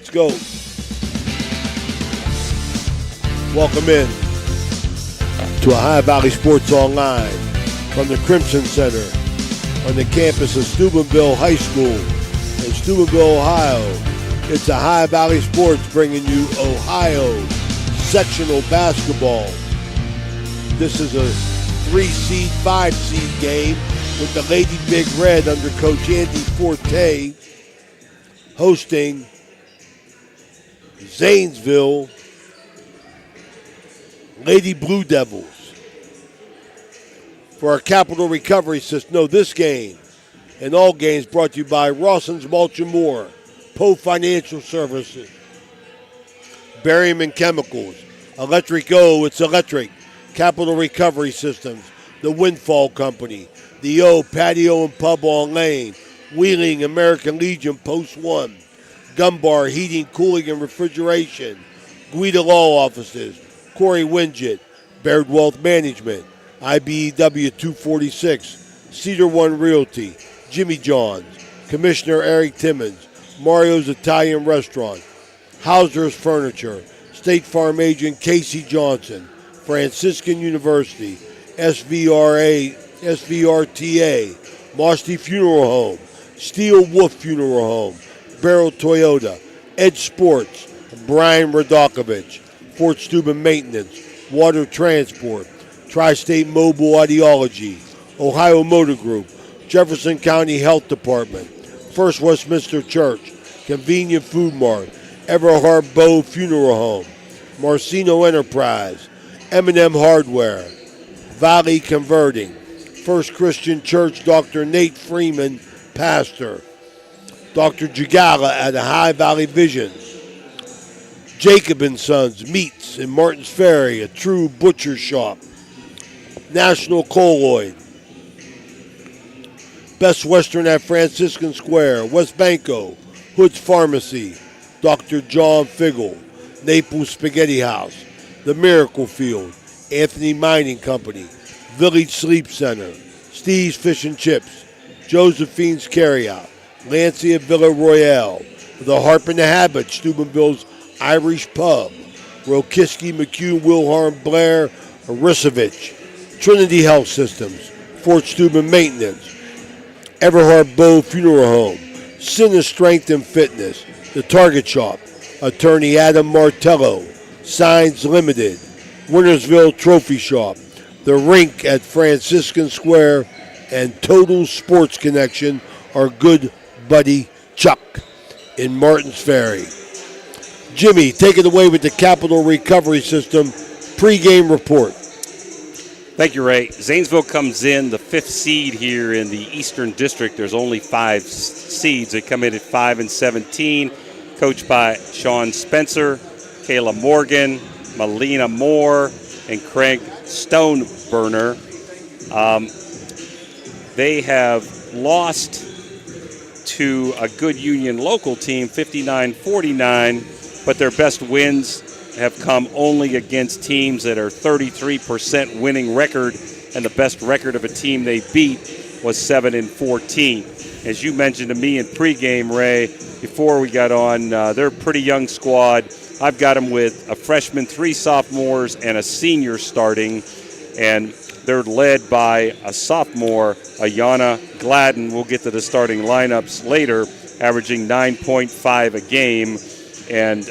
Let's go. Welcome in to Ohio Valley Sports Online from the Crimson Center on the campus of Steubenville High School in Steubenville, Ohio. It's Ohio Valley Sports bringing you Ohio sectional basketball. This is a 3-seed, 5-seed game with the Lady Big Red under Coach Andy Forte hosting Zanesville Lady Blue Devils. For our capital recovery system, no, this game and all games brought to you by Rawson's Mulch and More, Poe Financial Services, Berryman Chemicals, Electric O, it's electric, Capital Recovery Systems, the Windfall Company, the O Patio and Pub on Lane, Wheeling American Legion Post 1, Gumbar Heating, Cooling, and Refrigeration, Guida Law Offices, Corey Winget, Baird Wealth Management, IBEW 246, Cedar One Realty, Jimmy John's, Commissioner Eric Timmons, Mario's Italian Restaurant, Hauser's Furniture, State Farm Agent Casey Johnson, Franciscan University, SVRTA, Mosty Funeral Home, Steel Wolf Funeral Home, Barrel Toyota, Edge Sports, Brian Radakovich, Fort Steuben Maintenance, Water Transport, Tri-State Mobile Ideology, Ohio Motor Group, Jefferson County Health Department, First Westminster Church, Convenient Food Mart, Everhard Bow Funeral Home, Marcino Enterprise, M&M Hardware, Valley Converting, First Christian Church, Dr. Nate Freeman, Pastor, Dr. Jagala at High Valley Vision, Jacob & Sons Meats in Martins Ferry, a true butcher shop, National Colloid, Best Western at Franciscan Square, West Banco, Hood's Pharmacy, Dr. John Figgle, Naples Spaghetti House, The Miracle Field, Anthony Mining Company, Village Sleep Center, Steve's Fish and Chips, Josephine's Carryout, Lancia Villa Royale, The Harp and the Habit, Steubenville's Irish Pub, Rokiski, McHugh, Wilharm, Blair, Arisovich, Trinity Health Systems, Fort Steuben Maintenance, Everhard Bow Funeral Home, Sinner Strength and Fitness, The Target Shop, Attorney Adam Martello, Signs Limited, Wintersville Trophy Shop, The Rink at Franciscan Square, and Total Sports Connection, our good buddy Chuck in Martins Ferry. Jimmy, take it away with the Capital Recovery System pregame report. Thank you, Ray. Zanesville comes in the 5th seed here in the Eastern District. There's only 5 seeds. They come in at 5-17, coached by Sean Spencer, Kayla Morgan, Melina Moore, and Craig Stoneburner. They have lost to a good Union local team, 59-49, but their best wins have come only against teams that are 33% winning record, and the best record of a team they beat was 7-14. As you mentioned to me in pregame, Ray, before we got on, they're a pretty young squad. I've got them with a freshman, 3 sophomores, and a senior starting, and they're led by a sophomore, Ayana Gladden. We'll get to the starting lineups later, averaging 9.5 a game. And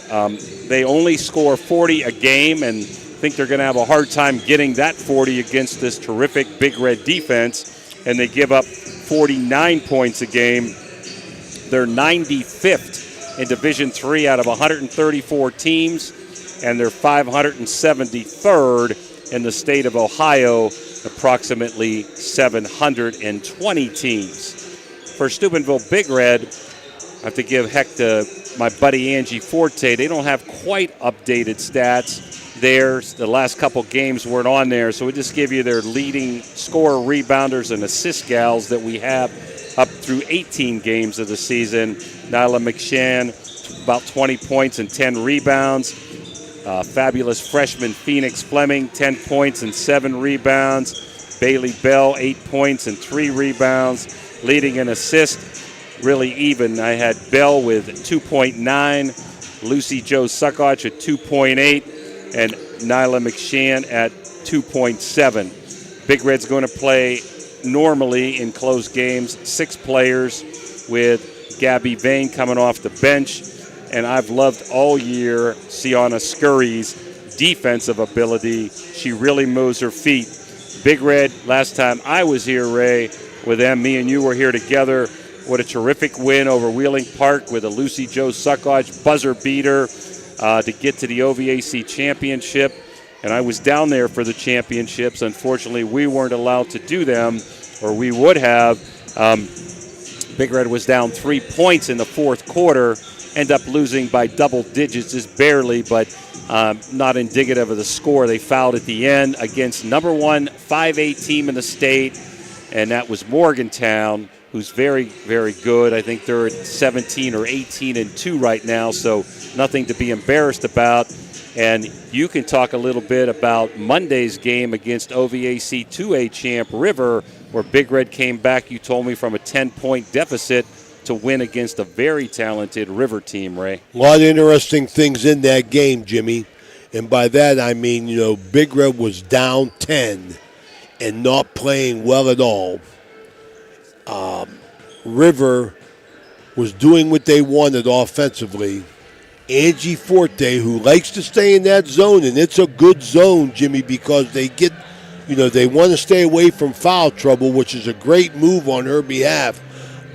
they only score 40 a game, and think they're going to have a hard time getting that 40 against this terrific Big Red defense. And they give up 49 points a game. They're 95th in Division III out of 134 teams, and they're 573rd in the state of Ohio, approximately 720 teams. For Steubenville Big Red, I have to give heck to my buddy Angie Forte. They don't have quite updated stats there. The last couple games weren't on there, so we just give you their leading scorer, rebounders, and assist gals that we have up through 18 games of the season. Nyla McShann, about 20 points and 10 rebounds. Fabulous freshman Phoenix Fleming, 10 points and 7 rebounds. Bailey Bell, 8 points and 3 rebounds. Leading in assist, really even. I had Bell with 2.9, Lucy Jo Suckoch at 2.8, and Nyla McShann at 2.7. Big Red's going to play normally in closed games, 6 players with Gabby Vane coming off the bench. And I've loved all year Sienna Scurry's defensive ability. She really moves her feet. Big Red, last time I was here, Ray, with them, me and you were here together. What a terrific win over Wheeling Park with a Lucy Jo Suckoch buzzer beater to get to the OVAC championship. And I was down there for the championships. Unfortunately, we weren't allowed to do them, or we would have. Big Red was down 3 points in the fourth quarter, end up losing by double digits, just barely, but not indicative of the score. They fouled at the end against number 1 5A team in the state, and that was Morgantown, who's very, very good. I think they're at 17 or 18-2 right now, so nothing to be embarrassed about. And you can talk a little bit about Monday's game against OVAC 2A champ River, where Big Red came back, you told me, from a 10-point deficit to win against a very talented River team, Ray. A lot of interesting things in that game, Jimmy. And by that I mean, Big Red was down 10 and not playing well at all. River was doing what they wanted offensively. Angie Forte, who likes to stay in that zone, and it's a good zone, Jimmy, because they get, they want to stay away from foul trouble, which is a great move on her behalf.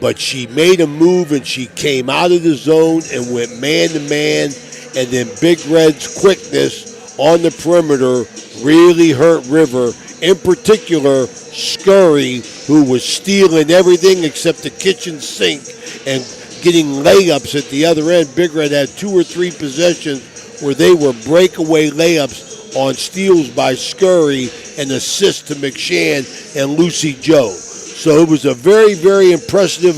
But she made a move, and she came out of the zone and went man-to-man, and then Big Red's quickness on the perimeter really hurt River. In particular, Scurry, who was stealing everything except the kitchen sink and getting layups at the other end. Big Red had 2 or 3 possessions where they were breakaway layups on steals by Scurry and assists to McShann and Lucy Jo. So it was a very, very impressive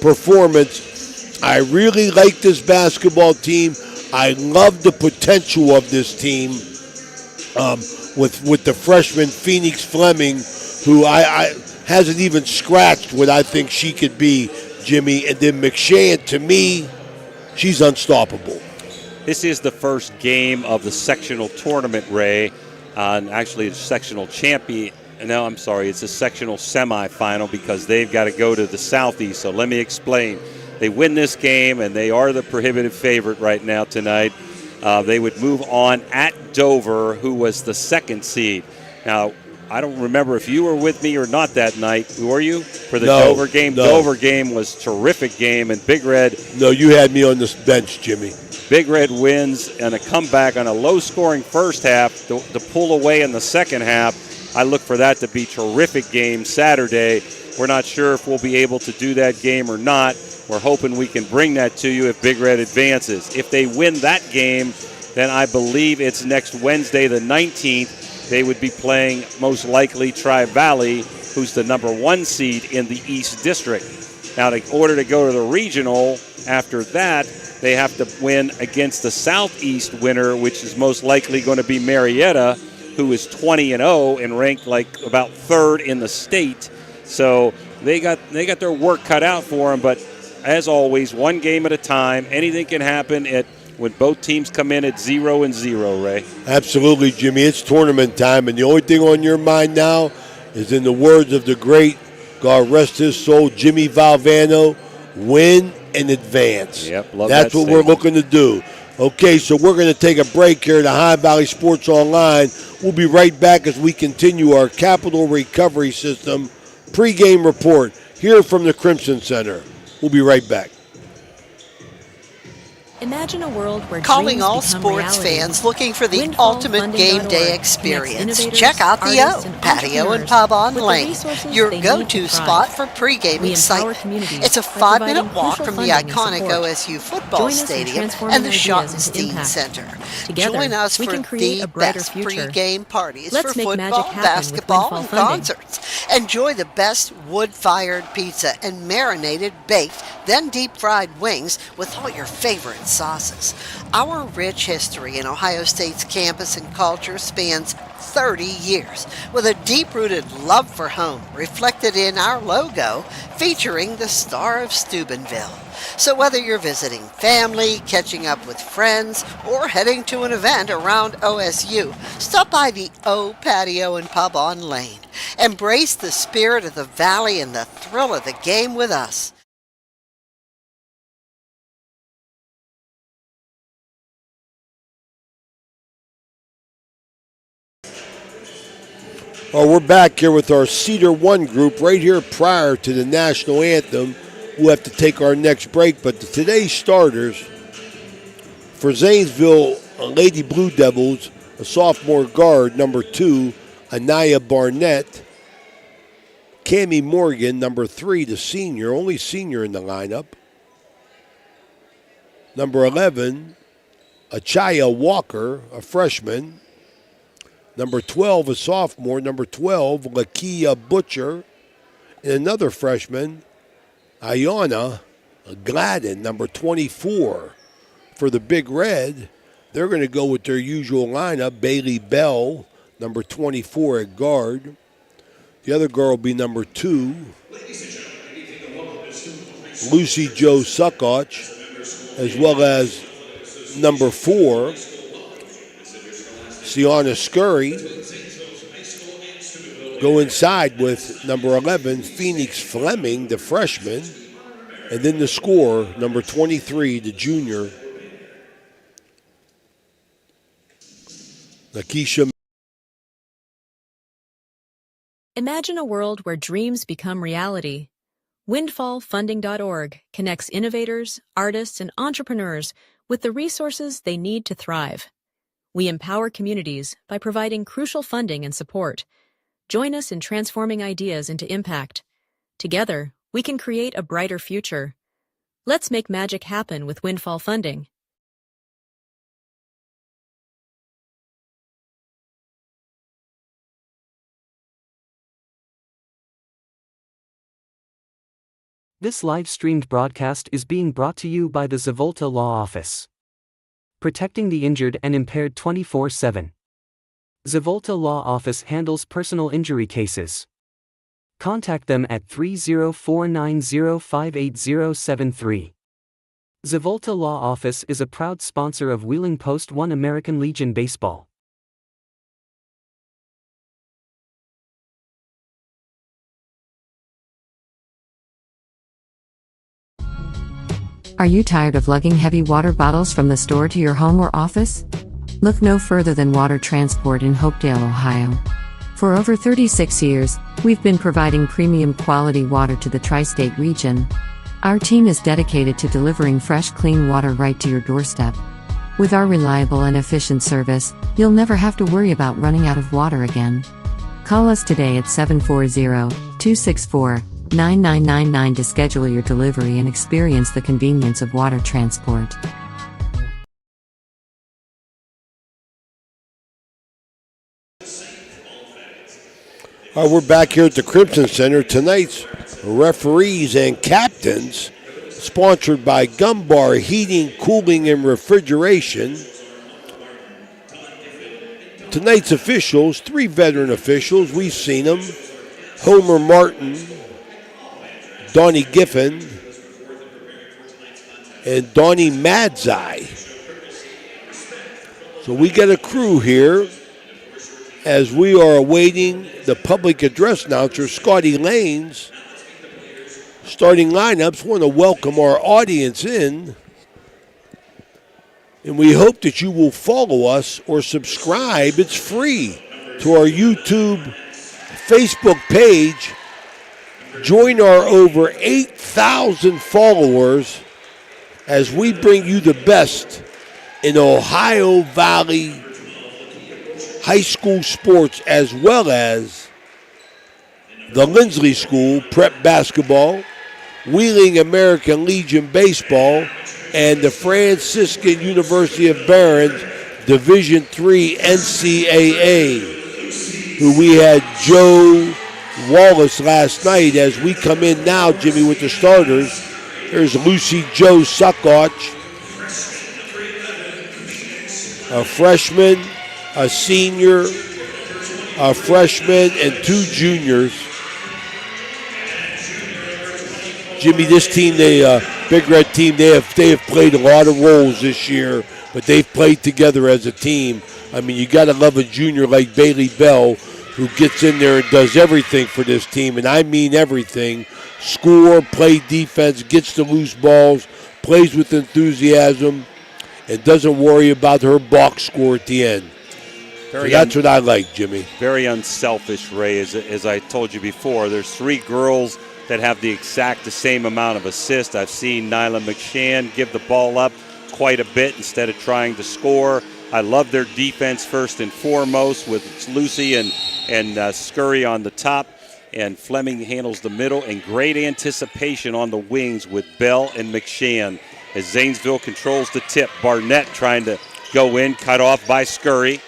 performance. I really like this basketball team. I love the potential of this team with the freshman Phoenix Fleming, who I hasn't even scratched what I think she could be, Jimmy. And then McShann, to me, she's unstoppable. This is the first game of the sectional tournament, Ray. Actually, the sectional champion. No, I'm sorry. It's a sectional semifinal because they've got to go to the Southeast. So let me explain. They win this game, and they are the prohibitive favorite right now tonight. They would move on at Dover, who was the 2nd seed. Now, I don't remember if you were with me or not that night. Were you for the Dover game? No. Dover game was a terrific game, and Big Red. No, you had me on this bench, Jimmy. Big Red wins and a comeback on a low-scoring first half to pull away in the second half. I look for that to be a terrific game Saturday. We're not sure if we'll be able to do that game or not. We're hoping we can bring that to you if Big Red advances. If they win that game, then I believe it's next Wednesday, the 19th. They would be playing most likely Tri-Valley, who's the number 1 seed in the East District. Now, in order to go to the regional, after that, they have to win against the Southeast winner, which is most likely going to be Marietta, who is 20-0 and ranked like about 3rd in the state. So they got their work cut out for them. But as always, one game at a time. Anything can happen when both teams come in at 0-0, Ray. Absolutely, Jimmy. It's tournament time, and the only thing on your mind now is, in the words of the great, God rest his soul, Jimmy Valvano, win and advance. Yep, love That's that what statement. we're looking to do. Okay, so we're going to take a break here at High Valley Sports Online. We'll be right back as we continue our Capital Recovery System pregame report here from the Crimson Center. We'll be right back. Imagine a world where Calling dreams all become sports reality. fans looking for the Windfall ultimate game day Funding.org experience. connects innovators, Check out the artists, O, and patio and entrepreneurs pub on with the Lane, resources your they need go-to to spot thrive. for pregame We empower excitement. communities It's a by 5-minute providing walk crucial from the funding and iconic support. OSU football Join us in stadium transforming and the ideas Schottenstein into impact. Center. Together, Join us we for can create the a brighter best future. pregame parties Let's for make magic football, happen with basketball, Windfall and Funding. concerts. Enjoy the best wood-fired pizza and marinated, baked, then deep-fried wings with all your favorite sauces. Our rich history in Ohio State's campus and culture spans 30 years, with a deep-rooted love for home reflected in our logo featuring the Star of Steubenville. So whether you're visiting family, catching up with friends, or heading to an event around OSU, stop by the O Patio and Pub on Lane. Embrace the spirit of the Valley and the thrill of the game with us. We're back here with our Cedar One group right here prior to the national anthem. We'll have to take our next break, but today's starters for Zanesville Lady Blue Devils, a sophomore guard, number 2, Anaya Barnett. Cammie Morgan, number 3, the senior, only senior in the lineup. Number 11, Achaya Walker, a freshman. Number 12, a sophomore. Number 12, Lakia Butcher. And another freshman, Ayana Gladden, number 24. For the Big Red, they're going to go with their usual lineup. Bailey Bell, number 24 at guard. The other girl will be number 2, Lucy Jo Suckoch, as well as number 4, Sienna Scurry. Go inside with number 11, Phoenix Fleming, the freshman. And then the scorer, number 23, the junior, Nakisha. Imagine a world where dreams become reality. Windfallfunding.org connects innovators, artists, and entrepreneurs with the resources they need to thrive. We empower communities by providing crucial funding and support. Join us in transforming ideas into impact. Together, we can create a brighter future. Let's make magic happen with Windfall Funding. This live-streamed broadcast is being brought to you by the Zavolta Law Office. Protecting the injured and impaired 24/7. Zavolta Law Office handles personal injury cases. Contact them at 30490580073. Zavolta Law Office is a proud sponsor of Wheeling Post 1 American Legion Baseball. Are you tired of lugging heavy water bottles from the store to your home or office? Look no further than Water Transport in Hopedale, Ohio. For over 36 years, we've been providing premium quality water to the tri-state region. Our team is dedicated to delivering fresh, clean water right to your doorstep. With our reliable and efficient service, you'll never have to worry about running out of water again. Call us today at 740-264-9999 to schedule your delivery and experience the convenience of water transport. We're back here at the Crimson Center. Tonight's referees and captains, sponsored by Gumbar Heating, Cooling, and Refrigeration. Tonight's officials, 3 veteran officials. We've seen them. Homer Martin, Donnie Giffen, and Donnie Madzai. So we got a crew here as we are awaiting the public address announcer, Scotty Lanes. Starting lineups, want to welcome our audience in. And we hope that you will follow us or subscribe. It's free to our YouTube, Facebook page. Join our over 8,000 followers as we bring you the best in Ohio Valley high school sports, as well as the Lindsley School prep basketball, Wheeling American Legion baseball, and the Franciscan University of Barron's Division III NCAA, who we had Joe Wallace last night. As we come in now, Jimmy, with the starters, there's Lucy Jo Suckoch, a freshman, a senior, a freshman, and 2 juniors. Jimmy, this team, Big Red team, they have played a lot of roles this year, but they've played together as a team. I mean, you got to love a junior like Bailey Bell, who gets in there and does everything for this team, and I mean everything. Score, play defense, gets the loose balls, plays with enthusiasm, and doesn't worry about her box score at the end. So that's what I like, Jimmy. Very unselfish, Ray. As I told you before, there's 3 girls that have the same amount of assists. I've seen Nyla McShann give the ball up quite a bit instead of trying to score. I love their defense first and foremost with Lucy and Scurry on the top, and Fleming handles the middle, and great anticipation on the wings with Bell and McShann. As Zanesville controls the tip, Barnett trying to go in, cut off by Scurry.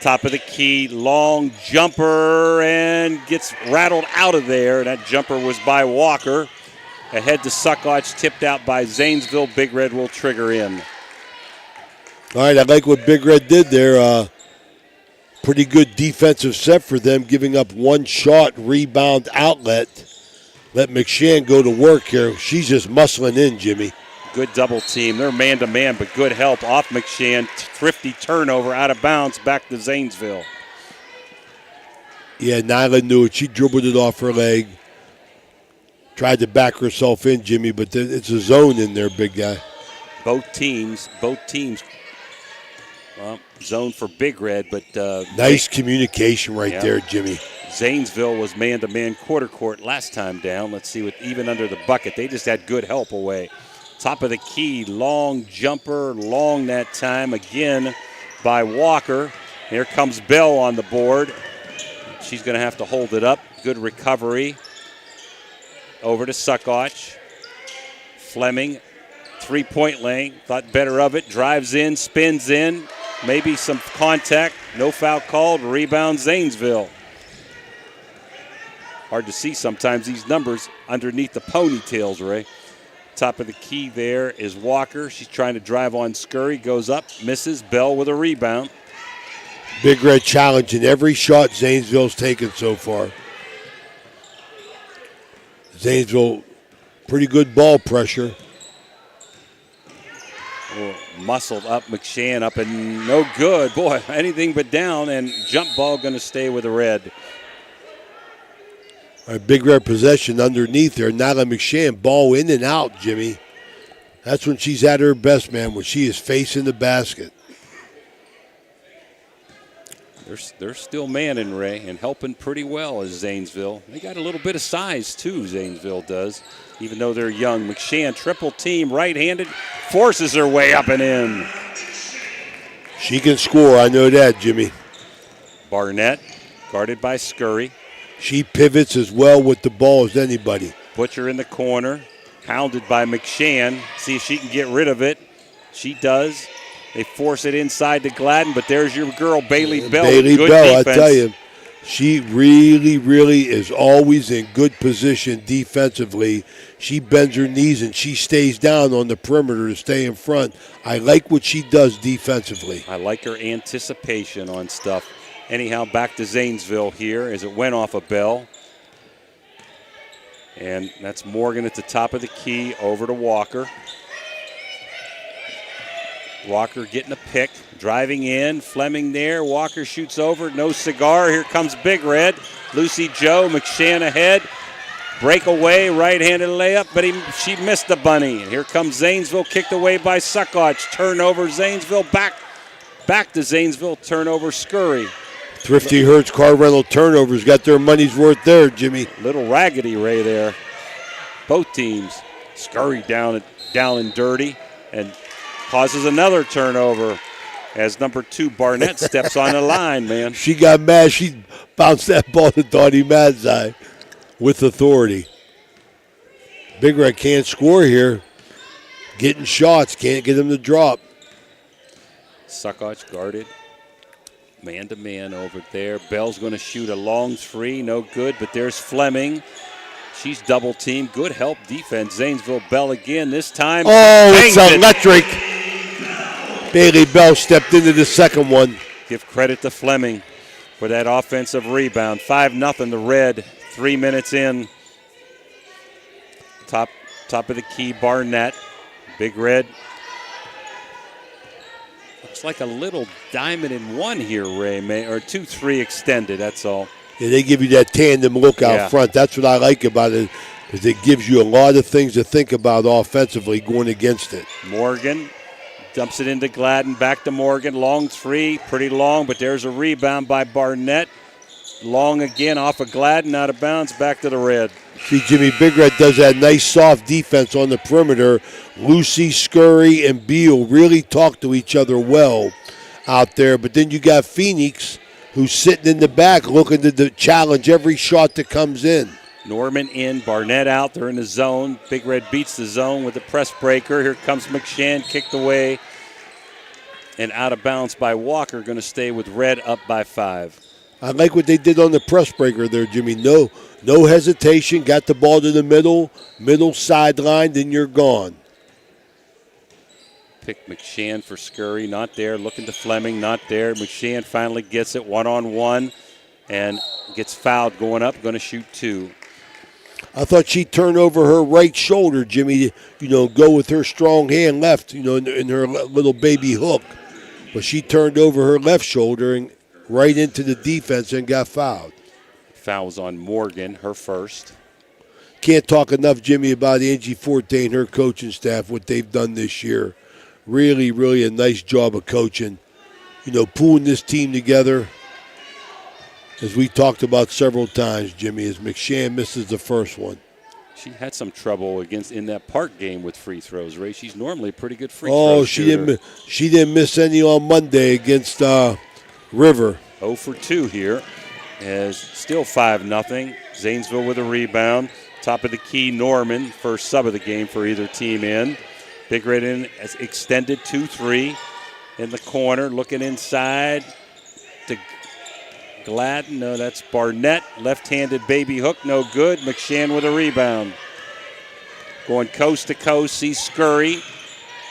Top of the key, long jumper, and gets rattled out of there. That jumper was by Walker. Ahead to Suckotch, tipped out by Zanesville. Big Red will trigger in. All right, I like what Big Red did there. Pretty good defensive set for them, giving up 1 shot, rebound, outlet. Let McShann go to work here. She's just muscling in, Jimmy. Good double team. They're man-to-man, but good help off McShann. Thrifty turnover, out of bounds, back to Zanesville. Yeah, Nyla knew it. She dribbled it off her leg. Tried to back herself in, Jimmy, but it's a zone in there, big guy. Both teams, zone for Big Red, but... nice communication right there, Jimmy. Zanesville was man-to-man quarter court last time down. Let's see what even under the bucket. They just had good help away. Top of the key, long jumper, long that time again by Walker. Here comes Bell on the board. She's going to have to hold it up. Good recovery. Over to Suckotch. Fleming, 3-point lane, thought better of it. Drives in, spins in. Maybe some contact. No foul called. Rebound Zanesville. Hard to see sometimes these numbers underneath the ponytails, Ray. Top of the key there is Walker. She's trying to drive on Scurry. Goes up, misses. Bell with a rebound. Big Red challenging every shot Zanesville's taken so far. Zanesville, pretty good ball pressure. Muscled up, McShann up and no good. Boy, anything but down, and jump ball going to stay with the Red. All right, Big Red possession underneath there. Nyla McShann, ball in and out, Jimmy. That's when she's at her best, man, when she is facing the basket. They're still manning, Ray, and helping pretty well as Zanesville. They got a little bit of size, too, Zanesville does, even though they're young. McShann, triple team, right-handed, forces her way up and in. She can score, I know that, Jimmy. Barnett, guarded by Scurry. She pivots as well with the ball as anybody. Butcher in the corner, hounded by McShann. See if she can get rid of it. She does. They force it inside to Gladden, but there's your girl, Bailey Bell. Bailey good Bell, defense. I tell you, she really, really is always in good position defensively. She bends her knees and she stays down on the perimeter to stay in front. I like what she does defensively. I like her anticipation on stuff. Anyhow, back to Zanesville here as it went off a Bell. And that's Morgan at the top of the key, over to Walker. Walker getting a pick, driving in, Fleming there. Walker shoots over, no cigar. Here comes Big Red. Lucy Joe, McShann ahead. Breakaway, right-handed layup, but she missed the bunny. And here comes Zanesville, kicked away by Suckotch. Turnover, Zanesville, back to Zanesville, turnover, Scurry. Thrifty Hertz car rental turnovers got their money's worth there, Jimmy. Little raggedy Ray there. Both teams. Scurry down and dirty and causes another turnover as number 2 Barnett steps on the line, man. She got mad. She bounced that ball to Dottie Madzai with authority. Big Red can't score here. Getting shots, can't get them to drop. Suckotch guarded. Man-to-man over there. Bell's going to shoot a long 3. No good, but there's Fleming. She's double-teamed. Good help defense. Zanesville Bell again. This time. Oh, it's electric. Bailey Bell stepped into the second one. Give credit to Fleming for that offensive rebound. 5-0 the Red, 3 minutes in. Top of the key, Barnett. Big Red. Looks like a little diamond in one here, Ray, or 2-3 extended, that's all. Yeah, they give you that tandem look out front. That's what I like about it, because it gives you a lot of things to think about offensively going against it. Morgan dumps it into Gladden, back to Morgan. Long three, pretty long, but there's a rebound by Barnett. Long again off of Gladden, out of bounds, back to the Red. See, Jimmy, Big Red does that nice soft defense on the perimeter. Lucy, Scurry, and Beal really talk to each other well out there. But then you got Phoenix, who's sitting in the back looking to challenge every shot that comes in. Norman in, Barnett out. They're in the zone. Big Red beats the zone with the press breaker. Here comes McShann, kicked away. And out of bounds by Walker, going to stay with Red up by 5. I like what they did on the press breaker there, Jimmy. No hesitation. Got the ball to the middle sideline, then you're gone. Pick McShann for Scurry, not there. Looking to Fleming, not there. McShann finally gets it one-on-one and gets fouled going up, going to shoot 2. I thought she turned over her right shoulder, Jimmy, go with her strong hand left, in her little baby hook. But she turned over her left shoulder and right into the defense and got fouled. Fouls on Morgan, her first. Can't talk enough, Jimmy, about Angie Forte and her coaching staff, what they've done this year. Really, really a nice job of coaching. Pulling this team together, as we talked about several times, Jimmy, as McShann misses the first one. She had some trouble in that Park game with free throws, Ray. She's normally a pretty good free throw shooter. She didn't miss any on Monday against River. 0 for 2 here. As still 5-0. Zanesville with a rebound. Top of the key, Norman, first sub of the game for either team in. Big Red in as extended 2-3 in the corner, looking inside to Gladden. No, that's Barnett. Left-handed baby hook, no good. McShann with a rebound. Going coast to coast, see Scurry.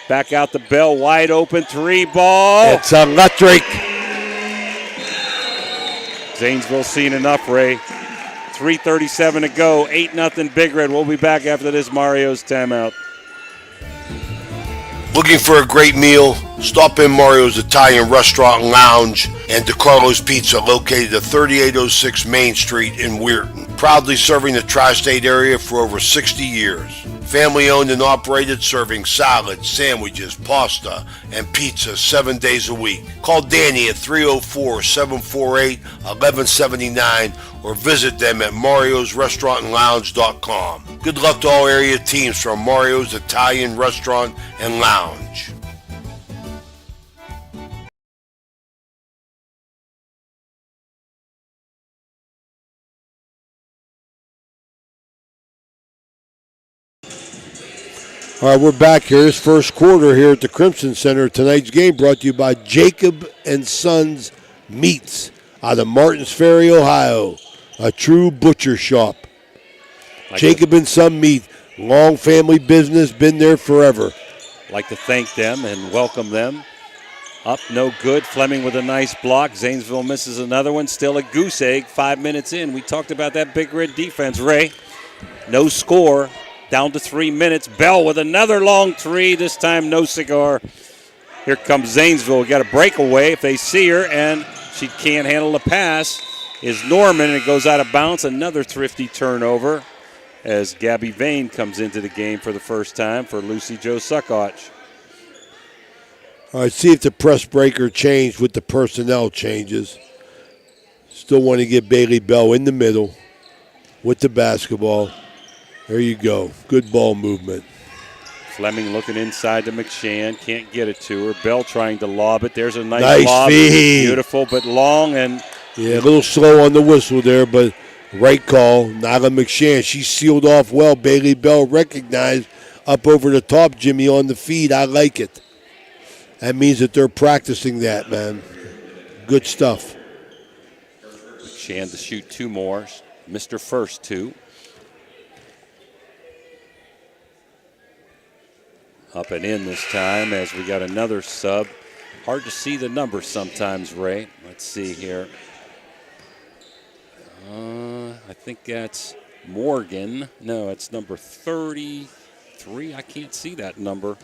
Back out the Bell, wide open 3 ball. It's electric. Zanesville seen enough, Ray. 3:37 to go, 8-0 Big Red. We'll be back after this Mario's timeout. Looking for a great meal? Stop in Mario's Italian Restaurant and Lounge and DeCarlo's Pizza, located at 3806 Main Street in Weirton. Proudly serving the tri-state area for over 60 years. Family owned and operated, serving salads, sandwiches, pasta, and pizza 7 days a week. Call Danny at 304-748-1179 or visit them at mariosrestaurantandlounge.com. Good luck to all area teams from Mario's Italian Restaurant and Lounge. All right, we're back here. This first quarter here at the Crimson Center. Tonight's game brought to you by Jacob & Sons Meats out of Martins Ferry, Ohio. A true butcher shop. Jacob & Son Meat, long family business, been there forever. Like to thank them and welcome them. Up, no good. Fleming with a nice block. Zanesville misses another one. Still a goose egg 5 minutes in. We talked about that Big Red defense, Ray. No score. Down to 3 minutes. Bell with another long 3. This time no cigar. Here comes Zanesville. Got a breakaway if they see her, and she can't handle the pass. Is Norman, and it goes out of bounds. Another thrifty turnover as Gabby Vane comes into the game for the first time for Lucy Jo Suckoch. All right, see if the press breaker changed with the personnel changes. Still want to get Bailey Bell in the middle with the basketball. There you go. Good ball movement. Fleming looking inside to McShann. Can't get it to her. Bell trying to lob it. There's a nice lob. Feed. Beautiful, but long. And yeah, a little slow on the whistle there, but right call. Nyla McShann, she sealed off well. Bailey Bell recognized up over the top, Jimmy, on the feed. I like it. That means that they're practicing that, man. Good stuff. McShann to shoot 2 more. Missed her first 2. Up and in this time as we got another sub. Hard to see the numbers sometimes, Ray. Let's see here. I think that's Morgan. No, it's number 33. I can't see that number.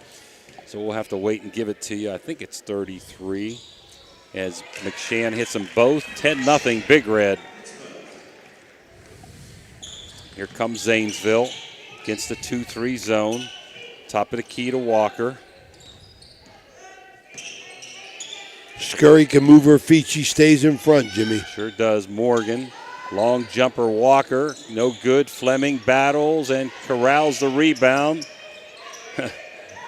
So we'll have to wait and give it to you. I think it's 33. As McShann hits them both. 10-0 Big Red. Here comes Zanesville against the 2-3 zone. Top of the key to Walker. Scurry can move her feet. She stays in front, Jimmy. Sure does. Morgan. Long jumper Walker. No good. Fleming battles and corrals the rebound.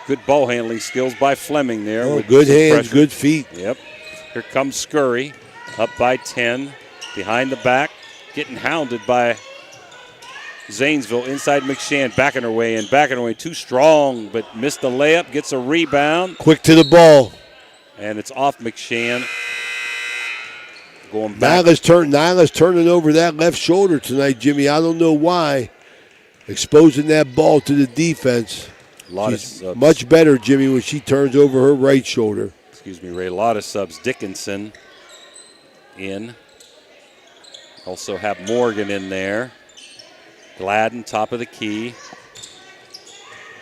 Good ball handling skills by Fleming there. Oh, with good hands, pressure. good feet. Yep. Here comes Scurry. Up by 10. Behind the back. Getting hounded by Zanesville. Inside McShann. Backing her way in. Backing her way. Too strong, but missed the layup. Gets a rebound. Quick to the ball. And it's off McShann. Going back. Nyla's turning over that left shoulder tonight, Jimmy. I don't know why. Exposing that ball to the defense. She's much better, Jimmy, when she turns over her right shoulder. Excuse me, Ray. A lot of subs. Dickinson in. Also have Morgan in there. Gladden, top of the key.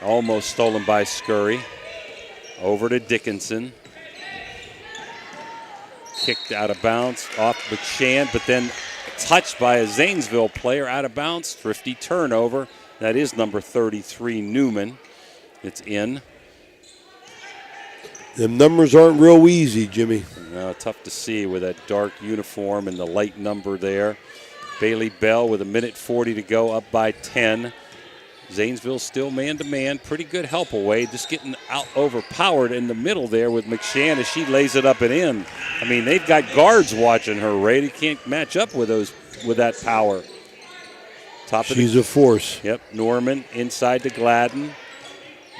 Almost stolen by Scurry. Over to Dickinson. Kicked out of bounds off McShann, but then touched by a Zanesville player out of bounds. Thrifty turnover. That is number 33, Newman. It's in. Them numbers aren't real easy, Jimmy. No, tough to see with that dark uniform and the light number there. Bailey Bell with 1:40 to go, up by 10. Zanesville still man-to-man. Pretty good help away. Just getting out overpowered in the middle there with McShann as she lays it up and in. I mean, they've got guards watching her, Ray. They can't match up with that power. She's a force. Yep, Norman inside to Gladden.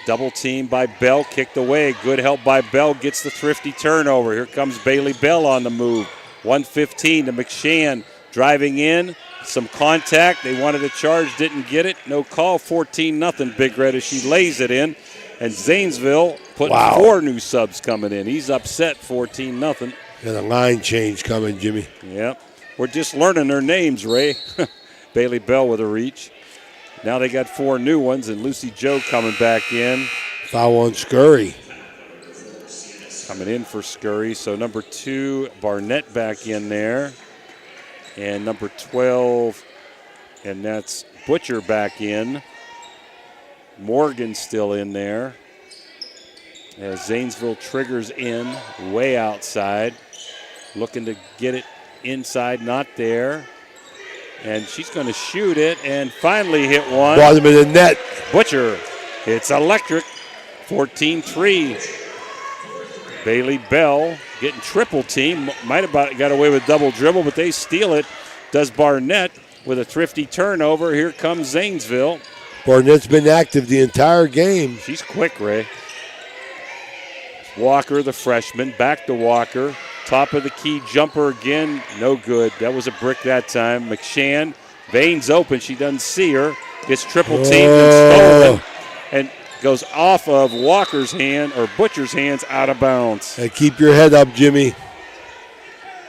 Double team by Bell, kicked away. Good help by Bell, gets the thrifty turnover. Here comes Bailey Bell on the move. 1:15 to McShann, driving in. Some contact. They wanted a charge, didn't get it. No call. 14-0 Big Red as she lays it in. And Zanesville putting 4 new subs coming in. He's upset, 14-0. Got a line change coming, Jimmy. Yep. We're just learning their names, Ray. Bailey Bell with a reach. Now they got 4 new ones, and Lucy Joe coming back in. Foul on Scurry. Coming in for Scurry. So number 2, Barnett back in there. And number 12, and that's Butcher back in. Morgan still in there. As Zanesville triggers in, way outside. Looking to get it inside, not there. And she's going to shoot it and finally hit one. Bottom of the net. Butcher. It's electric. 14-3. Bailey Bell getting triple team. Might have got away with double dribble, but they steal it. Does Barnett with a thrifty turnover. Here comes Zanesville. Barnett's been active the entire game. She's quick, Ray. Walker, the freshman, back to Walker. Top of the key jumper again. No good. That was a brick that time. McShann, veins open. She doesn't see her. Gets triple teamed and stolen. And goes off of Walker's hand or Butcher's hands out of bounds. Hey, keep your head up, Jimmy.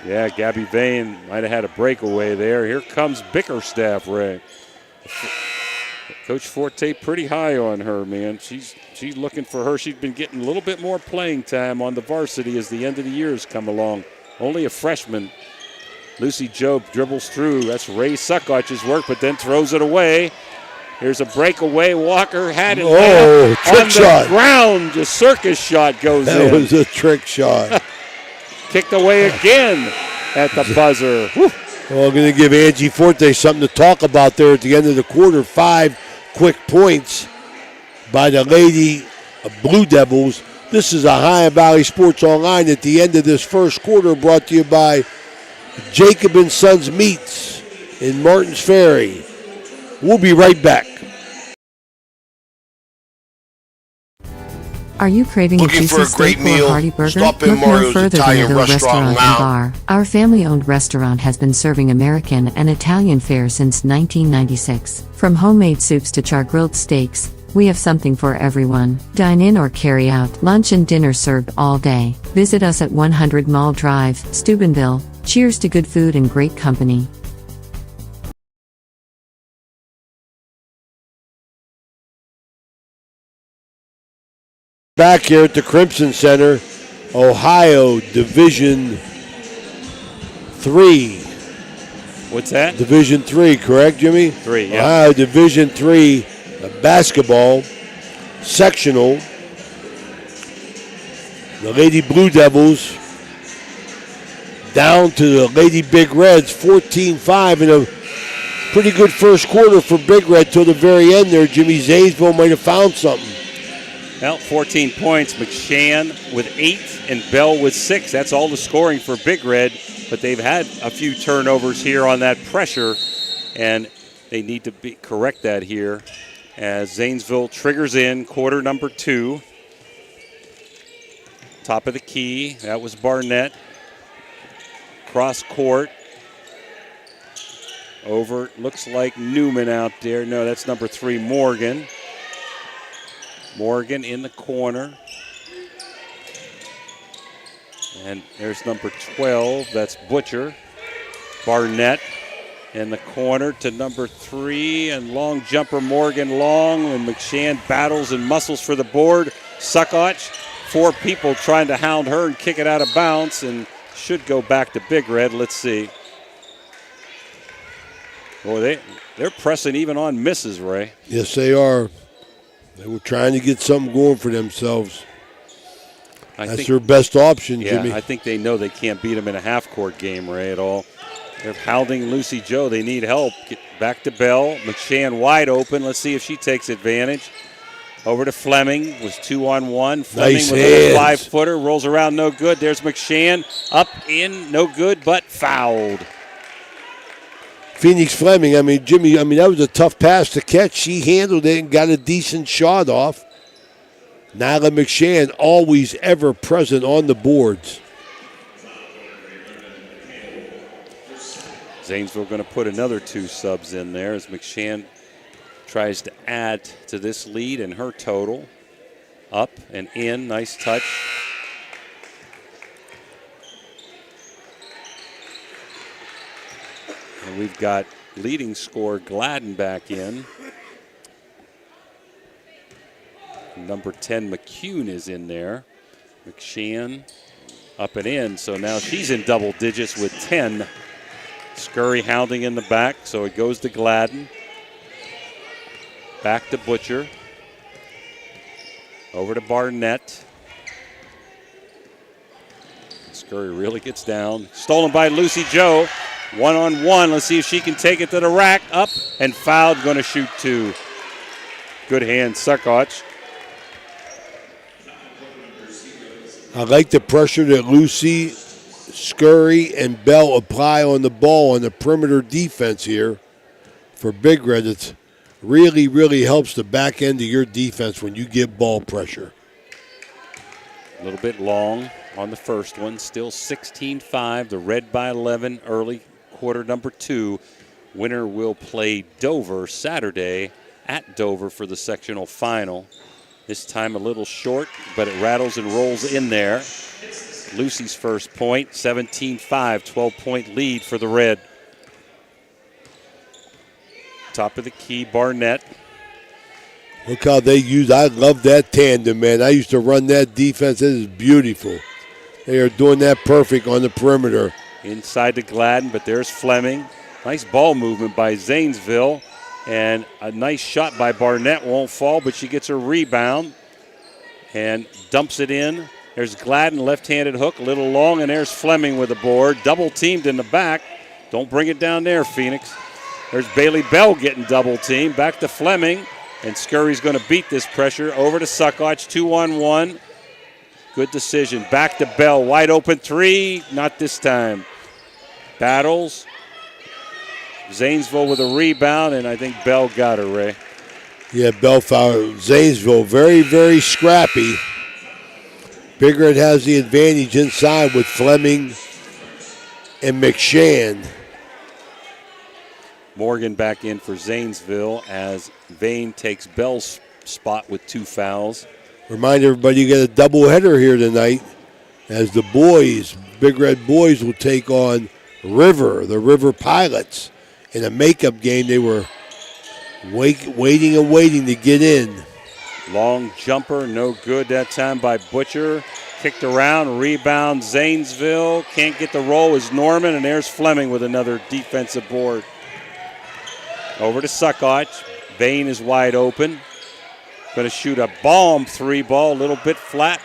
Yeah, Gabby Vane might have had a breakaway there. Here comes Bickerstaff, Ray. Coach Forte pretty high on her, man. She's looking for her. She's been getting a little bit more playing time on the varsity as the end of the year has come along. Only a freshman. Lucy Jobe dribbles through. That's Ray Suckoch's work, but then throws it away. Here's a breakaway. Walker had it trick shot. The ground. The circus shot goes in. That was a trick shot. Kicked away again at the buzzer. Well, I'm going to give Angie Forte something to talk about there at the end of the quarter. 5 quick points by the Lady Blue Devils. This is a Ohio Valley Sports Online at the end of this first quarter, brought to you by Jacob & Sons Meats in Martins Ferry. We'll be right back. Are you craving Looking a juicy for a steak great or meal? a hearty burger? Stop in Look no Mario's further Italian than the Restaurant and Lounge. Bar. Our family-owned restaurant has been serving American and Italian fare since 1996. From homemade soups to char-grilled steaks, We have something for everyone. Dine in or carry out. Lunch and dinner served all day. Visit us at 100 Mall Drive, Steubenville. Cheers to good food and great company. Back here at the Crimson Center, Ohio Division 3. What's that? Division 3, correct, Jimmy? 3, yeah. Ohio Division 3 basketball sectional. The Lady Blue Devils down to the Lady Big Reds, 14-5 in a pretty good first quarter for Big Red till the very end there. Jimmy, Zanesville might have found something. Well, 14 points. McShann with 8 and Bell with 6. That's all the scoring for Big Red, but they've had a few turnovers here on that pressure, and they need to correct that here as Zanesville triggers in quarter number 2. Top of the key, that was Barnett. Cross court. Over, looks like Newman out there. No, that's number 3, Morgan. Morgan in the corner. And there's number 12, that's Butcher. Barnett in the corner to number 3, and long jumper Morgan long, and McShann battles and muscles for the board. Suckoch, 4 people trying to hound her and kick it out of bounds, and should go back to Big Red. Let's see. Boy, they're pressing even on misses, Ray. Yes, they are. They were trying to get something going for themselves. That's their best option, Jimmy. I think they know they can't beat them in a half-court game, Ray, at all. They're hounding Lucy Joe. They need help. Get back to Bell. McShann wide open. Let's see if she takes advantage. Over to Fleming. Was 2-on-1. Fleming Nice with hands. a 5-footer. Rolls around, no good. There's McShann. Up, in, no good, but fouled. Phoenix Fleming, Jimmy, that was a tough pass to catch. She handled it and got a decent shot off. Nyla McShann, always ever present on the boards. Zanesville going to put another 2 subs in there as McShann tries to add to this lead and her total. Up and in, nice touch. And we've got leading scorer Gladden back in. Number 10, McCune, is in there. McShann up and in, so now she's in double digits with 10. Scurry hounding in the back, so it goes to Gladden. Back to Butcher. Over to Barnett. Scurry really gets down. Stolen by Lucy Joe. 1-on-1. Let's see if she can take it to the rack. Up and fouled. Going to shoot 2. Good hand, Suckoch. I like the pressure that Lucy, Scurry, and Bell apply on the ball on the perimeter defense here for Big Red. It really, really helps the back end of your defense when you get ball pressure. A little bit long on the first one. Still 16-5. The Red by 11 early quarter number 2. Winner will play Dover Saturday at Dover for the sectional final. This time a little short, but it rattles and rolls in there. Lucy's first point, 17-5, 12-point lead for the Red. Top of the key, Barnett. Look how they use. I love that tandem, man. I used to run that defense. It is beautiful. They are doing that perfect on the perimeter. Inside to Gladden, but there's Fleming. Nice ball movement by Zanesville. And a nice shot by Barnett. Won't fall, but she gets her rebound and dumps it in. There's Gladden, left-handed hook, a little long, and there's Fleming with the board. Double teamed in the back. Don't bring it down there, Phoenix. There's Bailey Bell getting double teamed. Back to Fleming, and Scurry's going to beat this pressure. Over to Suckoch, 2-on-1. Good decision. Back to Bell, wide open 3. Not this time. Battles. Zanesville with a rebound, and I think Bell got her, Ray. Yeah, Bell fouled Zanesville. Very, very scrappy. Big Red has the advantage inside with Fleming and McShann. Morgan back in for Zanesville as Vane takes Bell's spot with 2 fouls. Remind everybody you get a doubleheader here tonight as the boys, Big Red boys, will take on the River Pilots. In a makeup game, they were waiting to get in. Long jumper, no good that time by Butcher. Kicked around, rebound, Zanesville. Can't get the roll is Norman, and there's Fleming with another defensive board. Over to Suckoch. Bain is wide open. Going to shoot a bomb 3-ball, a little bit flat.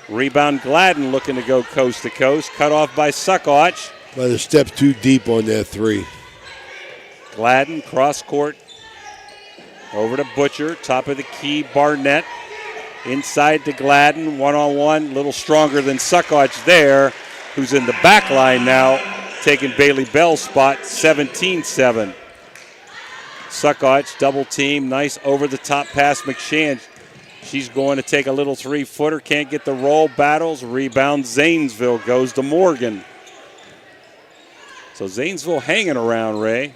Rebound Gladden looking to go coast to coast. Cut off by Suckoch. But a step too deep on that 3. Gladden, cross court. Over to Butcher, top of the key, Barnett. Inside to Gladden, one-on-one, a little stronger than Suckoch there, who's in the back line now, taking Bailey Bell's spot, 17-7. Suckoch, double team, nice over-the-top pass, McShann. She's going to take a little 3-footer, can't get the roll, battles, rebound, Zanesville goes to Morgan. So Zanesville hanging around, Ray.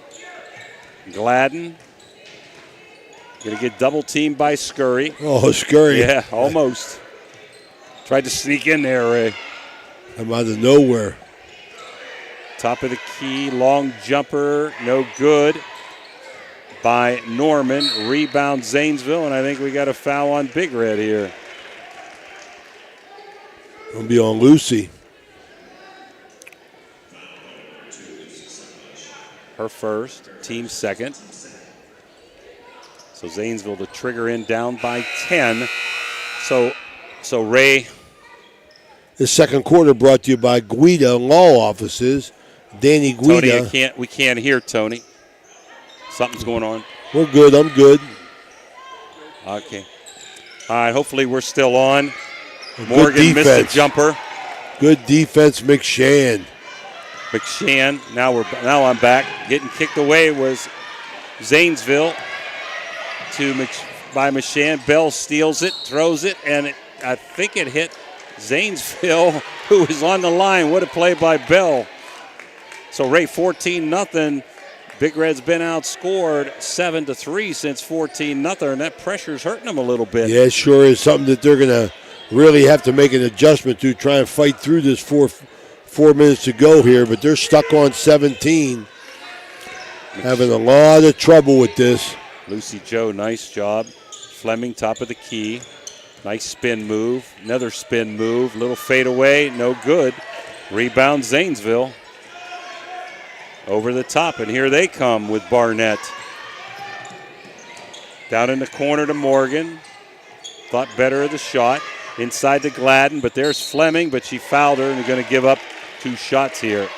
Gladden. Going to get double teamed by Scurry. Oh, Scurry. Yeah, almost. Tried to sneak in there, Ray. I'm out of nowhere. Top of the key, long jumper, no good by Norman. Rebound Zanesville, and I think we got a foul on Big Red here. Going to be on Lucy. Her first, team second. So Zanesville to trigger in down by 10. So Ray. The second quarter brought to you by Guida Law Offices. Danny Guida. Tony, we can't hear Tony. Something's going on. We're good. I'm good. Okay. All right. Hopefully we're still on. Morgan missed the jumper. Good defense, McShann. Now I'm back. Getting kicked away was Zanesville. By McShann. Bell steals it, throws it, and I think it hit Zanesville, who is on the line. What a play by Bell. So Ray, 14-0. Big Red's been outscored 7-3 since 14-0, and that pressure's hurting them a little bit. Yeah, it sure is something that they're going to really have to make an adjustment to, try and fight through this 4 minutes to go here, but they're stuck on 17. Having a lot of trouble with this. Lucy Joe, nice job. Fleming, top of the key. Nice spin move. Another spin move. Little fade away, no good. Rebound Zanesville. Over the top, and here they come with Barnett. Down in the corner to Morgan. Thought better of the shot. Inside to Gladden, but there's Fleming, but she fouled her and they're going to give up 2 shots here.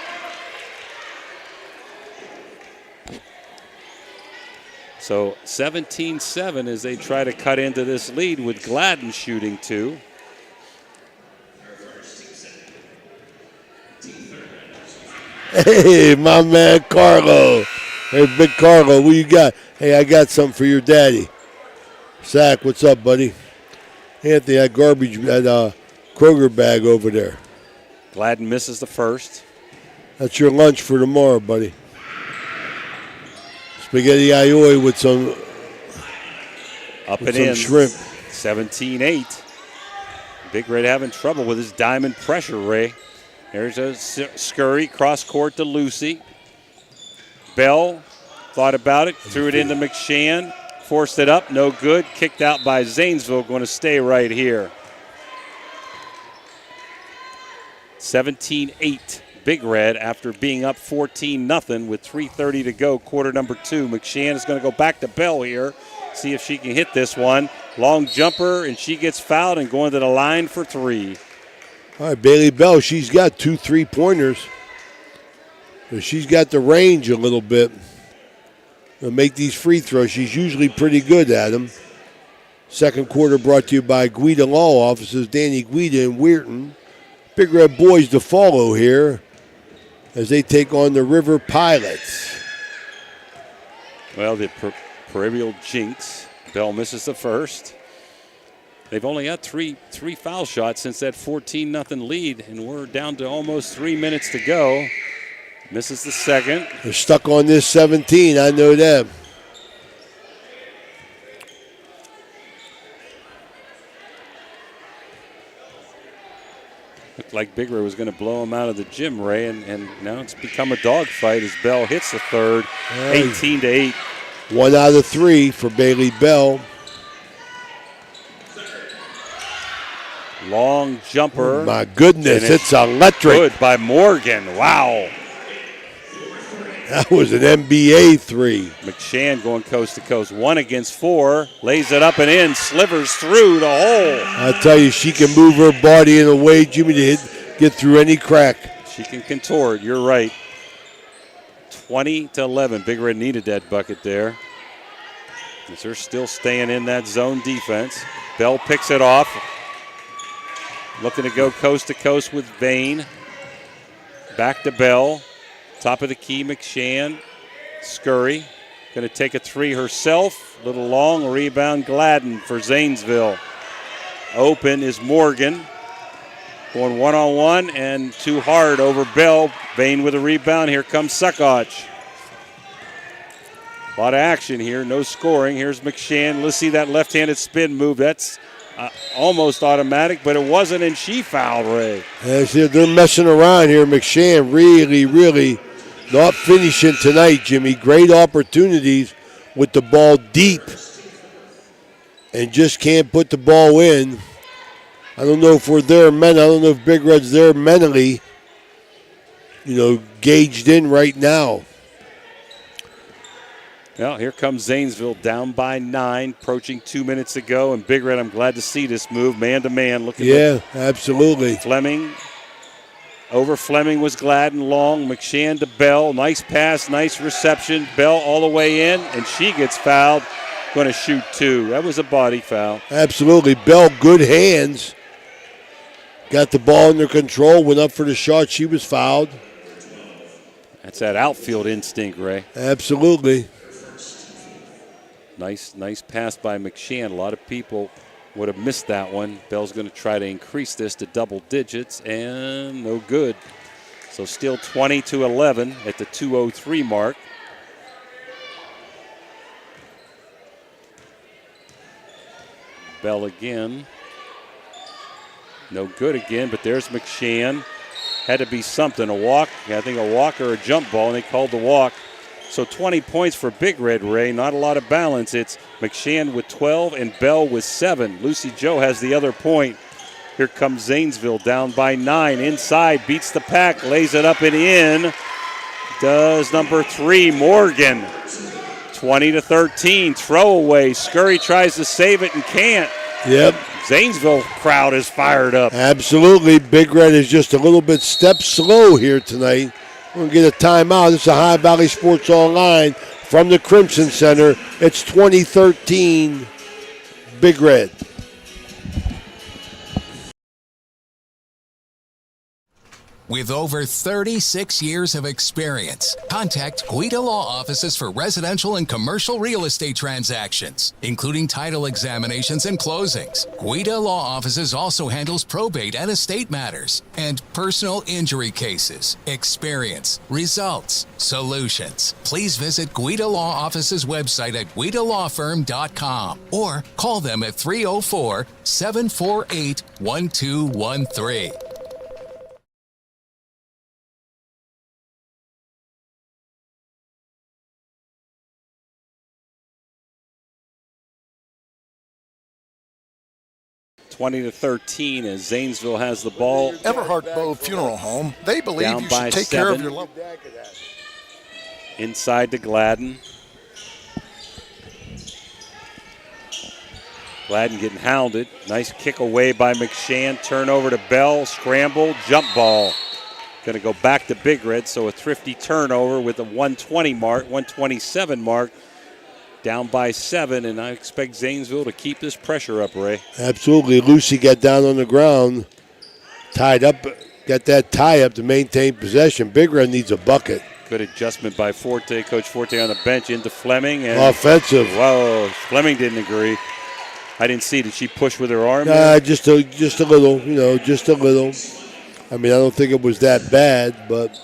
So 17-7 as they try to cut into this lead with Gladden shooting 2. Hey, my man Carlo. Hey, Big Carlo, what you got? Hey, I got something for your daddy. Zach, what's up, buddy? Anthony, that garbage, that Kroger bag over there. Gladden misses the first. That's your lunch for tomorrow, buddy. Spaghetti aioli with some up with and some in. Shrimp. 17-8. Big Red having trouble with his diamond pressure, Ray. There's a scurry, cross court to Lucy. Bell thought about it, threw it into McShann, forced it up, no good. Kicked out by Zanesville, going to stay right here. 17-8. Big Red after being up 14-0 with 3:30 to go, quarter number 2. McShann is going to go back to Bell here, see if she can hit this one. Long jumper, and she gets fouled and going to the line for 3. All right, Bailey Bell, she's got 2 3-pointers. So she's got the range a little bit to make these free throws. She's usually pretty good at them. Second quarter brought to you by Guida Law Offices, Danny Guida in Weirton. Big Red boys to follow here as they take on the River Pilots. Well, the perennial jinx. Bell misses the first. They've only had three foul shots since that 14-0 lead, and we're down to almost 3 minutes to go. Misses the second. They're stuck on this 17, I know that. Looked like Big Red was going to blow him out of the gym, Ray, and now it's become a dogfight as Bell hits the third, 18-8. 1 out of 3 for Bailey Bell. Long jumper. Oh my goodness, it's electric. Good by Morgan. Wow. That was an NBA 3. McShann going coast to coast. 1 against 4. Lays it up and in. Slivers through the hole. I tell you, she can move her body in a way, Jimmy, to get through any crack. She can contort. You're right. 20-11. Big Red needed that bucket there. As they're still staying in that zone defense. Bell picks it off. Looking to go coast to coast with Vane. Back to Bell. Top of the key, McShann. Scurry. Going to take a 3 herself. Little long rebound, Gladden for Zanesville. Open is Morgan. Going one-on-one and too hard over Bell. Vane with a rebound. Here comes Suckoch. A lot of action here. No scoring. Here's McShann. Let's see that left-handed spin move. That's almost automatic, but it wasn't, and she fouled, Ray. They're messing around here. McShann really not finishing tonight, Jimmy. Great opportunities with the ball deep and just can't put the ball in. I don't know if we're there mentally. I don't know if Big Red's there mentally, gauged in right now. Well, here comes Zanesville down by 9, approaching 2 minutes to go. And Big Red, I'm glad to see this move, man-to-man. Absolutely. Fleming. Over Fleming was Gladden. Long. McShann to Bell. Nice pass, nice reception. Bell all the way in, and she gets fouled. Going to shoot 2. That was a body foul. Absolutely. Bell, good hands. Got the ball under control, went up for the shot. She was fouled. That's that outfield instinct, Ray. Absolutely. Nice pass by McShann. A lot of people would have missed that one. Bell's going to try to increase this to double digits, and no good. So still 20-11 at the 2:03 mark. Bell again. No good again, but there's McShann. Had to be something, a walk. I think a walk or a jump ball, and they called the walk. So 20 points for Big Red, Ray. Not a lot of balance. It's McShann with 12 and Bell with 7. Lucy Joe has the other point. Here comes Zanesville down by 9. Inside, beats the pack, lays it up and in. Does number 3, Morgan. 20-13, throwaway. Scurry tries to save it and can't. Yep. Zanesville crowd is fired up. Absolutely. Big Red is just a little bit step slow here tonight. We're going to get a timeout. This is Ohio Valley Sports Online from the Crimson Center. It's 2013 Big Red. With over 36 years of experience, contact Guida Law Offices for residential and commercial real estate transactions, including title examinations and closings. Guida Law Offices also handles probate and estate matters and personal injury cases. Experience, results, solutions. Please visit Guida Law Offices website at guidalawfirm.com or call them at 304-748-1213. (20-13) as Zanesville has the ball. Everhart Bow Funeral Home. They believe Down you by should take care of 7. your loved Inside to Gladden. Gladden getting hounded. Nice kick away by McShann. Turnover to Bell. Scramble. Jump ball. Going to go back to Big Red. So a thrifty turnover with a 120 mark, 127 mark. Down by 7, and I expect Zanesville to keep this pressure up, Ray. Absolutely. Lucy got down on the ground, tied up, got that tie up to maintain possession. Big Red needs a bucket. Good adjustment by Forte. Coach Forte on the bench into Fleming. And offensive. Whoa, Fleming didn't agree. I didn't see. Did she push with her arm? Just a little, just a little. I mean, I don't think it was that bad, but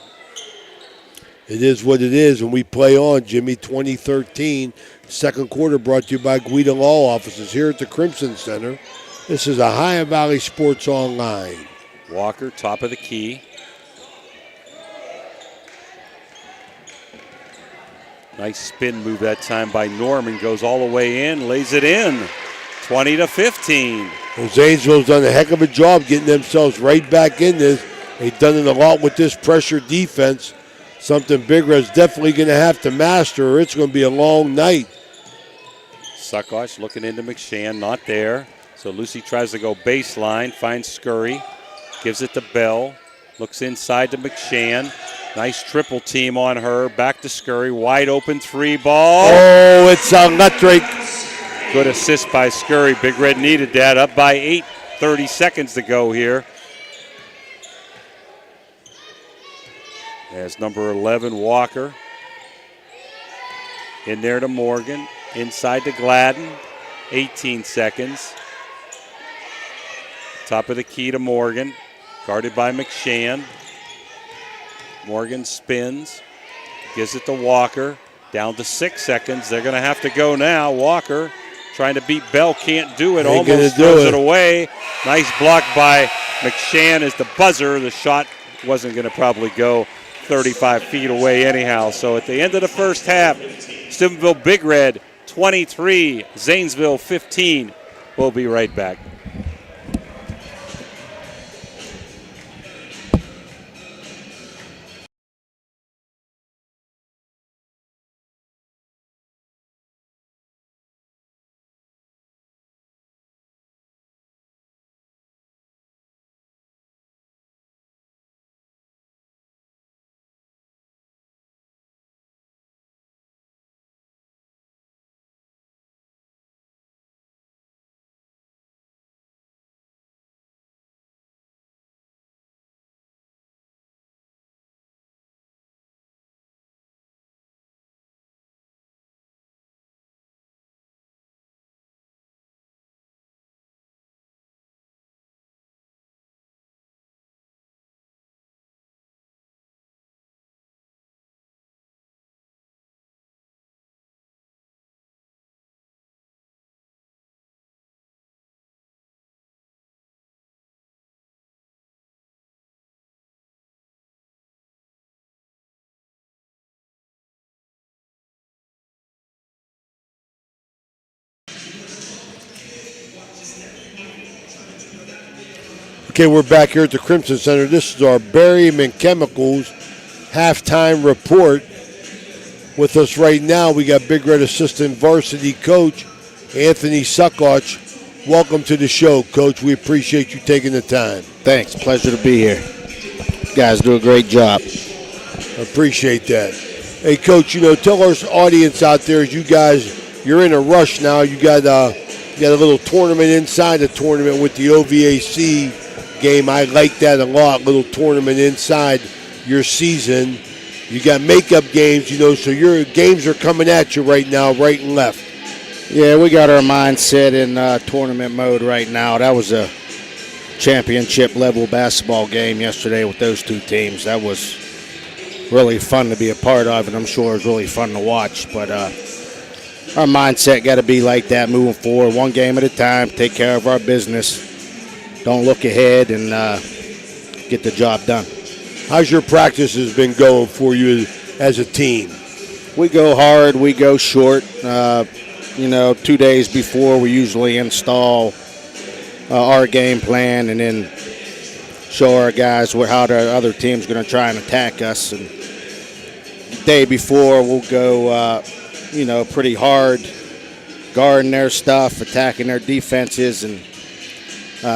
it is what it is. And we play on, Jimmy, 2013. Second quarter brought to you by Guida Law Offices here at the Crimson Center. This is Ohio Valley Sports Online. Walker, top of the key. Nice spin move that time by Norman. Goes all the way in, lays it in. 20-15. Well, Zanesville's done a heck of a job getting themselves right back in this. They've done it a lot with this pressure defense. Something Big Red's definitely going to have to master, or it's going to be a long night. Suckosh looking into McShann, not there. So Lucy tries to go baseline, finds Scurry, gives it to Bell, looks inside to McShann. Nice triple team on her, back to Scurry, wide open three ball. Oh, it's electric. Good assist by Scurry. Big Red needed that, up by 8, 30 seconds to go here. As number 11, Walker. In there to Morgan. Inside to Gladden. 18 seconds. Top of the key to Morgan. Guarded by McShann. Morgan spins. Gives it to Walker. Down to 6 seconds. They're going to have to go now. Walker trying to beat Bell. Can't do it. Almost throws it away. Nice block by McShann as the buzzer. The shot wasn't going to probably go 35 feet away anyhow. So at the end of the first half, Steubenville Big Red 23, Zanesville 15. We'll be right back. Okay, we're back here at the Crimson Center. This is our Berryman Chemicals halftime report. With us right now, we got Big Red assistant varsity coach Anthony Suckosh. Welcome to the show, Coach. We appreciate you taking the time. Thanks. Pleasure to be here. You guys do a great job. I appreciate that. Hey, Coach, tell our audience out there, you're in a rush now. You got a little tournament inside the tournament with the OVAC game. I like that a lot, little tournament inside your season. You got makeup games, so your games are coming at you right now, right and left. Yeah, we got our mindset in tournament mode right now. That was a championship level basketball game yesterday with those two teams. That was really fun to be a part of, and I'm sure it was really fun to watch. But our mindset got to be like that moving forward, one game at a time, take care of our business. Don't look ahead and get the job done. How's your practices been going for you as a team? We go hard, we go short. 2 days before we usually install our game plan and then show our guys how the other team's going to try and attack us. And the day before we'll go, pretty hard, guarding their stuff, attacking their defenses, and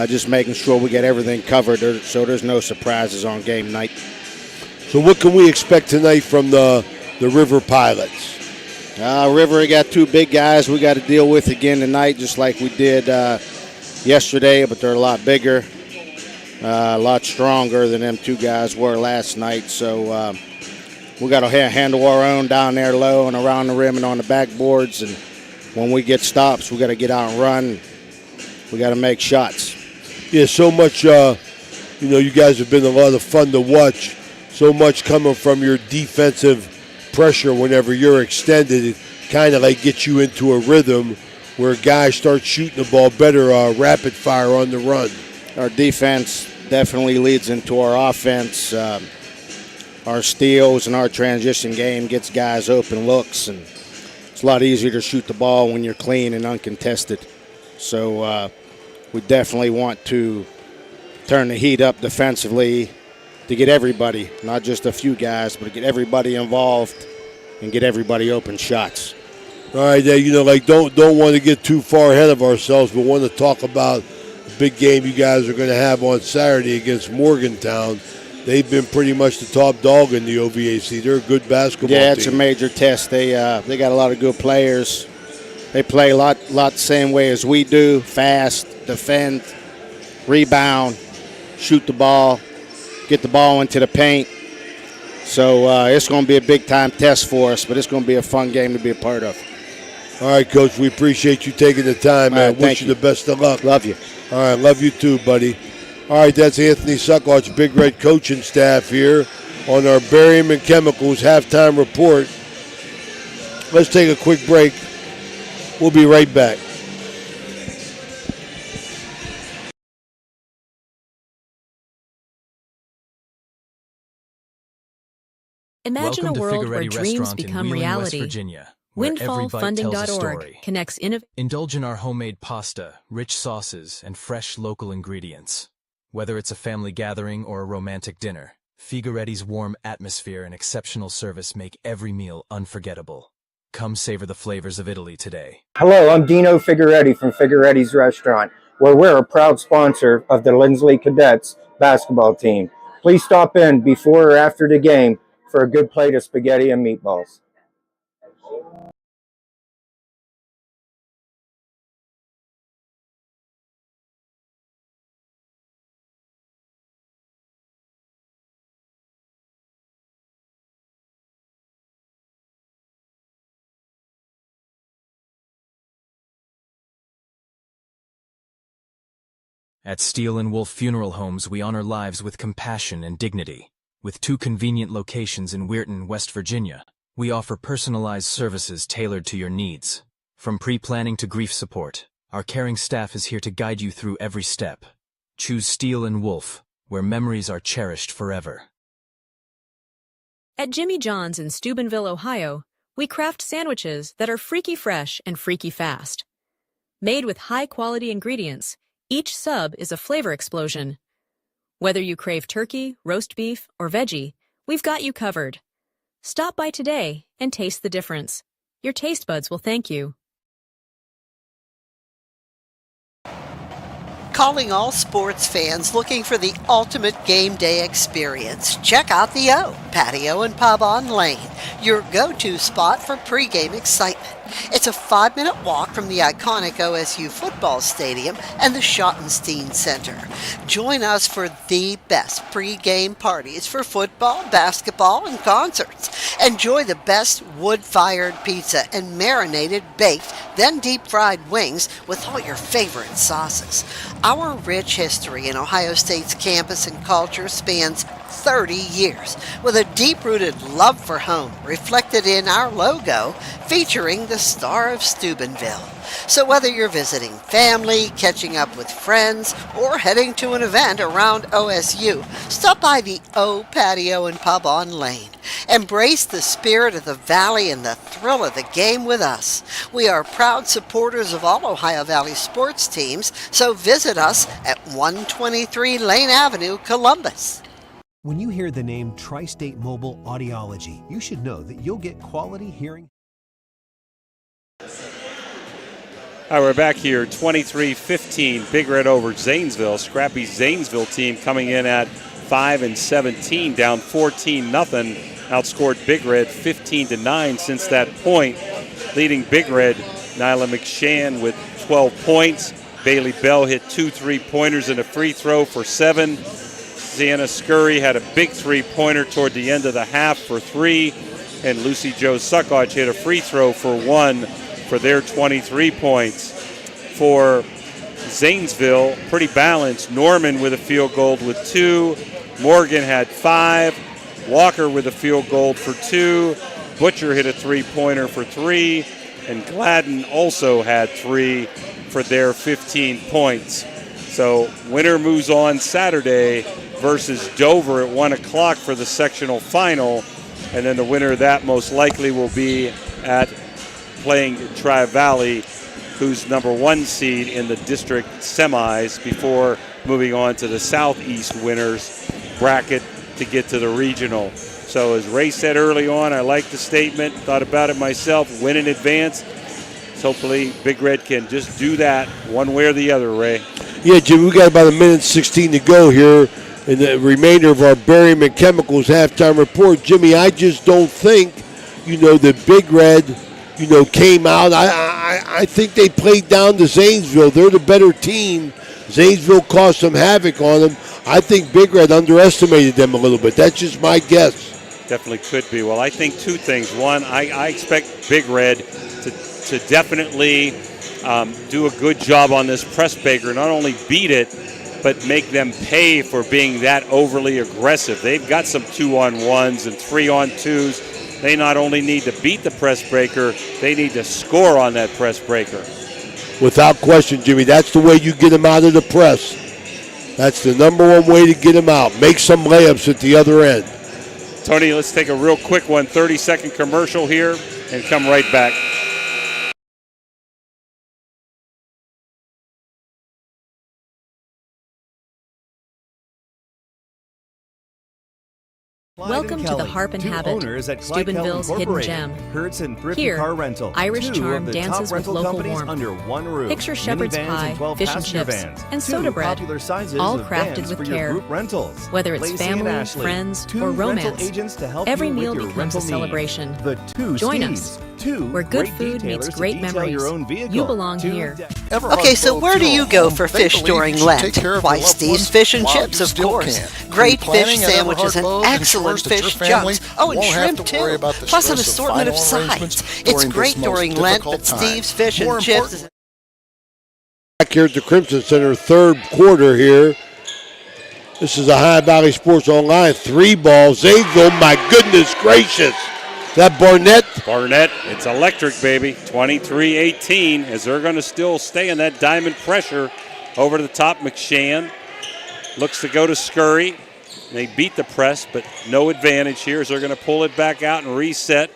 just making sure we get everything covered so there's no surprises on game night. So what can we expect tonight from the River Pilots? River got two big guys we got to deal with again tonight, just like we did yesterday, but they're a lot bigger, a lot stronger than them two guys were last night. So we got to handle our own down there low and around the rim and on the backboards. And when we get stops, we got to get out and run. We got to make shots. Yeah, so much, you guys have been a lot of fun to watch. So much coming from your defensive pressure whenever you're extended. It kind of like gets you into a rhythm where guys start shooting the ball better, rapid fire on the run. Our defense definitely leads into our offense. Our steals and our transition game gets guys open looks, and it's a lot easier to shoot the ball when you're clean and uncontested. So we definitely want to turn the heat up defensively to get everybody, not just a few guys, but to get everybody involved and get everybody open shots. All right, don't want to get too far ahead of ourselves, but want to talk about the big game you guys are going to have on Saturday against Morgantown. They've been pretty much the top dog in the OVAC. They're a good basketball team. Yeah, it's a major test. They got a lot of good players. They play a lot the same way as we do: fast, defend, rebound, shoot the ball, get the ball into the paint. So it's going to be a big-time test for us, but it's going to be a fun game to be a part of. All right, Coach, we appreciate you taking the time, man. Wish you the best of luck. Love you. All right, love you too, buddy. All right, that's Anthony Suckott's Big Red coaching staff here on our Barium and Chemicals halftime report. Let's take a quick break. We'll be right back. Imagine a world where dreams become reality. Windfallfunding.org connects innovation. Indulge in our homemade pasta, rich sauces, and fresh local ingredients. Whether it's a family gathering or a romantic dinner, Figaretti's warm atmosphere and exceptional service make every meal unforgettable. Come savor the flavors of Italy today. Hello, I'm Dino Figaretti from Figaretti's Restaurant, where we're a proud sponsor of the Lindsley Cadets basketball team. Please stop in before or after the game for a good plate of spaghetti and meatballs. At Steel & Wolf Funeral Homes, we honor lives with compassion and dignity. With 2 convenient locations in Weirton, West Virginia, we offer personalized services tailored to your needs. From pre-planning to grief support, our caring staff is here to guide you through every step. Choose Steel & Wolf, where memories are cherished forever. At Jimmy John's in Steubenville, Ohio, we craft sandwiches that are freaky fresh and freaky fast. Made with high-quality ingredients, each sub is a flavor explosion. Whether you crave turkey, roast beef, or veggie, we've got you covered. Stop by today and taste the difference. Your taste buds will thank you. Calling all sports fans looking for the ultimate game day experience. Check out the O Patio and Pub on Lane, your go-to spot for pregame excitement. It's a 5-minute walk from the iconic OSU football stadium and the Schottenstein Center. Join us for the best pregame parties for football, basketball, and concerts. Enjoy the best wood-fired pizza and marinated baked, then deep-fried wings with all your favorite sauces. Our rich history in Ohio State's campus and culture spans 30 years, with a deep-rooted love for home reflected in our logo featuring the Star of Steubenville. So whether you're visiting family, catching up with friends, or heading to an event around OSU, stop by the O Patio and Pub on Lane. Embrace the spirit of the Valley and the thrill of the game with us. We are proud supporters of all Ohio Valley sports teams, so visit us at 123 Lane Avenue, Columbus. When you hear the name Tri-State Mobile Audiology, you should know that you'll get quality hearing. All right, we're back here, 23-15, Big Red over Zanesville. Scrappy Zanesville team coming in at 5-17, down 14-0. Outscored Big Red 15-9 since that point. Leading Big Red, Nyla McShann with 12 points. Bailey Bell hit 2 3-pointers and a free throw for 7. Sienna Scurry had a big 3-pointer toward the end of the half for 3. And Lucy Jo Suckott hit a free throw for 1 for their 23 points. For Zanesville, pretty balanced. Norman with a field goal with 2. Morgan had 5. Walker with a field goal for 2. Butcher hit a 3-pointer for 3. And Gladden also had 3 for their 15 points. So winner moves on Saturday versus Dover at 1 o'clock for the sectional final. And then the winner of that most likely will be at playing Tri-Valley, who's number 1 seed in the district semis, before moving on to the Southeast winners bracket to get to the regional. So as Ray said early on, I like the statement, thought about it myself, win in advance. So hopefully Big Red can just do that one way or the other, Ray. Yeah, Jim, we got about 1:16 to go here in the remainder of our Barium and Chemicals halftime report. Jimmy, I just don't think, that Big Red, came out. I think they played down to Zanesville. They're the better team. Zanesville caused some havoc on them. I think Big Red underestimated them a little bit. That's just my guess. Definitely could be. Well, I think two things. One, I expect Big Red to definitely do a good job on this press breaker, not only beat it, but make them pay for being that overly aggressive. They've got some 2-on-1s and 3-on-2s. They not only need to beat the press breaker, they need to score on that press breaker. Without question, Jimmy, that's the way you get them out of the press. That's the number one way to get them out. Make some layups at the other end. Tony, let's take a real quick one, 30-second commercial here, and come right back. Welcome to the Harp and Habit, Steubenville's hidden gem. Here, Irish charm dances with local warmth. Picture shepherd's pie, fish and chips, and soda bread, all crafted with care. Whether it's family, friends, or romance, every meal becomes a celebration. Join us, where good food meets great memories. You belong here. Okay, so where do you go for fish during Lent? Why, Steve's Fish and Chips, of course. Great fish sandwiches and excellent fish chunks. Oh, and shrimp too. Plus an assortment of sides. It's great during Lent, but Steve's Fish and Chips. Back here at the Crimson Center, third quarter here. This is a High Valley Sports Online 3-ball. Zanesville, my goodness gracious. That Barnett? Barnett, it's electric, baby. 23-18, as they're going to still stay in that diamond pressure. Over to the top, McShann looks to go to Scurry. They beat the press, but no advantage here as they're going to pull it back out and reset.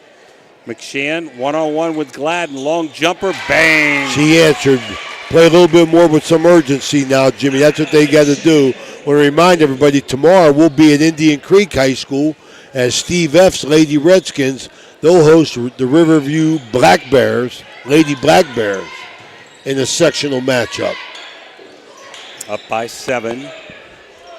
McShann, one-on-one with Gladden. Long jumper, bang. She answered. Play a little bit more with some urgency now, Jimmy. That's what they got to do. I want to remind everybody, tomorrow we'll be at Indian Creek High School as Steve F's Lady Redskins. They'll host the Riverview Black Bears, Lady Black Bears, in a sectional matchup. Up by 7.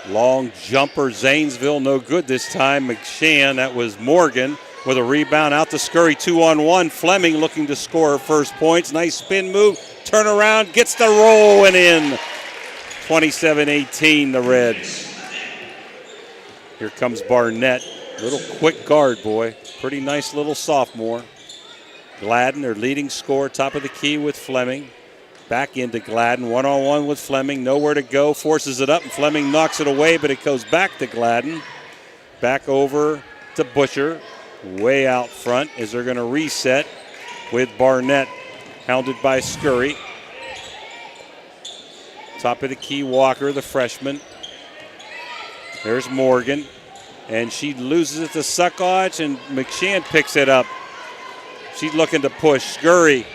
Long jumper, Zanesville, no good this time. McShann, that was Morgan, with a rebound out to Scurry, 2-on-1. Fleming looking to score her first points. Nice spin move, turn around, gets the roll and in. 27-18, the Reds. Here comes Barnett. Little quick guard, boy. Pretty nice little sophomore. Gladden, their leading scorer, top of the key with Fleming. Back into Gladden, one-on-one with Fleming. Nowhere to go, forces it up, and Fleming knocks it away, but it goes back to Gladden. Back over to Busher. Way out front as they're going to reset with Barnett, hounded by Scurry. Top of the key, Walker, the freshman. There's Morgan. And she loses it to Suckotch, and McShann picks it up. She's looking to push. Scurry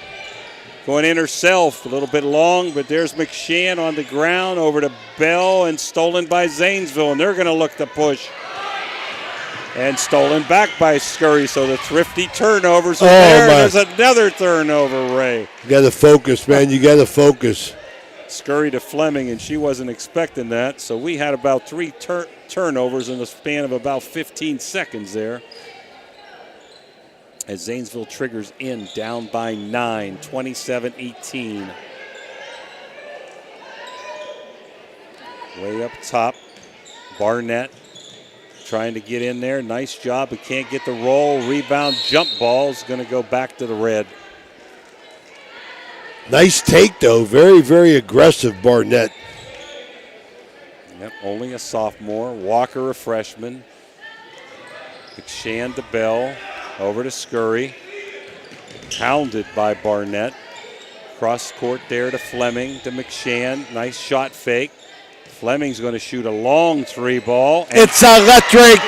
going in herself, a little bit long, but there's McShann on the ground, over to Bell, and stolen by Zanesville, and they're going to look to push. And stolen back by Scurry, so the thrifty turnovers are there. There's another turnover, Ray. You got to focus, man. You got to focus. Scurry to Fleming, and she wasn't expecting that, so we had about 3 turnovers in the span of about 15 seconds there. As Zanesville triggers in, down by 9, 27-18. Way up top, Barnett trying to get in there. Nice job, but can't get the roll. Rebound, jump ball is going to go back to the Red. Nice take, though. Very, very aggressive, Barnett. Yep, only a sophomore. Walker, a freshman. McShann to Bell. Over to Scurry. Hounded by Barnett. Cross court there to Fleming, to McShann. Nice shot fake. Fleming's going to shoot a long three ball. It's electric.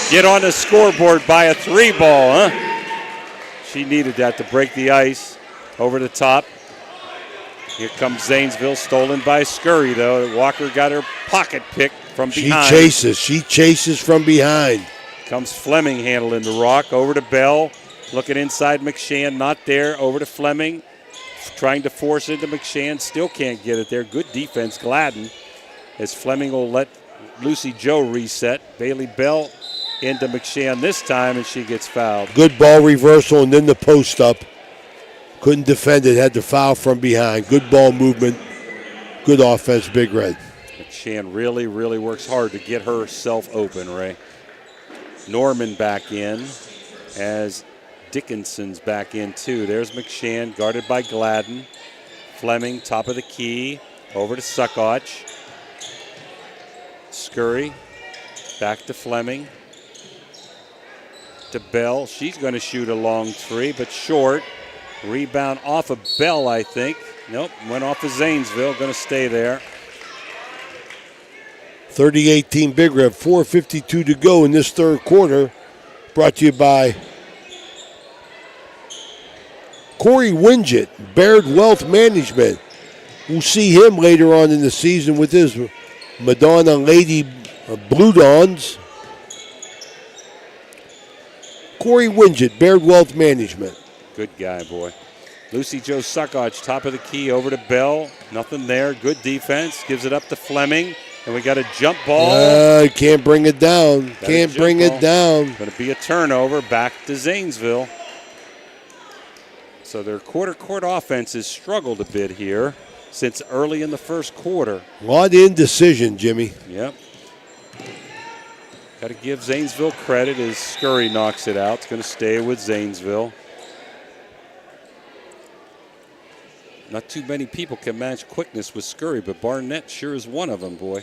Get on the scoreboard by a three ball, huh? She needed that to break the ice. Over the top. Here comes Zanesville, stolen by Scurry, though. Walker got her pocket picked from behind. She chases from behind. Comes Fleming handling the rock. Over to Bell. Looking inside McShann, not there. Over to Fleming. Trying to force into McShann. Still can't get it there. Good defense, Gladden. As Fleming will let Lucy Joe reset. Bailey Bell into McShann this time, and she gets fouled. Good ball reversal and then the post up. Couldn't defend it, had to foul from behind. Good ball movement, good offense, Big Red. McShann really, really works hard to get herself open, Ray. Norman back in as Dickinson's back in too. There's McShann, guarded by Gladden. Fleming, top of the key, over to Suckoch. Scurry, back to Fleming. To Bell, she's going to shoot a long three, but short. Rebound off of Bell, I think. Nope, went off of Zanesville, going to stay there. 30-18 Big Red, 4:52 to go in this third quarter. Brought to you by Corey Winget, Baird Wealth Management. We'll see him later on in the season with his Madonna Lady Blue Dawns. Corey Winget, Baird Wealth Management. Good guy, boy. Lucy Joe Suckoch, top of the key, over to Bell. Nothing there. Good defense. Gives it up to Fleming. And we got a jump ball. Can't bring it down. Can't bring it down. Going to be a turnover back to Zanesville. So their quarter-court offense has struggled a bit here since early in the first quarter. A lot of indecision, Jimmy. Yep. Got to give Zanesville credit as Scurry knocks it out. It's going to stay with Zanesville. Not too many people can match quickness with Scurry, but Barnett sure is one of them, boy,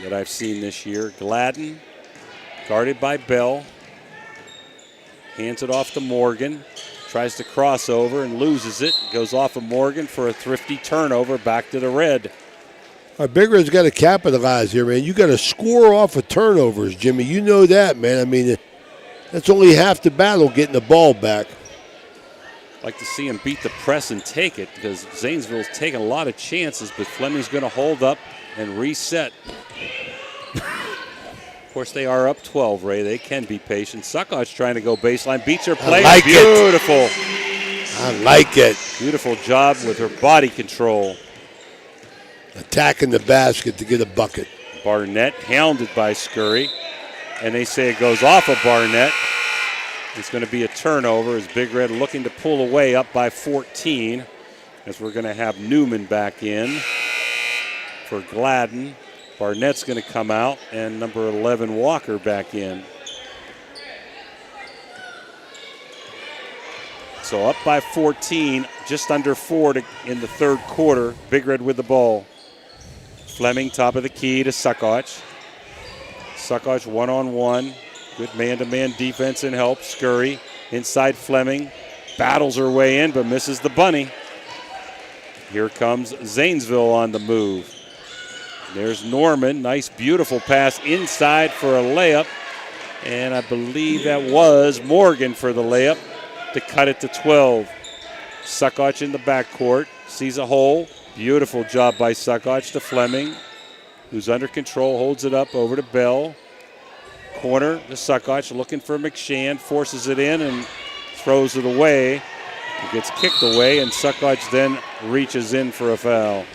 that I've seen this year. Gladden, guarded by Bell. Hands it off to Morgan. Tries to cross over and loses it. Goes off of Morgan for a thrifty turnover back to the Red. Our Big Red's got to capitalize here, man. You got to score off of turnovers, Jimmy. You know that, man. I mean, that's only half the battle, getting the ball back. Like to see him beat the press and take it because Zanesville's taking a lot of chances, but Fleming's going to hold up and reset. Of course, they are up 12, Ray. They can be patient. Suckoch trying to go baseline. Beats her play. I like Beautiful. I like it. Beautiful job with her body control. Attacking the basket to get a bucket. Barnett hounded by Scurry. And they say it goes off of Barnett. It's going to be a turnover as Big Red looking to pull away up by 14. As we're going to have Newman back in for Gladden. Barnett's going to come out and number 11 Walker back in. So up by 14, just under 4 in the third quarter. Big Red with the ball. Fleming top of the key to Suckoch. Suckoch one-on-one. Good man-to-man defense and help. Scurry inside Fleming. Battles her way in but misses the bunny. Here comes Zanesville on the move. There's Norman. Nice, beautiful pass inside for a layup. And I believe that was Morgan for the layup to cut it to 12. Suckoch in the backcourt. Sees a hole. Beautiful job by Suckoch to Fleming, who's under control. Holds it up over to Bell. Corner to Suckoch looking for McShann. Forces it in and throws it away. It gets kicked away, and Suckoch then reaches in for a foul.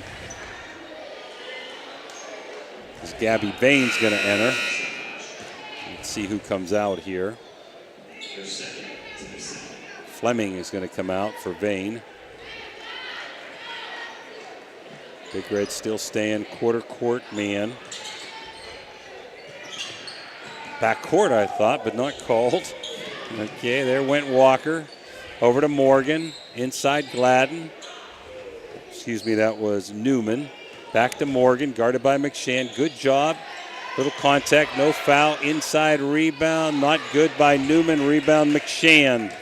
As Gabby Bain's going to enter. Let's see who comes out here. Fleming is going to come out for Bain. Big Red still staying quarter court man. Back court, I thought, but not called. Okay, there went Walker. Over to Morgan. Inside Gladden. Excuse me, that was Newman. Back to Morgan, guarded by McShann. Good job. Little contact, no foul. Inside rebound, not good by Newman. Rebound McShann.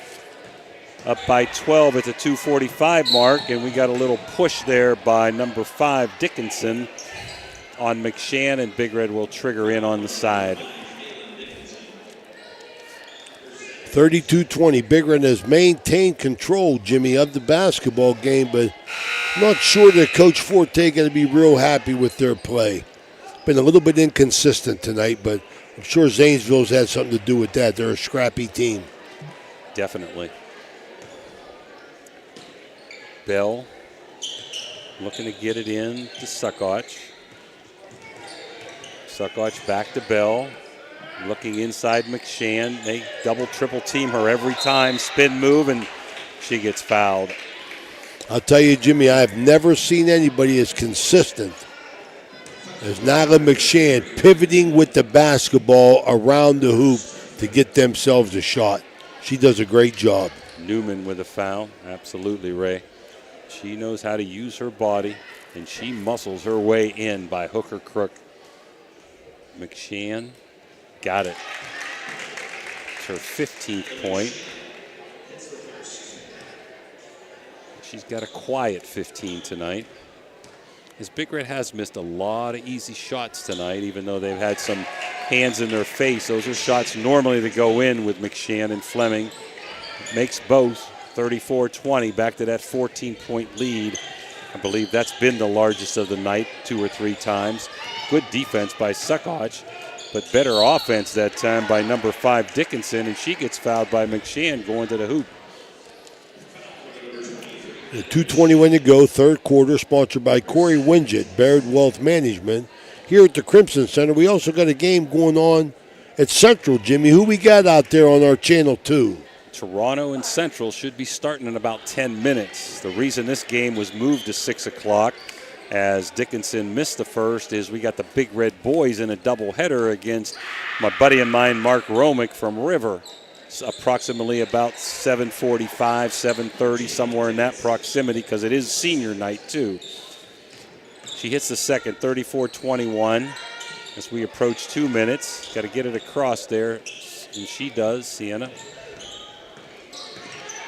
up by 12 at the 2:45 mark, and we got a little push there by number 5, Dickinson, on McShann, and Big Red will trigger in on the side. 32-20. Big Red has maintained control, Jimmy, of the basketball game, but not sure that Coach Forte going to be real happy with their play. Been a little bit inconsistent tonight, but I'm sure Zanesville's had something to do with that. They're a scrappy team. Definitely. Bell looking to get it in to Suckoch. Suckoch back to Bell. Looking inside McShann. They double, triple team her every time. Spin move, and she gets fouled. I'll tell you, Jimmy, I've never seen anybody as consistent as Nyla McShann pivoting with the basketball around the hoop to get themselves a shot. She does a great job. Newman with a foul. Absolutely, Ray. She knows how to use her body, and she muscles her way in by hook or crook. McShann got it. It's her 15th point. She's got a quiet 15 tonight. As Big Red has missed a lot of easy shots tonight, even though they've had some hands in their face. Those are shots normally that go in with McShann and Fleming. Makes both 34-20, back to that 14-point lead. I believe that's been the largest of the night 2 or 3 times. Good defense by Suckoch, but better offense that time by number 5, Dickinson, and she gets fouled by McShann going to the hoop. 2:21 to go, third quarter, sponsored by Corey Winget, Baird Wealth Management. Here at the Crimson Center, we also got a game going on at Central, Jimmy. Who we got out there on our channel 2? Toronto and Central should be starting in about 10 minutes. The reason this game was moved to 6 o'clock, as Dickinson missed the first, is we got the Big Red boys in a doubleheader against my buddy of mine, Mark Romick from River. It's approximately about 7:45, 7:30, somewhere in that proximity, because it is senior night too. She hits the second, 34-21, as we approach 2 minutes. Got to get it across there, and she does, Sienna.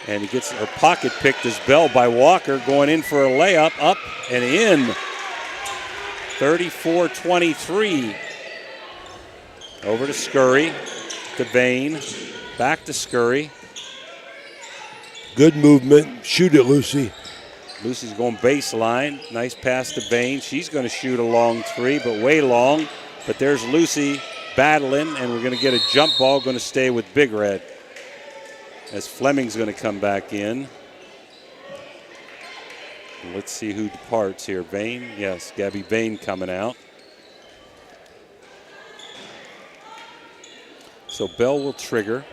And he gets her pocket picked as Bell by Walker, going in for a layup, up and in. 34-23. Over to Scurry, to Bain, back to Scurry. Good movement. Shoot it, Lucy. Lucy's going baseline. Nice pass to Bain. She's going to shoot a long 3, but way long. But there's Lucy battling, and we're going to get a jump ball, going to stay with Big Red, as Fleming's going to come back in. Let's see who departs here. Bain? Yes, Gabby Bain coming out. So Bell will trigger.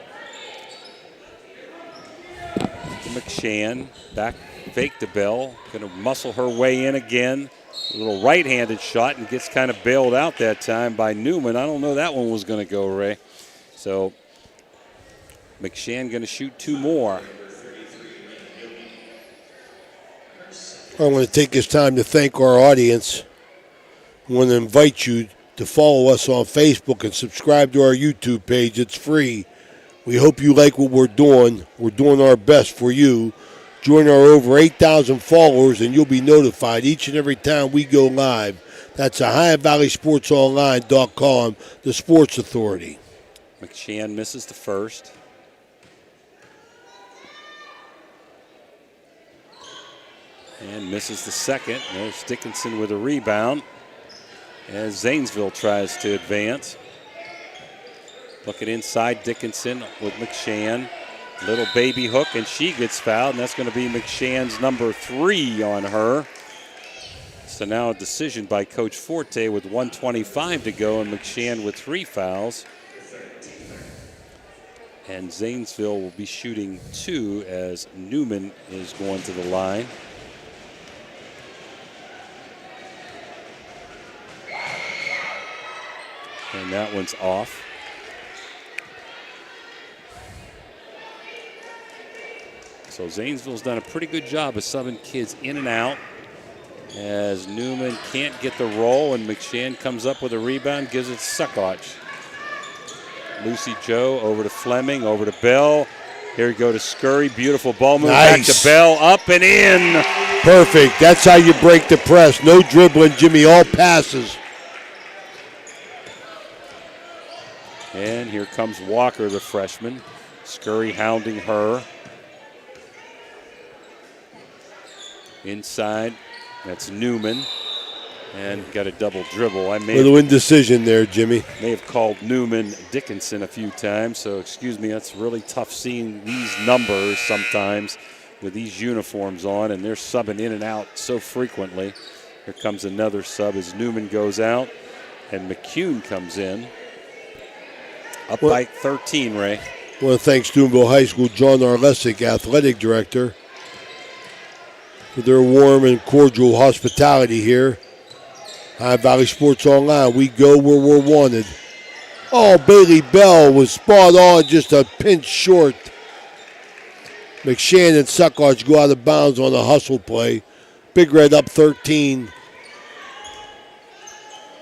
To McShann. Back fake to Bell. Going to muscle her way in again. A little right-handed shot, and gets kind of bailed out that time by Newman. I don't know that one was going to go, Ray. So McShann going to shoot 2 more. I want to take this time to thank our audience. I want to invite you to follow us on Facebook and subscribe to our YouTube page. It's free. We hope you like what we're doing. We're doing our best for you. Join our over 8,000 followers, and you'll be notified each and every time we go live. That's OhioValleySportsOnline.com, the Sports Authority. McShann misses the first. And misses the second. There's Dickinson with a rebound as Zanesville tries to advance. Looking inside, Dickinson with McShann. Little baby hook, and she gets fouled, and that's going to be McShann's number 3 on her. So now a decision by Coach Forte with 1:25 to go, and McShann with 3 fouls. And Zanesville will be shooting 2 as Newman is going to the line. And that one's off. So Zanesville's done a pretty good job of subbing kids in and out, as Newman can't get the roll, and McShann comes up with a rebound, gives it to Suckoch. Lucy Joe over to Fleming, over to Bell. Here we go to Scurry. Beautiful ball move. Nice. Back to Bell. Up and in. Perfect. That's how you break the press. No dribbling, Jimmy. All passes. And here comes Walker, the freshman. Scurry hounding her. Inside. That's Newman. And got a double dribble. I may Little indecision there, Jimmy. may have called Newman Dickinson a few times, so excuse me. That's really tough seeing these numbers sometimes with these uniforms on, and they're subbing in and out so frequently. Here comes another sub as Newman goes out, and McCune comes in. Up by 13, Ray. I want to thank Steubenville High School John Arlesic, athletic director, for their warm and cordial hospitality here. High Valley Sports Online, we go where we're wanted. Oh, Bailey Bell was spot on, just a pinch short. McShann and Suckarch go out of bounds on a hustle play. Big Red up 13.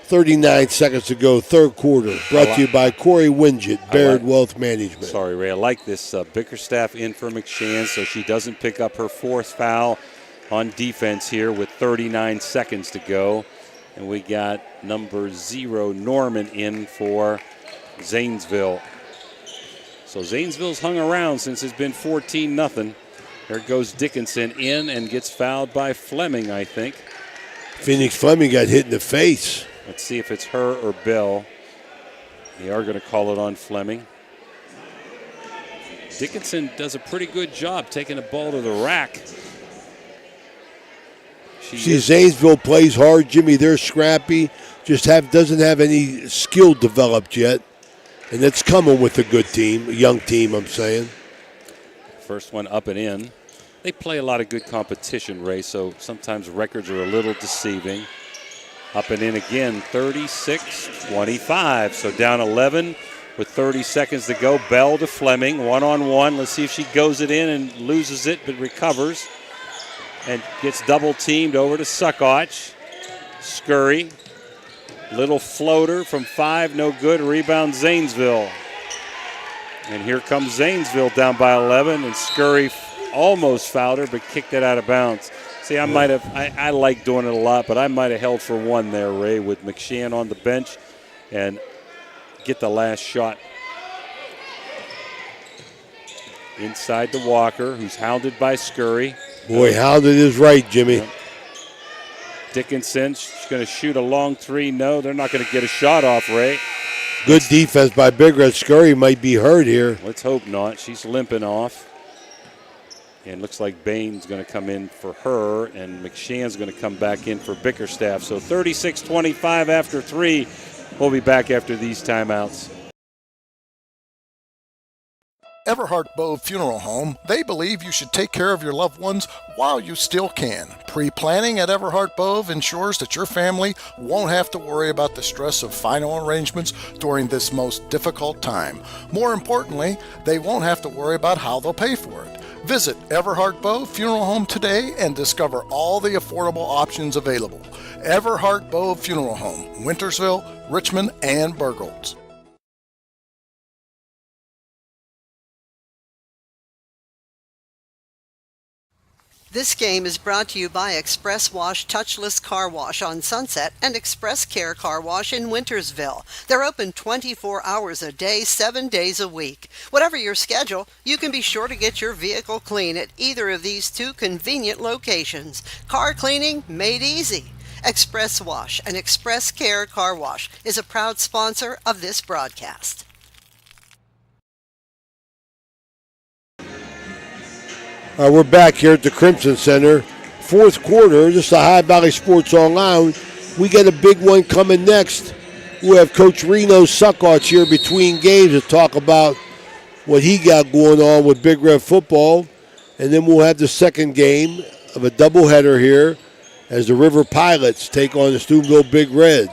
39 seconds to go, third quarter. Brought to you by Corey Wingett, Baird Wealth Management. Sorry, Ray. I like this. Bickerstaff in for McShann, so she doesn't pick up her fourth foul on defense here with 39 seconds to go. And we got number 0, Norman, in for Zanesville. So Zanesville's hung around since it's been 14-0. There goes Dickinson in and gets fouled by Fleming, I think. Phoenix Fleming got hit in the face. Let's see if it's her or Bell. They are going to call it on Fleming. Dickinson does a pretty good job taking the ball to the rack. See, Zanesville plays hard, Jimmy. They're scrappy. Doesn't have any skill developed yet. And that's coming with a good team, a young team, I'm saying. First one up and in. They play a lot of good competition, Ray, so sometimes records are a little deceiving. Up and in again, 36-25. So down 11 with 30 seconds to go. Bell to Fleming, one-on-one. Let's see if she goes it in and loses it, but recovers. And gets double-teamed over to Suckarch. Scurry. Little floater from 5, no good. Rebound Zanesville. And here comes Zanesville down by 11, and Scurry almost fouled her, but kicked it out of bounds. See, I like doing it a lot, but I might have held for one there, Ray, with McShann on the bench and get the last shot. Inside to Walker, who's hounded by Scurry. Boy, hounded is right, Jimmy. Yep. Dickinson, she's going to shoot a long 3. No, they're not going to get a shot off, Ray. Good defense by Big Red. Scurry might be hurt here. Let's hope not. She's limping off. And looks like Bain's going to come in for her, and McShann's going to come back in for Bickerstaff. So 36-25 after 3. We'll be back after these timeouts. Everhart Bove Funeral Home, they believe you should take care of your loved ones while you still can. Pre-planning at Everhart Bove ensures that your family won't have to worry about the stress of final arrangements during this most difficult time. More importantly, they won't have to worry about how they'll pay for it. Visit Everhart Bove Funeral Home today and discover all the affordable options available. Everhart Bove Funeral Home, Wintersville, Richmond, and Burgolds. This game is brought to you by Express Wash Touchless Car Wash on Sunset and Express Care Car Wash in Wintersville. They're open 24 hours a day, 7 days a week. Whatever your schedule, you can be sure to get your vehicle clean at either of these 2 convenient locations. Car cleaning made easy. Express Wash and Express Care Car Wash is a proud sponsor of this broadcast. We're back here at the Crimson Center. Fourth quarter, this is the High Valley Sports Online. We get a big one coming next. We'll have Coach Reno Suckarch here between games to talk about what he got going on with Big Red football. And then we'll have the second game of a doubleheader here as the River Pilots take on the Steubenville Big Red.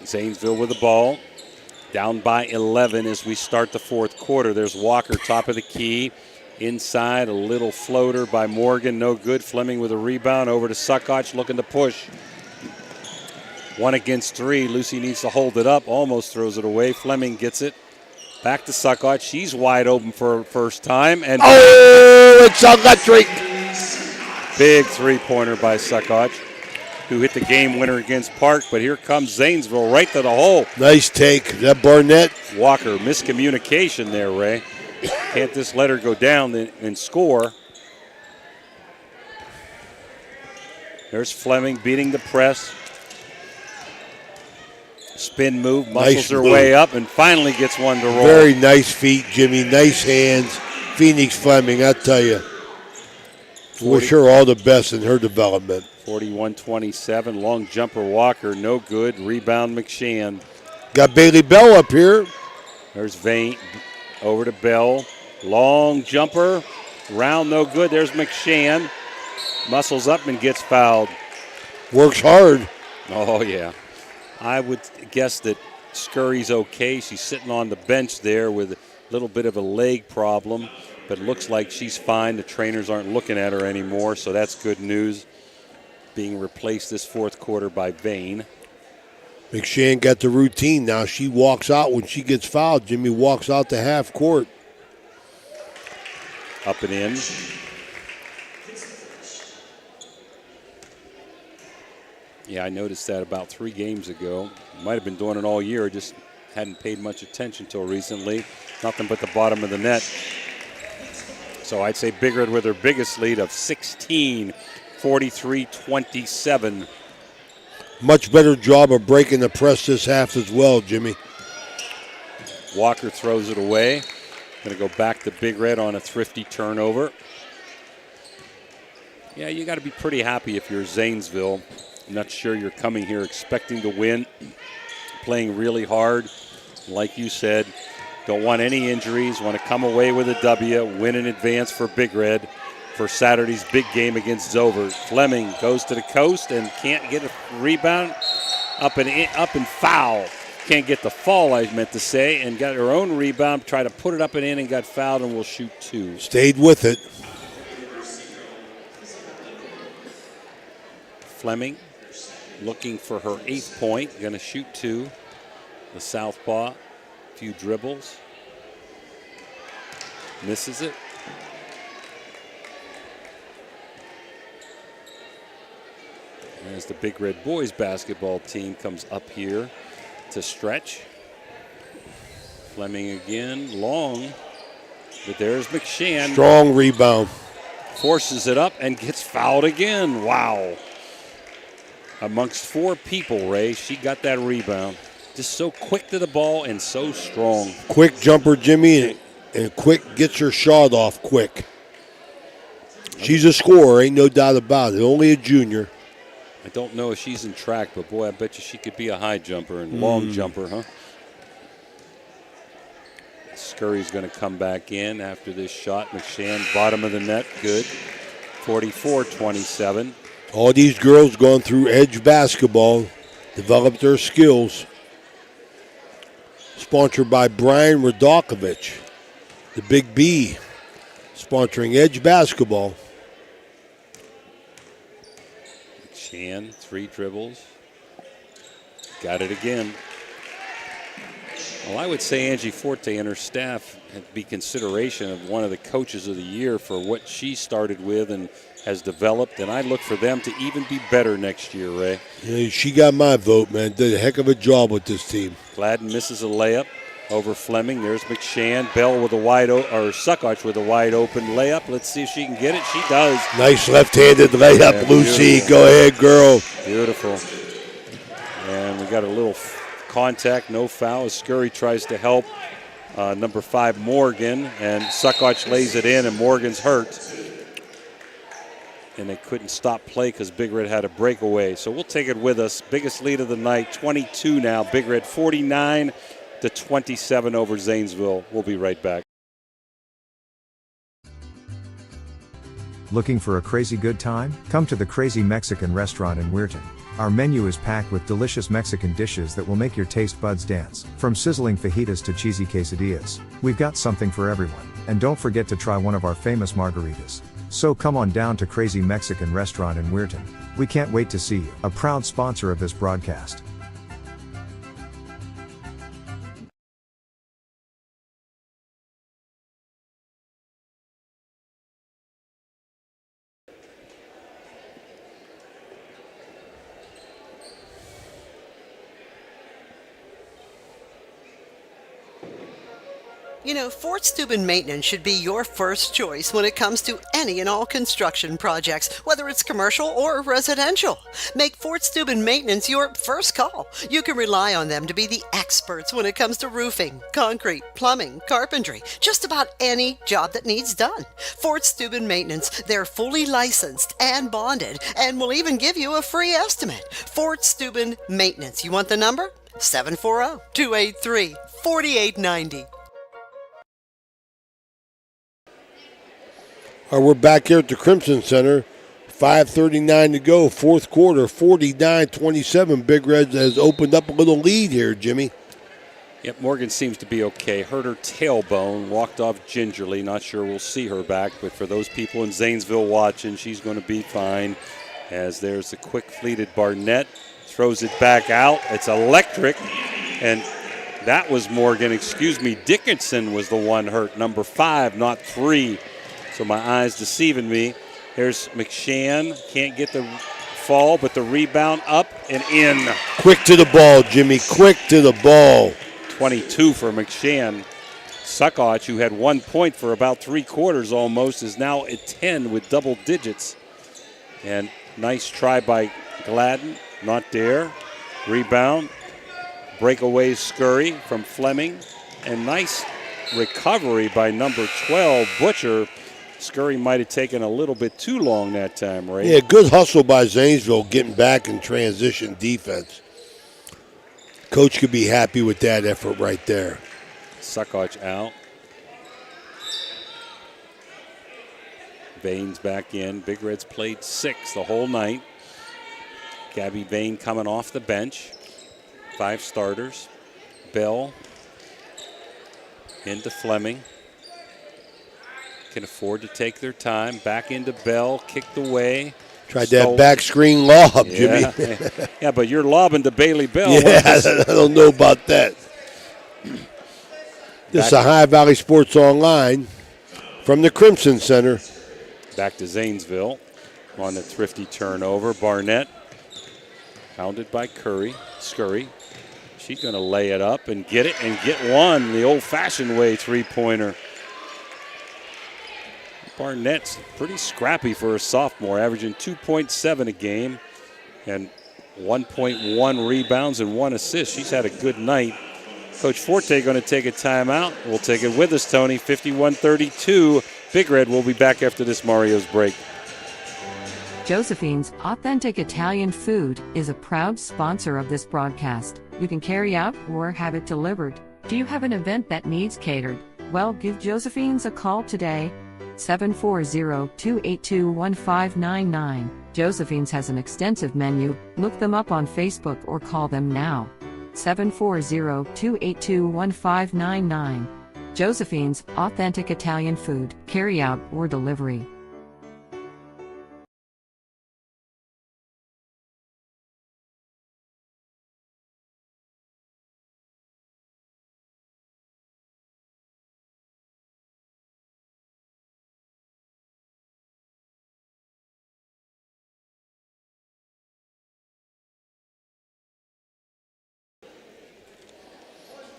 Zanesville with the ball. Down by 11 as we start the fourth quarter. There's Walker, top of the key. Inside, a little floater by Morgan, no good. Fleming with a rebound over to Suckarch, looking to push. 1 against 3. Lucy needs to hold it up, almost throws it away. Fleming gets it. Back to Suckott. She's wide open for her first time. And oh, it's electric. Big three-pointer by Suckott, who hit the game winner against Park. But here comes Zanesville right to the hole. Nice take. That Barnett. Walker, miscommunication there, Ray. Can't just let her go down and score. There's Fleming beating the press. Spin move, muscles Nice her move. way up, and finally gets one to roll. Very nice feet, Jimmy. Nice hands. Phoenix Fleming, I tell you. Wish her all the best in her development. 41-27, long jumper Walker, no good. Rebound McShann. Got Bailey Bell up here. There's Vane over to Bell. Long jumper, round no good. There's McShann. Muscles up and gets fouled. Works hard. Oh, yeah. I would guess that Scurry's okay. She's sitting on the bench there with a little bit of a leg problem, but looks like she's fine. The trainers aren't looking at her anymore, so that's good news. Being replaced this fourth quarter by Vane. McShann got the routine now. She walks out when she gets fouled. Jimmy walks out to half court. Up and in. Yeah, I noticed that about 3 games ago. Might have been doing it all year, just hadn't paid much attention till recently. Nothing but the bottom of the net. So I'd say Big Red with her biggest lead of 16, 43-27. Much better job of breaking the press this half as well, Jimmy. Walker throws it away. Going to go back to Big Red on a thrifty turnover. Yeah, you got to be pretty happy if you're Zanesville. I'm not sure you're coming here expecting to win, playing really hard. Like you said, don't want any injuries, want to come away with a W, win in advance for Big Red for Saturday's big game against Dover. Fleming goes to the coast and can't get a rebound. Up and foul. Can't get the fall, I meant to say, and got her own rebound, tried to put it up and in and got fouled and will shoot 2. Stayed with it. Fleming looking for her 8th point, going to shoot 2. The southpaw, a few dribbles. Misses it. As the Big Red boys basketball team comes up here to stretch. Fleming again, long, but there's McShann. Strong rebound. Forces it up and gets fouled again. Wow. Amongst 4 people, Ray, she got that rebound. Just so quick to the ball and so strong. Quick jumper, Jimmy, and quick gets her shot off quick. She's a scorer, ain't no doubt about it. Only a junior. I don't know if she's in track, but boy, I bet you she could be a high jumper and long jumper, huh? Scurry's going to come back in after this shot. McShann, bottom of the net, good. 44-27. All these girls going through Edge basketball, developed their skills. Sponsored by Brian Radakovich, the Big B, sponsoring Edge basketball. McShann, 3 dribbles. Got it again. Well, I would say Angie Forte and her staff have be consideration of one of the coaches of the year for what she started with and has developed, and I look for them to even be better next year, Ray. Yeah, she got my vote, man. Did a heck of a job with this team. Gladden misses a layup over Fleming. There's McShann. Bell with a wide open, or Suckott with a wide open layup. Let's see if she can get it. She does. Nice left-handed layup, Yeah, Lucy. beautiful. Go ahead, girl. Beautiful. And we got a little contact, no foul, as Scurry tries to help number 5 Morgan, and Suckott lays it in, and Morgan's hurt. And they couldn't stop play because Big Red had a breakaway. So we'll take it with us. Biggest lead of the night, 22 now. Big Red 49-27 over Zanesville. We'll be right back. Looking for a crazy good time? Come to the Crazy Mexican Restaurant in Weirton. Our menu is packed with delicious Mexican dishes that will make your taste buds dance. From sizzling fajitas to cheesy quesadillas, we've got something for everyone. And don't forget to try one of our famous margaritas. So come on down to Crazy Mexican Restaurant in Weirton. We can't wait to see you. A proud sponsor of this broadcast. You know, Fort Steuben Maintenance should be your first choice when it comes to any and all construction projects, whether it's commercial or residential. Make Fort Steuben Maintenance your first call. You can rely on them to be the experts when it comes to roofing, concrete, plumbing, carpentry, just about any job that needs done. Fort Steuben Maintenance, they're fully licensed and bonded and will even give you a free estimate. Fort Steuben Maintenance. You want the number? 740-283-4890. All right, we're back here at the Crimson Center. 5:39 to go, fourth quarter, 49-27. Big Reds has opened up a little lead here, Jimmy. Yep, Morgan seems to be okay. Hurt her tailbone, walked off gingerly. Not sure we'll see her back, but for those people in Zanesville watching, she's going to be fine. As there's the quick-fleeted Barnett, throws it back out. It's electric, and that was Morgan. Dickinson was the one hurt, number 5, not 3. So my eyes deceiving me. There's McShann. Can't get the fall, but the rebound up and in. Quick to the ball, Jimmy. Quick to the ball. 22 for McShann. Suckoch, who had 1 point for about 3 quarters almost, is now at 10 with double digits. And nice try by Gladden. Not there. Rebound. Breakaway scurry from Fleming. And nice recovery by number 12, Butcher. Scurry might have taken a little bit too long that time, Ray. Yeah, good hustle by Zanesville getting back in transition defense. Coach could be happy with that effort right there. Suckoch out. Vane's back in. Big Reds played 6 the whole night. Gabby Vane coming off the bench. 5 starters. Bell into Fleming. Can afford to take their time. Back into Bell, kicked away. Tried that back screen lob, Jimmy. Yeah, but you're lobbing to Bailey Bell. Yeah, I don't know about that. This is a High Valley Sports Online from the Crimson Center. Back to Zanesville on the thrifty turnover. Barnett, pounded by Scurry. She's going to lay it up and get one the old-fashioned way, three-pointer. Barnett's pretty scrappy for a sophomore, averaging 2.7 a game and 1.1 rebounds and 1 assist. She's had a good night. Coach Forte going to take a timeout. We'll take it with us, Tony. 51-32. Big Red will be back after this Mario's break. Josephine's Authentic Italian Food is a proud sponsor of this broadcast. You can carry out or have it delivered. Do you have an event that needs catered? Well, give Josephine's a call today. 740-282-1599. Josephine's has an extensive menu. Look them up on Facebook or call them now. 740-282-1599. Josephine's Authentic Italian Food, carry out or delivery.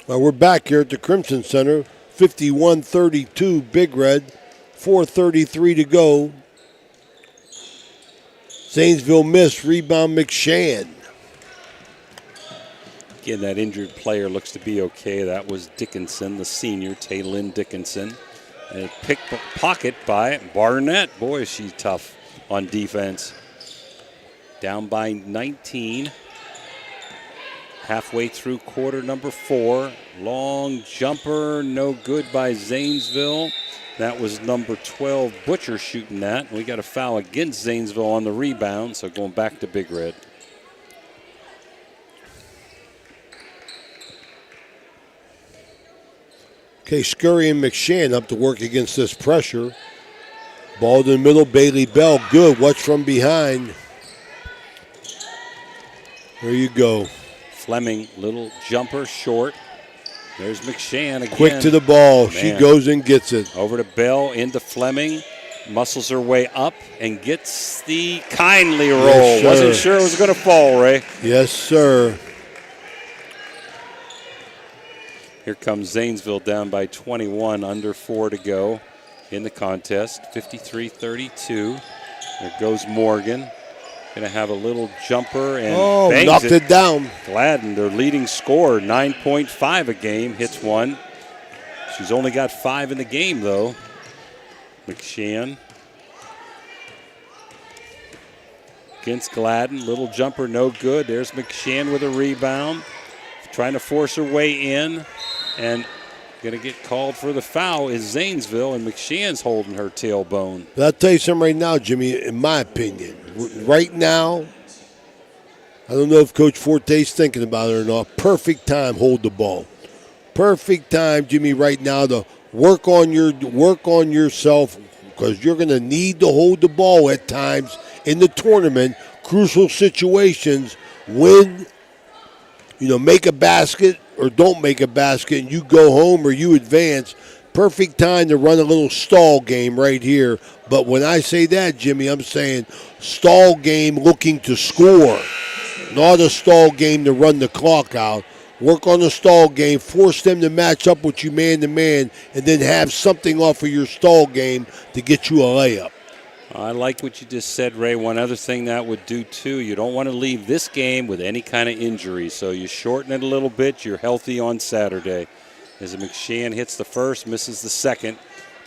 Well, we're back here at the Crimson Center. 51-32 Big Red. 4:33 to go. Zanesville missed. Rebound McShann. Again, that injured player looks to be okay. That was Dickinson, the senior, Taylin Dickinson. And picked pocket by Barnett. Boy, is she tough on defense. Down by 19. Halfway through quarter number 4. Long jumper, no good by Zanesville. That was number 12, Butcher, shooting that. We got a foul against Zanesville on the rebound, so going back to Big Red. Okay, Scurry and McShann up to work against this pressure. Ball in the middle, Bailey Bell, good. Watch from behind. There you go. Fleming, little jumper, short. There's McShann again. Quick to the ball. She goes and gets it. Over to Bell, into Fleming. Muscles her way up and gets the kindly roll. Yes, wasn't sure it was going to fall, Ray. Yes, sir. Here comes Zanesville down by 21, under 4 to go in the contest, 53-32. There goes Morgan. Going to have a little jumper and bangs knocked it down. Gladden, their leading scorer, 9.5 a game, hits one. She's only got 5 in the game, though. McShann against Gladden. Little jumper, no good. There's McShann with a rebound. Trying to force her way in. And going to get called for the foul is Zanesville, and McShann's holding her tailbone. But I'll tell you something right now, Jimmy, in my opinion. Right now, I don't know if Coach Forte's thinking about it or not. Perfect time, hold the ball. Perfect time, Jimmy, right now to work on yourself, because you're going to need to hold the ball at times in the tournament. Crucial situations when, make a basket or don't make a basket and you go home or you advance. Perfect time to run a little stall game right here. But when I say that, Jimmy, I'm saying stall game looking to score, not a stall game to run the clock out. Work on the stall game, force them to match up with you man-to-man, and then have something off of your stall game to get you a layup. I like what you just said, Ray. One other thing that would do, too, you don't want to leave this game with any kind of injury. So you shorten it a little bit. You're healthy on Saturday. As McShann hits the first, misses the second.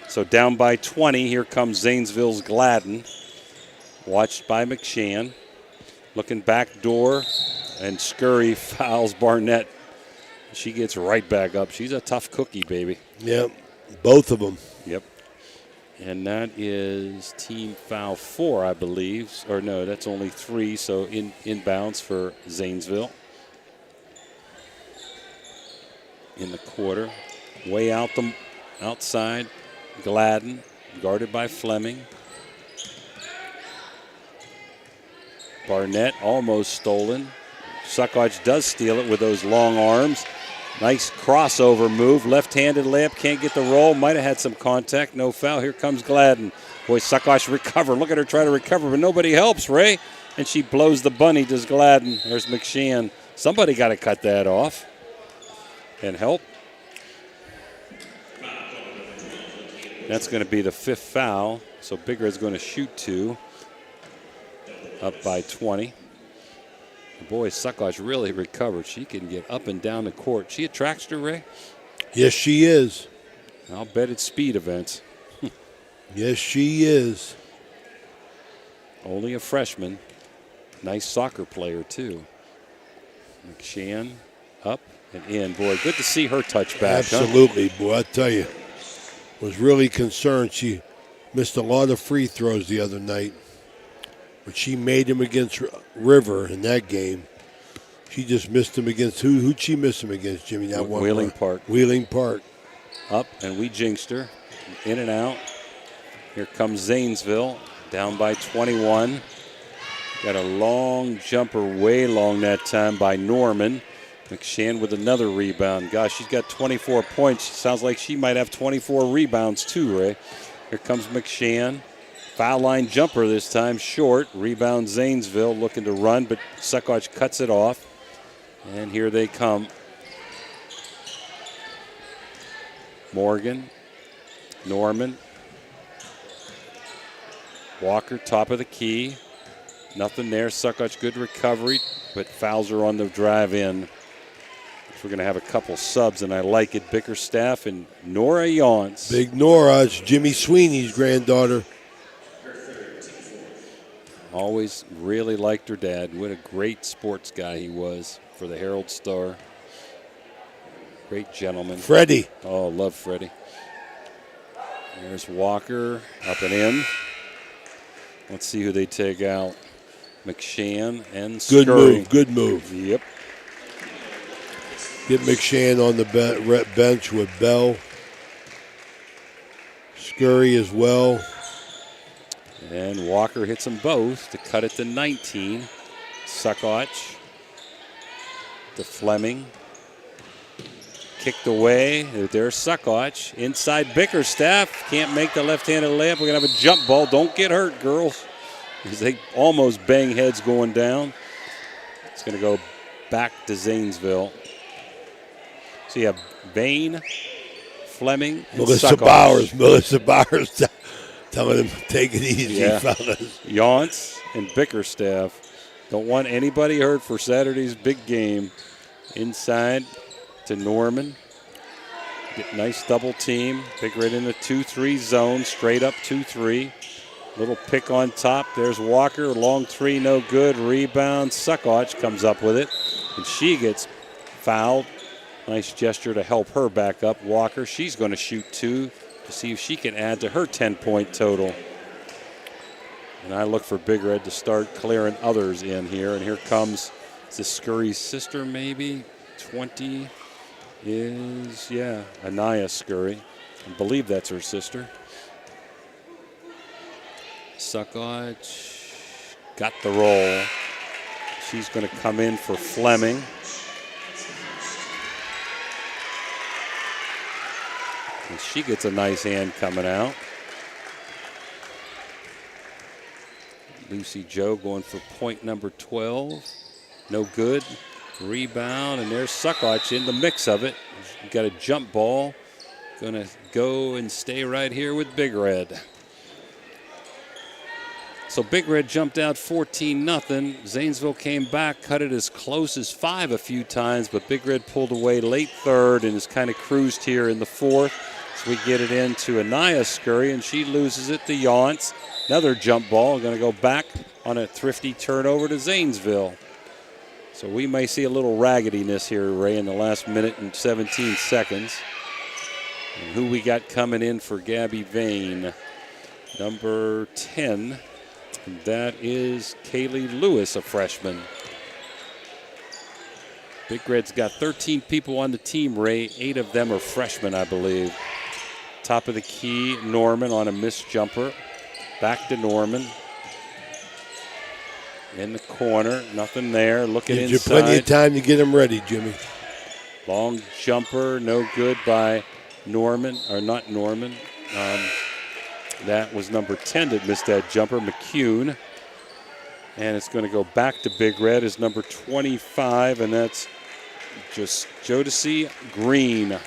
So down by 20, here comes Zanesville's Gladden. Watched by McShann. Looking back door, and Scurry fouls Barnett. She gets right back up. She's a tough cookie, baby. Yep, both of them. Yep. And that is team foul 4, I believe. Or no, that's only 3, so inbounds for Zanesville. In the quarter. Way outside. Gladden, guarded by Fleming. Barnett almost stolen. Suckoch does steal it with those long arms. Nice crossover move. Left-handed layup. Can't get the roll. Might have had some contact. No foul. Here comes Gladden. Boy, Suckoch recover. Look at her try to recover, but nobody helps, Ray. And she blows the bunny, does Gladden. There's McShann. Somebody got to cut that off and help. That's going to be the 5th foul. So Bigger is going to shoot 2. Up by 20. Boy, Suckoch really recovered. She can get up and down the court. She attracts her, Ray? Yes, she is. I'll bet it's speed events. Yes, she is. Only a freshman. Nice soccer player, too. McShann up and in. Boy, good to see her touch back. Absolutely, boy. I tell you, was really concerned. She missed a lot of free throws the other night. But she made him against River in that game. She just missed him against who'd she miss him against, Jimmy? That one. Wheeling Park. Wheeling Park. Up, and we jinxed her. In and out. Here comes Zanesville, down by 21. Got a long jumper, way long that time by Norman. McShann with another rebound. Gosh, she's got 24 points. Sounds like she might have 24 rebounds too, Ray. Here comes McShann. Foul line jumper this time, short. Rebound Zanesville looking to run, but Suckoch cuts it off. And here they come. Morgan, Norman, Walker, top of the key. Nothing there. Suckoch, good recovery, but fouls her on the drive in. We're going to have a couple subs, and I like it. Bickerstaff and Nora Yawns. Big Nora, it's Jimmy Sweeney's granddaughter. Always really liked her dad. What a great sports guy he was for the Herald Star. Great gentleman. Freddie. Oh, love Freddie. There's Walker up and in. Let's see who they take out. McShann and Scurry. Good move, good move. Yep. Get McShann on the bench with Bell. Scurry as well. And Walker hits them both to cut it to 19. Suckoch to Fleming. Kicked away. There's Suckoch. Inside Bickerstaff. Can't make the left-handed layup. We're going to have a jump ball. Don't get hurt, girls. Because they almost bang heads going down. It's going to go back to Zanesville. So you have Bain, Fleming, and Melissa Suckosh. Bowers telling them, take it easy, Yeah. fellas. Yance and Bickerstaff. Don't want anybody hurt for Saturday's big game. Inside to Norman. Get nice double team. Big Red in the 2-3 zone. Straight up 2-3. Little pick on top. There's Walker. Long three, no good. Rebound. Suckosh comes up with it. And she gets fouled. Nice gesture to help her back up. Walker, she's going to shoot 2 to see if she can add to her 10-point total. And I look for Big Red to start clearing others in here. And here comes the Scurry's sister, maybe. 20 is, Anaya Scurry. I believe that's her sister. Suckosh got the roll. She's going to come in for Fleming. And she gets a nice hand coming out. Lucy Joe going for point number 12. No good. Rebound, and there's Suckosh in the mix of it. Got a jump ball. Going to go and stay right here with Big Red. So Big Red jumped out 14-0. Zanesville came back, cut it as close as 5 a few times, but Big Red pulled away late third and has kind of cruised here in the fourth. So we get it into Anaya Scurry, and she loses it to Yance. Another jump ball, going to go back on a thrifty turnover to Zanesville. So we may see a little raggediness here, Ray, in the last minute and 17 seconds. And who we got coming in for Gabby Vane? Number 10. And that is Kaylee Lewis, a freshman. Big Red's got 13 people on the team, Ray. 8 of them are freshmen, I believe. Top of the key, Norman on a missed jumper. Back to Norman. In the corner, nothing there. Looking inside. Gives you plenty of time to get them ready, Jimmy. Long jumper, no good by Norman, or not Norman. That was number 10 that missed that jumper, McCune. And it's going to go back to Big Red as number 25, and that's just Jodeci Green.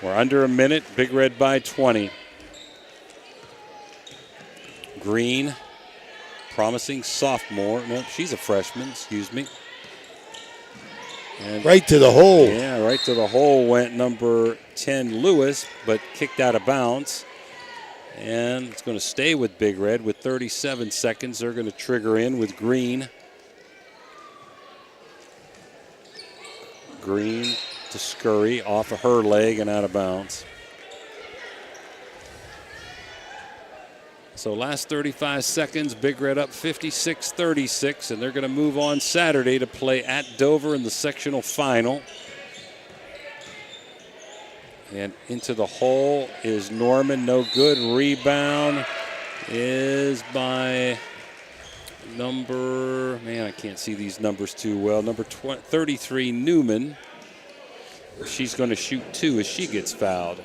We're under a minute, Big Red by 20. Green, promising sophomore. No, she's a freshman, excuse me. And right to the hole. Yeah, right to the hole went number 10, Lewis, but kicked out of bounds. And it's going to stay with Big Red with 37 seconds. They're going to trigger in with Green. Green to Scurry off of her leg and out of bounds. So last 35 seconds, Big Red up 56-36, and they're going to move on Saturday to play at Dover in the sectional final. And into the hole is Norman, no good. Rebound is by number, man, I can't see these numbers too well. Number 33, Newman. She's going to shoot 2 as she gets fouled.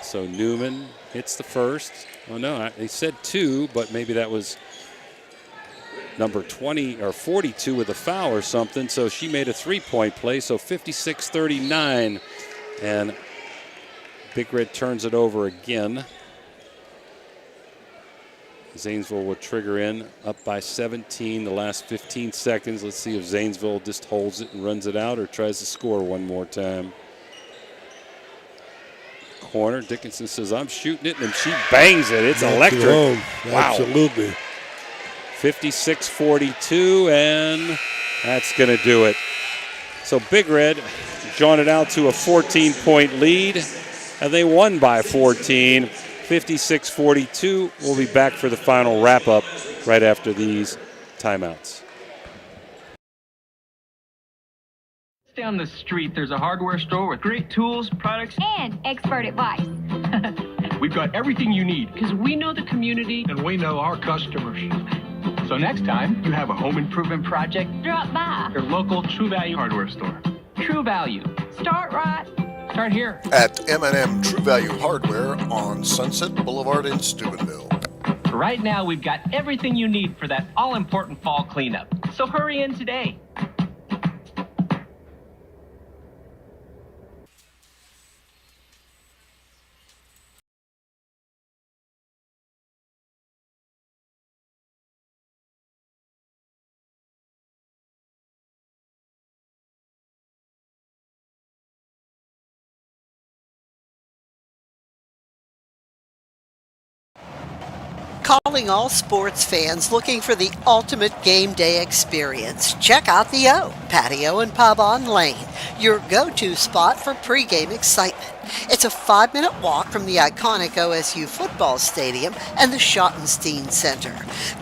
So Newman hits the first. Oh, no, they said 2, but maybe that was number 20 or 42 with a foul or something. So she made a 3-point play. So 56-39. And Big Red turns it over again. Zanesville will trigger in up by 17 the last 15 seconds. Let's see if Zanesville just holds it and runs it out or tries to score one more time. Corner, Dickinson says, I'm shooting it, and she bangs it. It's electric. Wow. Absolutely. 56-42, and that's going to do it. So Big Red drawn it out to a 14-point lead, and they won by 14. 56-42. We'll be back for the final wrap-up right after these timeouts. Down the street, there's a hardware store with great tools, products, and expert advice. We've got everything you need because we know the community and we know our customers. So next time you have a home improvement project, drop by your local True Value hardware store. True Value. Start right. Start here. At M&M True Value Hardware on Sunset Boulevard in Steubenville. right now we've got everything you need for that all-important fall cleanup. So hurry in today. Calling all sports fans looking for the ultimate game day experience. Check out the O Patio and Pub on Lane, your go-to spot for pregame excitement. It's a 5-minute walk from the iconic OSU football stadium and the Schottenstein Center.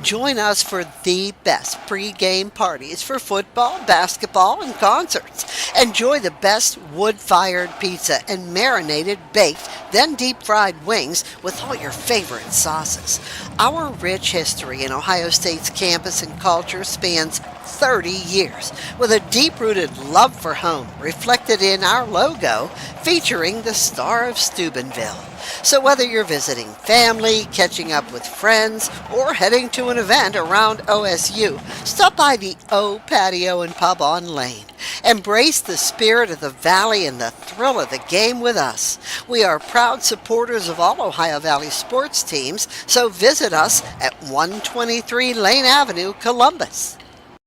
Join us for the best pregame parties for football, basketball, and concerts. Enjoy the best wood-fired pizza and marinated baked, then deep-fried wings with all your favorite sauces. Our rich history in Ohio State's campus and culture spans 30 years, with a deep-rooted love for home reflected in our logo featuring the Star of Steubenville. So whether you're visiting family, catching up with friends, or heading to an event around OSU, stop by the O Patio and Pub on Lane. Embrace the spirit of the Valley and the thrill of the game with us. We are proud supporters of all Ohio Valley sports teams, so visit us at 123 Lane Avenue, Columbus.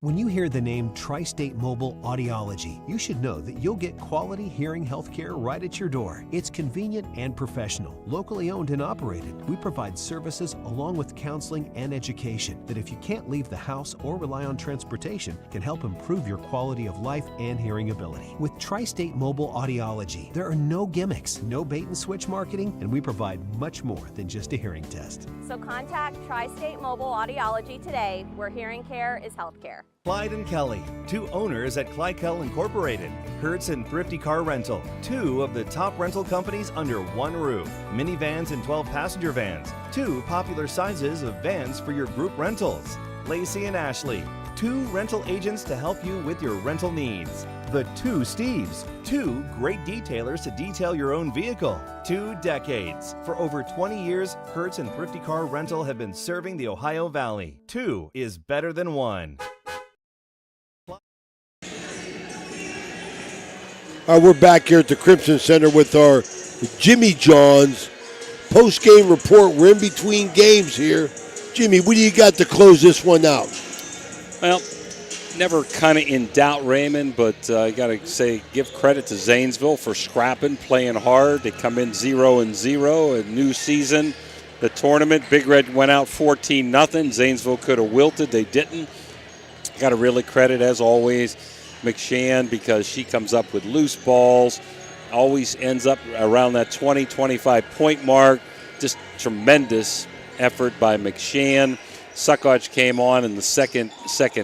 When you hear the name Tri-State Mobile Audiology, you should know that you'll get quality hearing health care right at your door. It's convenient and professional, locally owned and operated. We provide services along with counseling and education that, if you can't leave the house or rely on transportation, can help improve your quality of life and hearing ability. With Tri-State Mobile Audiology, there are no gimmicks, no bait and switch marketing, and we provide much more than just a hearing test. So contact Tri-State Mobile Audiology today, where hearing care is healthcare. Clyde and Kelly, two owners at Clykel Incorporated. Hertz and Thrifty Car Rental, two of the top rental companies under one roof. Minivans and 12-passenger vans, two popular sizes of vans for your group rentals. Lacey and Ashley, two rental agents to help you with your rental needs. The Two Steves, two great detailers to detail your own vehicle. 2 decades. For over 20 years, Hertz and Thrifty Car Rental have been serving the Ohio Valley. Two is better than one. We're back here at the Crimson Center with our Jimmy John's post-game report. We're in between games here. Jimmy, what do you got to close this one out? Well, never kind of in doubt, Raymond, but I got to say, give credit to Zanesville for scrapping, playing hard. They come in 0-0, a new season. The tournament, Big Red went out 14-0. Zanesville could have wilted. They didn't. Got to really credit, as always, McShann, because she comes up with loose balls, always ends up around that 20-25 point mark. Just tremendous effort by McShann. Suckoch came on in the second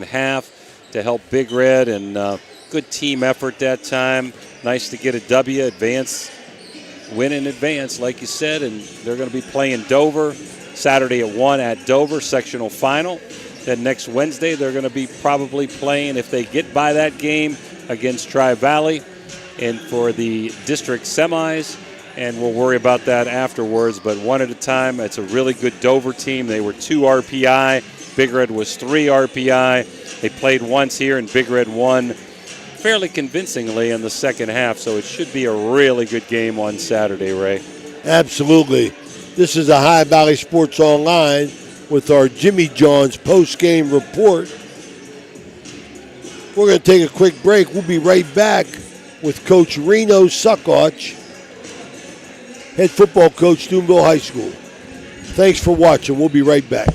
half to help Big Red, and good team effort that time. Nice to get a W, win in advance, like you said, and they're going to be playing Dover Saturday at 1 at Dover, sectional final. Then next Wednesday, they're going to be probably playing, if they get by that game, against Tri-Valley and for the district semis. And we'll worry about that afterwards. But one at a time, it's a really good Dover team. They were 2 RPI. Big Red was 3 RPI. They played once here, and Big Red won fairly convincingly in the second half. So it should be a really good game on Saturday, Ray. Absolutely. This is Ohio Valley Sports Online with our Jimmy John's post-game report. We're going to take a quick break. We'll be right back with Coach Reno Suckoch, head football coach, Steubenville High School. Thanks for watching. We'll be right back.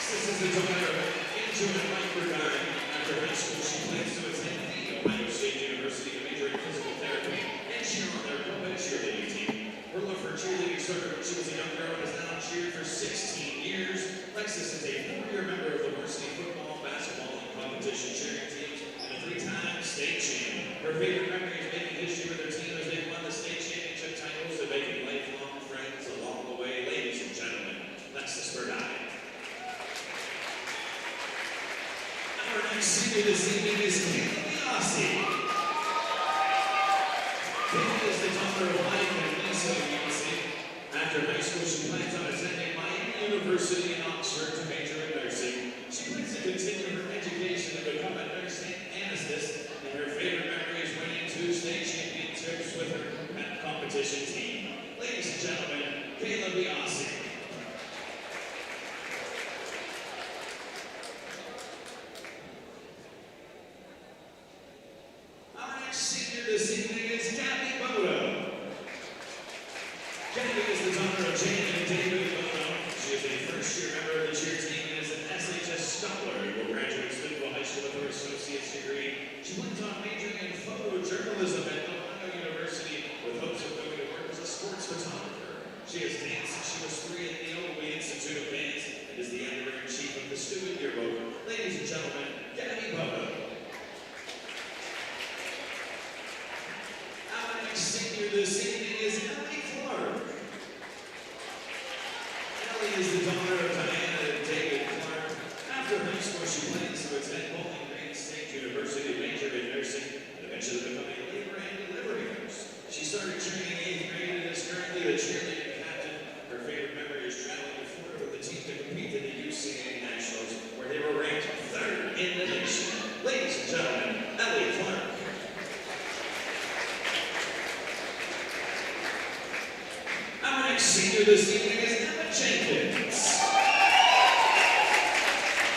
This is the daughter of Angela Pregame. After high school, she plans to attend the Ohio State University to major in physical therapy and cheer on their co-ed cheerleading team. Her love for cheerleading started when she was a young girl and has now cheered for 16 years. Lexus is a 4-year member of the varsity football, basketball, and competition cheering teams and a 3-time state champion. Her favorite memory is making history with her team as they won the state championship titles and making lifelong friends along the way. Ladies and gentlemen, Lexus Pregame. Our next senior this evening is Kayla Biasi. Kayla is the daughter of Mike and Lisa Biasi. After high school, she plans on attending Miami University in Oxford to major in nursing. She plans to continue her education and become a nursing anesthetist, and her favorite memory is winning 2 state championships with her competition team. Ladies and gentlemen, Kayla Biasi. Senior this evening is Gabby Bodo. Gabby is the daughter of Jane and David Bodo. She is a first-year member of the cheer team and is an SHS scholar who will graduate ZANESVILLE High School with her associate's degree. She plans on majoring in photojournalism at Ohio University with hopes of going to work as a sports photographer. She has danced since she was 3 at the Oldway Institute of Dance and is the editor-in-chief of the student yearbook. Ladies and gentlemen, Gabby Bodo. Senior this evening is Ellie Clark. Ellie is the daughter of Diana and David Clark. After high school, she plans to attend Bowling Green State University, major in nursing, and eventually become a labor and delivery nurse. She started cheering in 8th grade and is currently the cheerleading captain. Her favorite memory is traveling to Florida with the team to compete in the UCA Nationals, where they were ranked 3rd in the nation. Ladies and gentlemen, Ellie Clark. Our next senior this evening is Emma Jenkins.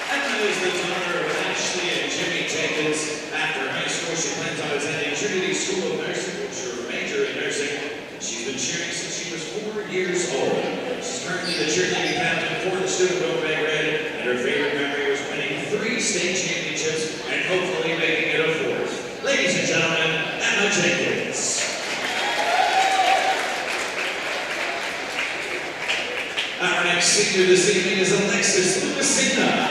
Emma is the daughter of Ashley and Jimmy Jenkins. After high school, she plans on attending Trinity School of Nursing, which is her major in nursing. She's been cheering since she was 4 years old. She's currently the cheerleading captain for the student Go Big Red, and her favorite memory was winning 3 state championships and hopefully making it a 4th. Ladies and gentlemen, Emma Jenkins. Our next senior this evening is Alexis Lucasina.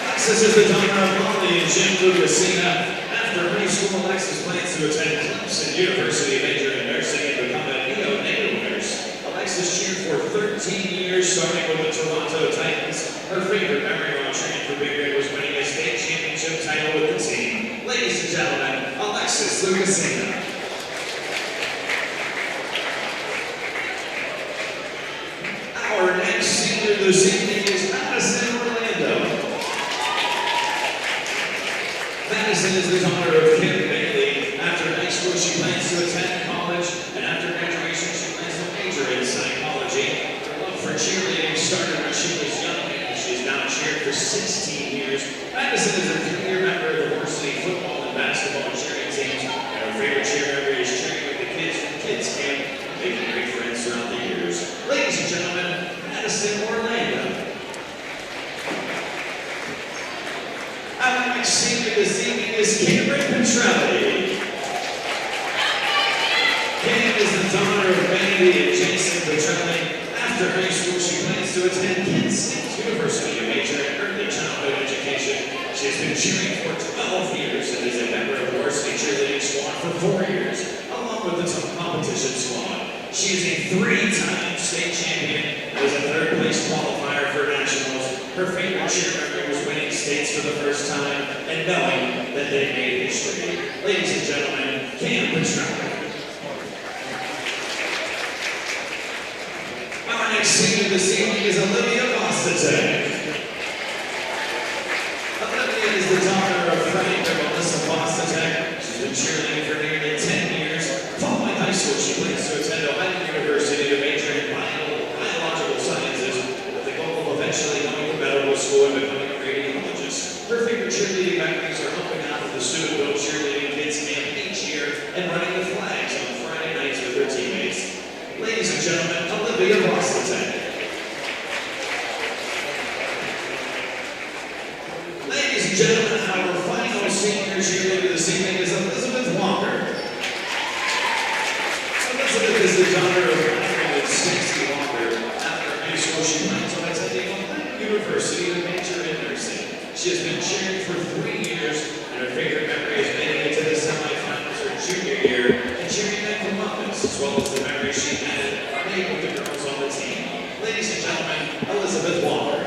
Alexis is the daughter of Molly and Jim Lucasina. After high school, Alexis plans to attend Clemson University, major in nursing, and become a neonatal nurse. Alexis cheered for 13 years, starting with the Toronto Titans. Her favorite memory while training for Big Red was winning a state championship title with the team. Ladies and gentlemen, Alexis Lucasina. Our next senior this evening is Madison Orlando. Madison is the daughter of Kim Bailey. After high school, she plans to attend college, and after graduation, she plans to major in psychology. Her love for cheerleading started when she was young, and she's now cheered for 16 years. Madison is a 3-year member of the varsity football and basketball cheering teams, and her favorite cheer memory is cheering with the kids from kids camp, making great friends throughout the years. Ladies and gentlemen, Madison Orlando. Our next senior this evening is Cameron Petrelli. Cam is the daughter of Vandy and Jason Petrelli. After high school, she plans to attend Kent State University to major in early childhood education. She has been cheering for 12 years and is a member of the varsity cheerleading squad for 4 years, along with the competition squad. She is a 3-time state champion and was a 3rd place qualifier for nationals. Her favorite cheer memory was winning states for the first time and knowing that they made history. Ladies and gentlemen, Cam Petrelli. Our next senior this evening is Olivia Vostatek. Olivia is the daughter of Frank and Melissa Vostatek. She's been cheerleading for nearly 10 years. Following high school, she plans to attend Ohio University to major in biological sciences with the goal of eventually going to medical school and becoming a radiologist. Her favorite cheerleading memories are helping out with the student cheerleading kids camp each year and running the flags on Friday nights with her teammates. Ladies and gentlemen, Olivia Vostatek. and gentlemen, our final senior cheerleader this evening is Elizabeth Walker. Elizabeth is the daughter of Michael and Stacy Walker. After high school, she plans on attending Ohio University to major in nursing. She has been cheering for 3 years, and her favorite memory is making it to the semifinals her junior year and cheering at Columbus, as well as the memories she had made with the girls on the team. Ladies and gentlemen, Elizabeth Walker.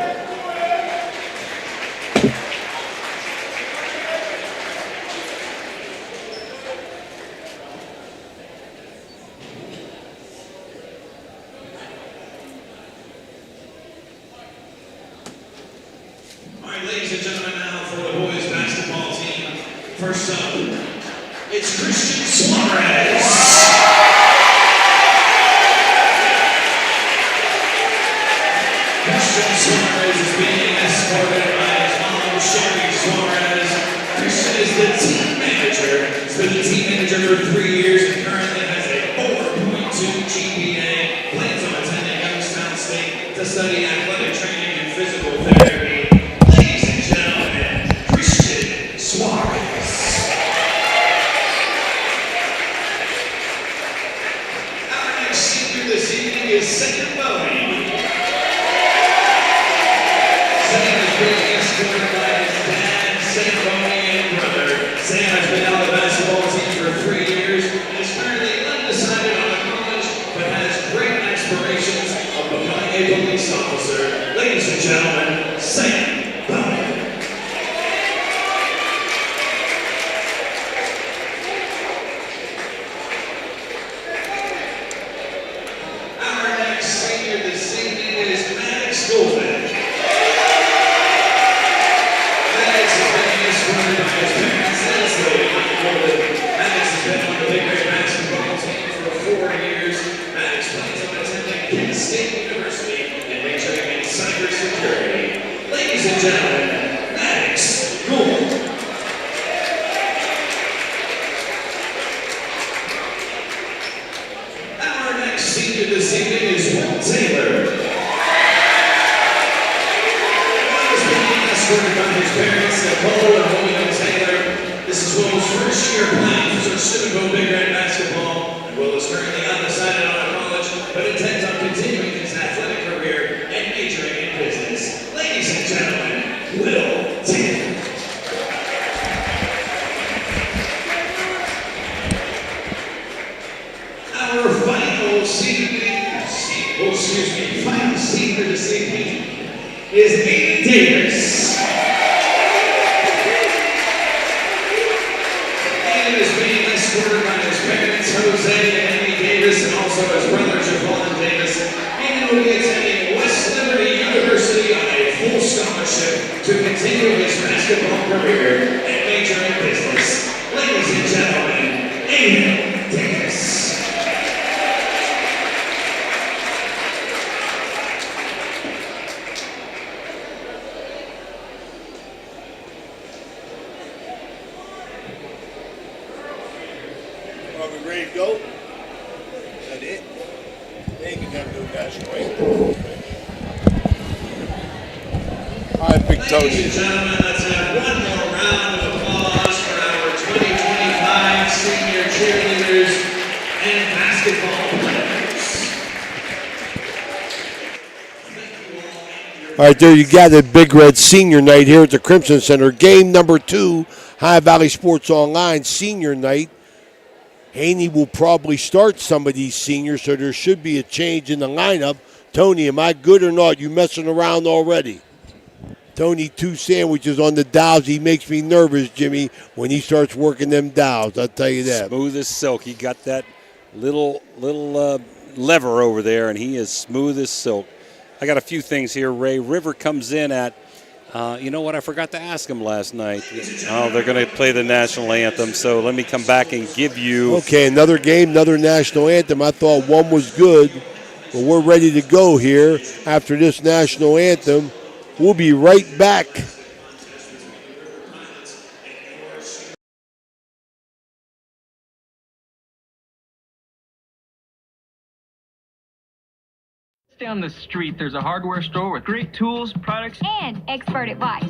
Ladies and gentlemen, now for the boys basketball team. First up, it's Christian Suarez. Christian Suarez is being escorted by his mom, Sherry Suarez. Christian is the team manager. He's been the team manager for 3 years and currently has a 4.2 GPA. Plans on attending Youngstown State to study athletic training and physical therapy. Suarez. Our next senior this evening is Sam Bowie. Sam is being escorted by his dad, Sam Bowie, and brother. Sam has been on the basketball team for 3 years and is currently undecided on a college, but has great aspirations of becoming a police officer. Ladies and gentlemen, Sam Bowie. Ladies and gentlemen, let's have one more round of applause for our 2025 senior cheerleaders and basketball players. All right, there you got it. Big Red Senior Night here at the Crimson Center. Game number 2, High Valley Sports Online Senior Night. Haney will probably start some of these seniors, so there should be a change in the lineup. Tony, am I good or not? You messing around already? Tony, 2 sandwiches on the dials. He makes me nervous, Jimmy, when he starts working them dials. I'll tell you that. Smooth as silk. He got that little lever over there, and he is smooth as silk. I got a few things here, Ray. River comes in at, you know what? I forgot to ask him last night. Oh, they're going to play the national anthem, so let me come back and give you. Okay, another game, another national anthem. I thought one was good, but we're ready to go here after this national anthem. We'll be right back. Down the street, there's a hardware store with great tools, products, and expert advice.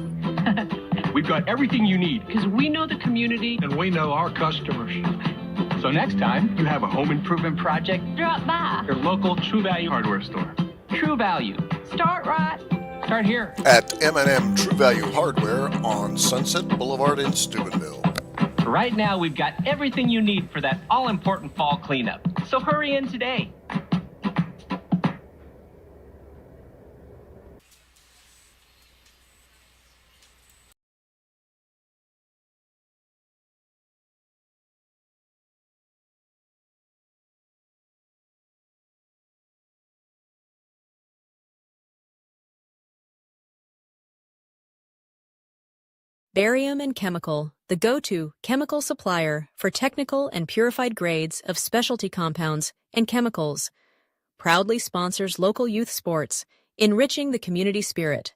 We've got everything you need because we know the community and we know our customers. So next time you have a home improvement project, Drop by. your local True Value hardware store. True Value. Start right. Start here. At M&M True Value Hardware on Sunset Boulevard in Steubenville. Right now, we've got everything you need for that all-important fall cleanup. So hurry in today. Barium and Chemical, the go-to chemical supplier for technical and purified grades of specialty compounds and chemicals, proudly sponsors local youth sports, enriching the community spirit.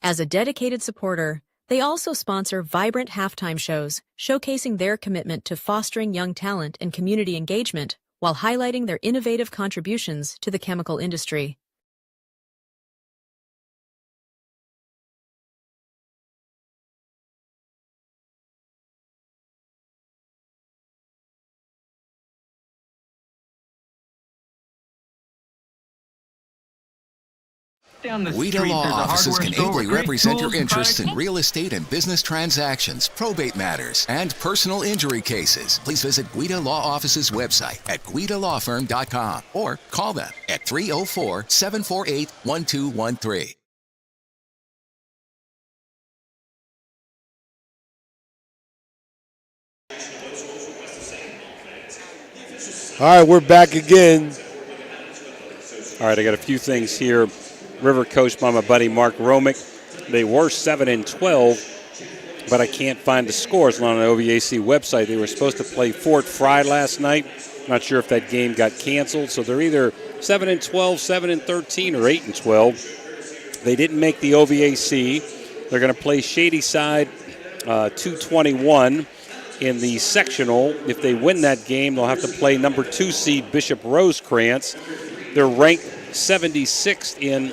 As a dedicated supporter, they also sponsor vibrant halftime shows, showcasing their commitment to fostering young talent and community engagement while highlighting their innovative contributions to the chemical industry. Guida Law Offices can ably represent your interests in real estate and business transactions, probate matters, and personal injury cases. Please visit Guida Law Office's website at guidalawfirm.com or call them at 304-748-1213. All right, we're back again. All right, I got a few things here. River coached by my buddy Mark Romick. They were 7-12, but I can't find the scores on the OVAC website. They were supposed to play Fort Fry last night. Not sure if that game got canceled, so they're either 7-12, 7-13, or 8-12. They didn't make the OVAC. They're going to play Shadyside 221 in the sectional. If they win that game, they'll have to play number 2 seed Bishop Rosecrans. They're ranked 76th in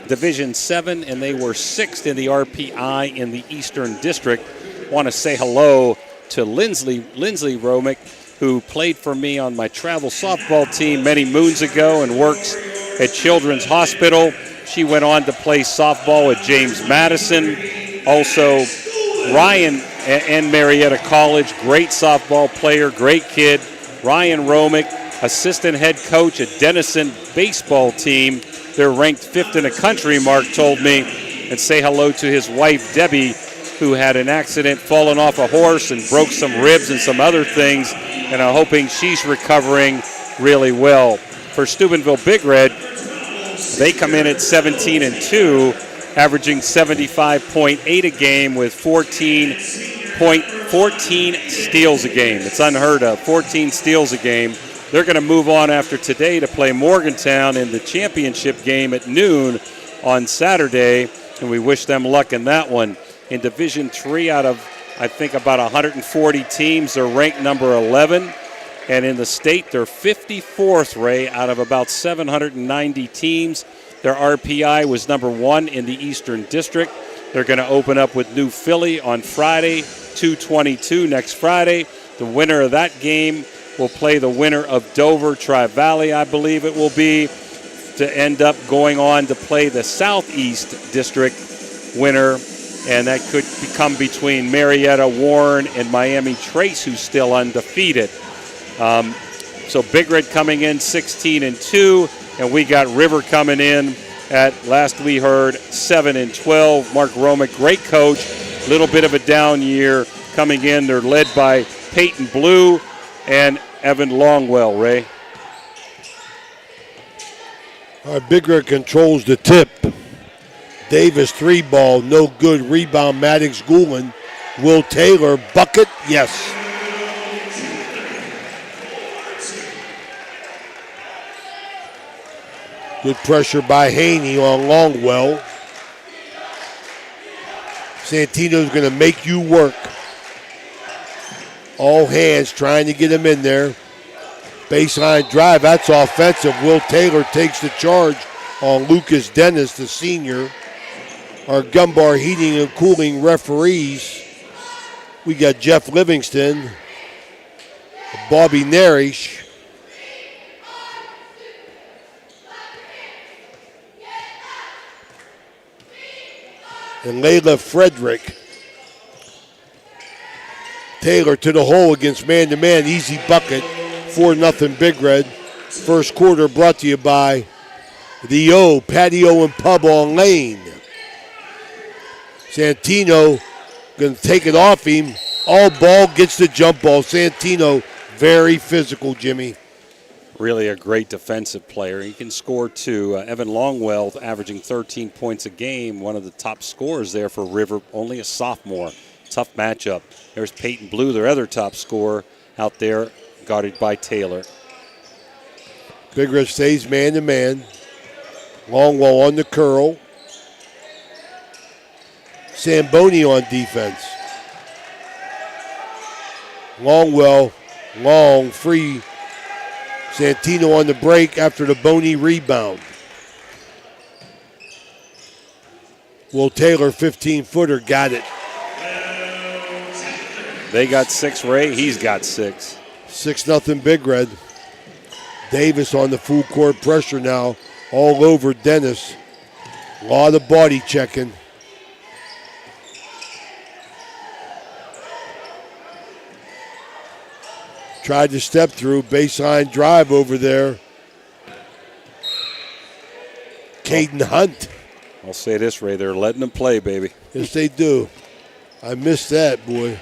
Division 7, and they were 6th in the RPI in the Eastern District. Want to say hello to Lindsley Romick, who played for me on my travel softball team many moons ago and works at Children's Hospital. She went on to play softball at James Madison. Also, Ryan and Marietta College, great softball player, great kid. Ryan Romick, assistant head coach at Denison baseball team. They're ranked 5th in the country, Mark told me. And say hello to his wife, Debbie, who had an accident falling off a horse and broke some ribs and some other things. And I'm hoping she's recovering really well. For Steubenville Big Red, they come in at 17-2, averaging 75.8 a game with 14 steals a game. It's unheard of, 14 steals a game. They're going to move on after today to play Morgantown in the championship game at noon on Saturday, and we wish them luck in that one. In Division 3, out of, I think, about 140 teams, they're ranked number 11. And in the state, they're 54th, Ray, out of about 790 teams. Their RPI was number 1 in the Eastern District. They're going to open up with New Philly on Friday, 2/22 next Friday. The winner of that game will play the winner of Dover Tri-Valley, I believe it will be, to end up going on to play the Southeast District winner, and that could become between Marietta, Warren, and Miami Trace, who's still undefeated. So Big Red coming in 16-2, and we got River coming in at, last we heard, 7-12. Mark Romick, great coach, little bit of a down year coming in. They're led by Peyton Blue and Evan Longwell, Ray. All right, Big Red controls the tip. Davis 3-ball, no good. Rebound, Maddox Goulin. Will Taylor, bucket, yes. Good pressure by Haney on Longwell. Santino's going to make you work. All hands trying to get him in there. Baseline drive, that's offensive. Will Taylor takes the charge on Lucas Dennis, the senior. our Gumbar Heating and Cooling referees. We got Jeff Livingston, Bobby Narish, and Layla Frederick. Taylor to the hole against man-to-man. Easy bucket. 4-0 Big Red. First quarter brought to you by the O Patio and Pub on Lane. Santino going to take it off him. All ball gets the jump ball. Santino, very physical, Jimmy. Really a great defensive player. He can score too. Evan Longwell averaging 13 points a game, one of the top scorers there for River, only a sophomore. Tough matchup. There's Peyton Blue, their other top scorer, out there, guarded by Taylor. Big Red stays man-to-man. Longwell on the curl. Samboni on defense. Longwell, long, free. Santino on the break after the Boney rebound. Will Taylor, 15-footer, got it. They got 6, Ray. He's got 6. 6-0 Big Red. Davis on the full court pressure now, all over Dennis. A lot of body checking. Tried to step through, baseline drive over there. Caden Hunt. I'll say this, Ray, they're letting them play, baby. Yes, they do. I missed that, boy.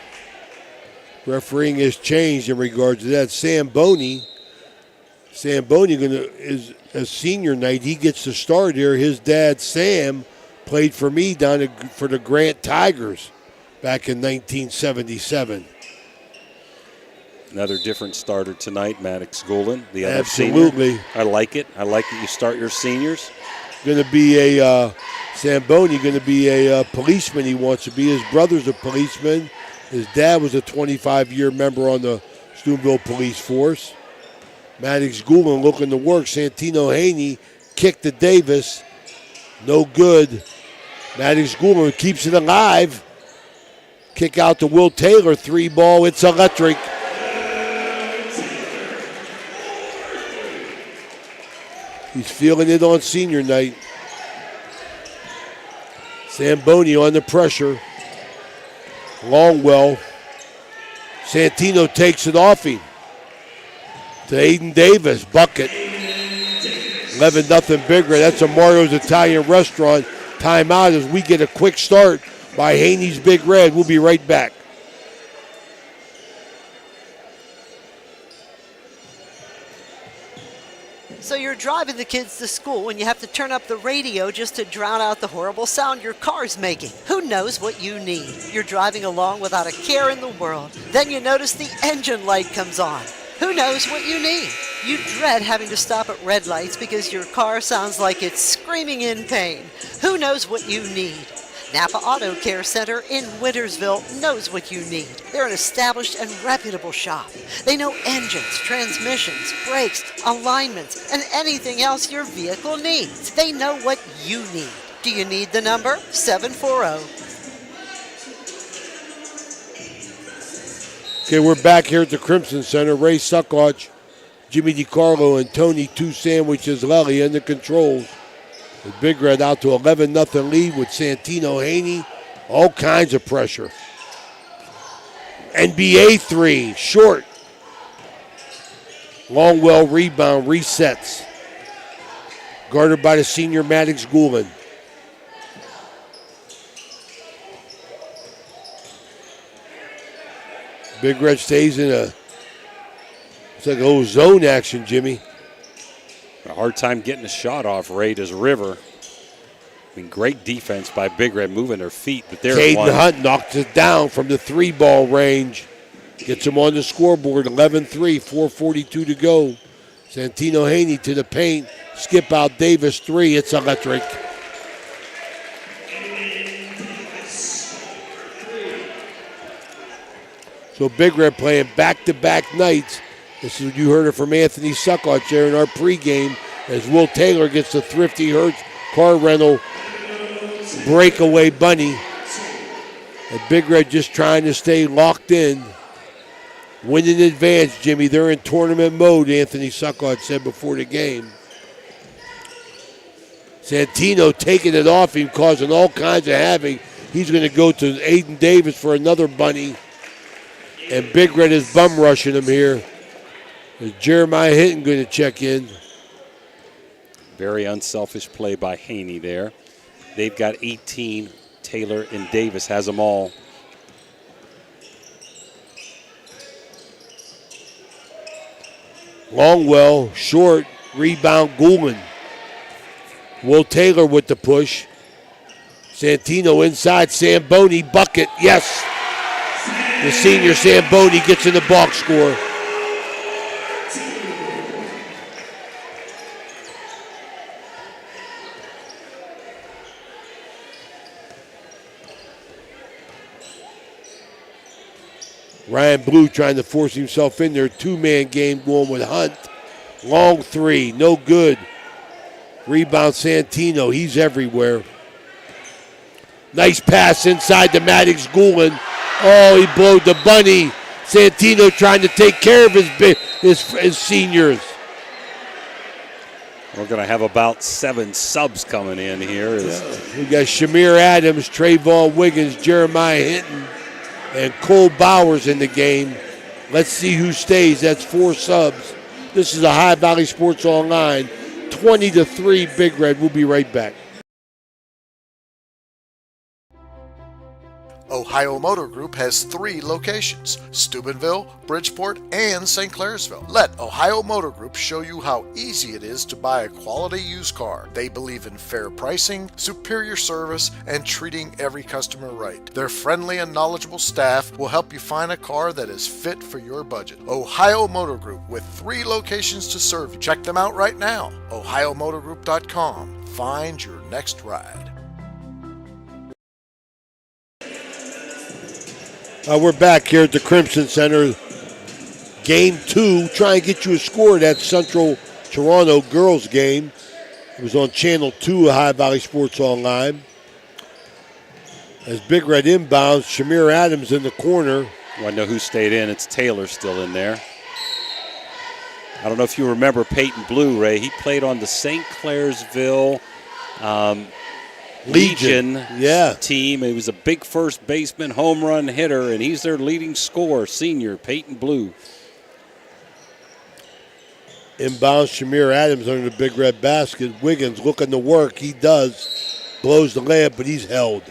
Refereeing has changed in regards to that. Samboni is a senior night. He gets to start here. His dad, Sam, played for me for the Grant Tigers back in 1977. Another different starter tonight, Maddox Goulden, the other Absolutely. senior. I like it. I like that you start your seniors. Going to be Samboni going to be a policeman. He wants to be. His brother's a policeman. His dad was a 25-year member on the Steubenville Police Force. Maddox Goulden looking to work. Santino Haney kicked to Davis. No good. Maddox Goulden keeps it alive. Kick out to Will Taylor. 3-ball. It's electric. He's feeling it on senior night. Samboni on the pressure. Longwell. Santino takes it off him. To Aiden Davis. Bucket. 11-0 Big Red. That's a Mario's Italian Restaurant. Timeout as we get a quick start by Haney's Big Red. We'll be right back. So you're driving the kids to school and you have to turn up the radio just to drown out the horrible sound your car's making. Who knows what you need? You're driving along without a care in the world. Then you notice the engine light comes on. Who knows what you need? You dread having to stop at red lights because your car sounds like it's screaming in pain. Who knows what you need? Napa Auto Care Center in Wintersville knows what you need. They're an established and reputable shop. They know engines, transmissions, brakes, alignments, and anything else your vehicle needs. They know what you need. Do you need the number? 740. Okay, we're back here at the Crimson Center. Ray Suckoch, Jimmy DiCarlo, and Tony Two Sandwiches Lelly in the controls. The Big Red out to 11-0 lead with Santino Haney. All kinds of pressure. NBA three, short. Longwell rebound, resets. Guarded by the senior Maddox Goulden. Big Red stays in it's like old zone action, Jimmy. A hard time getting a shot off, Ray, does River. I mean, great defense by Big Red moving their feet, but there's one. Caden Hunt knocks it down from the 3-ball range. Gets him on the scoreboard, 11-3, 4:42 to go. Santino Haney to the paint. Skip out Davis, 3. It's electric. So Big Red playing back-to-back nights. This is, you heard it from Anthony Suckoch there in our pregame, as Will Taylor gets the Thrifty Hertz car rental breakaway bunny. And Big Red just trying to stay locked in. Win in advance, Jimmy. They're in tournament mode, Anthony Suckhart said before the game. Santino taking it off him, causing all kinds of havoc. He's going to go to Aiden Davis for another bunny. And Big Red is bum rushing him here. Is Jeremiah Hinton going to check in? Very unselfish play by Haney there. They've got 18. Taylor and Davis has them all. Longwell, short, rebound, Goulman. Will Taylor with the push. Santino inside, Samboni, bucket, yes. The senior Samboni gets in the box score. Ryan Blue trying to force himself in there. Two-man game going with Hunt. Long three, no good. Rebound Santino, he's everywhere. Nice pass inside to Maddox Goulin. Oh, he blowed the bunny. Santino trying to take care of his seniors. We're going to have about 7 subs coming in here. We got Shamir Adams, Trayvon Wiggins, Jeremiah Hinton, and Cole Bowers in the game. Let's see who stays. That's 4 subs. This is a High Valley Sports Online. 20-3 Big Red. We'll be right back. Ohio Motor Group has 3 locations, Steubenville, Bridgeport, and St. Clairsville. Let Ohio Motor Group show you how easy it is to buy a quality used car. They believe in fair pricing, superior service, and treating every customer right. Their friendly and knowledgeable staff will help you find a car that is fit for your budget. Ohio Motor Group, with 3 locations to serve you. Check them out right now, ohiomotorgroup.com. Find your next ride. We're back here at the Crimson Center. Game 2. Try and get you a score of that Central Toronto girls game. It was on Channel 2 of High Valley Sports Online. As Big Red inbounds, Shamir Adams in the corner. Well, I know who stayed in. It's Taylor still in there. I don't know if you remember Peyton Blue, Ray. He played on the St. Clairsville Legion team. He was a big first baseman, home run hitter, and he's their leading scorer, senior Peyton Blue. Inbounds Shamir Adams under the Big Red basket. Wiggins looking to work. He does. Blows the layup, but he's held.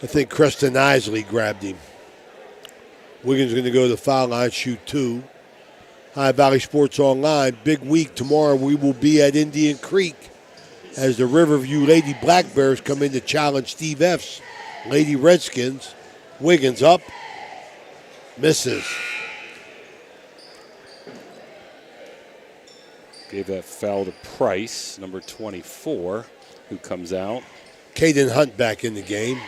I think Preston Isley grabbed him. Wiggins going to go to the foul line, shoot 2. High Valley Sports Online. Big week tomorrow. We will be at Indian Creek as the Riverview Lady Black Bears come in to challenge Steve F's Lady Redskins. Wiggins up. Misses. Gave that foul to Price, number 24, who comes out. Caden Hunt back in the game.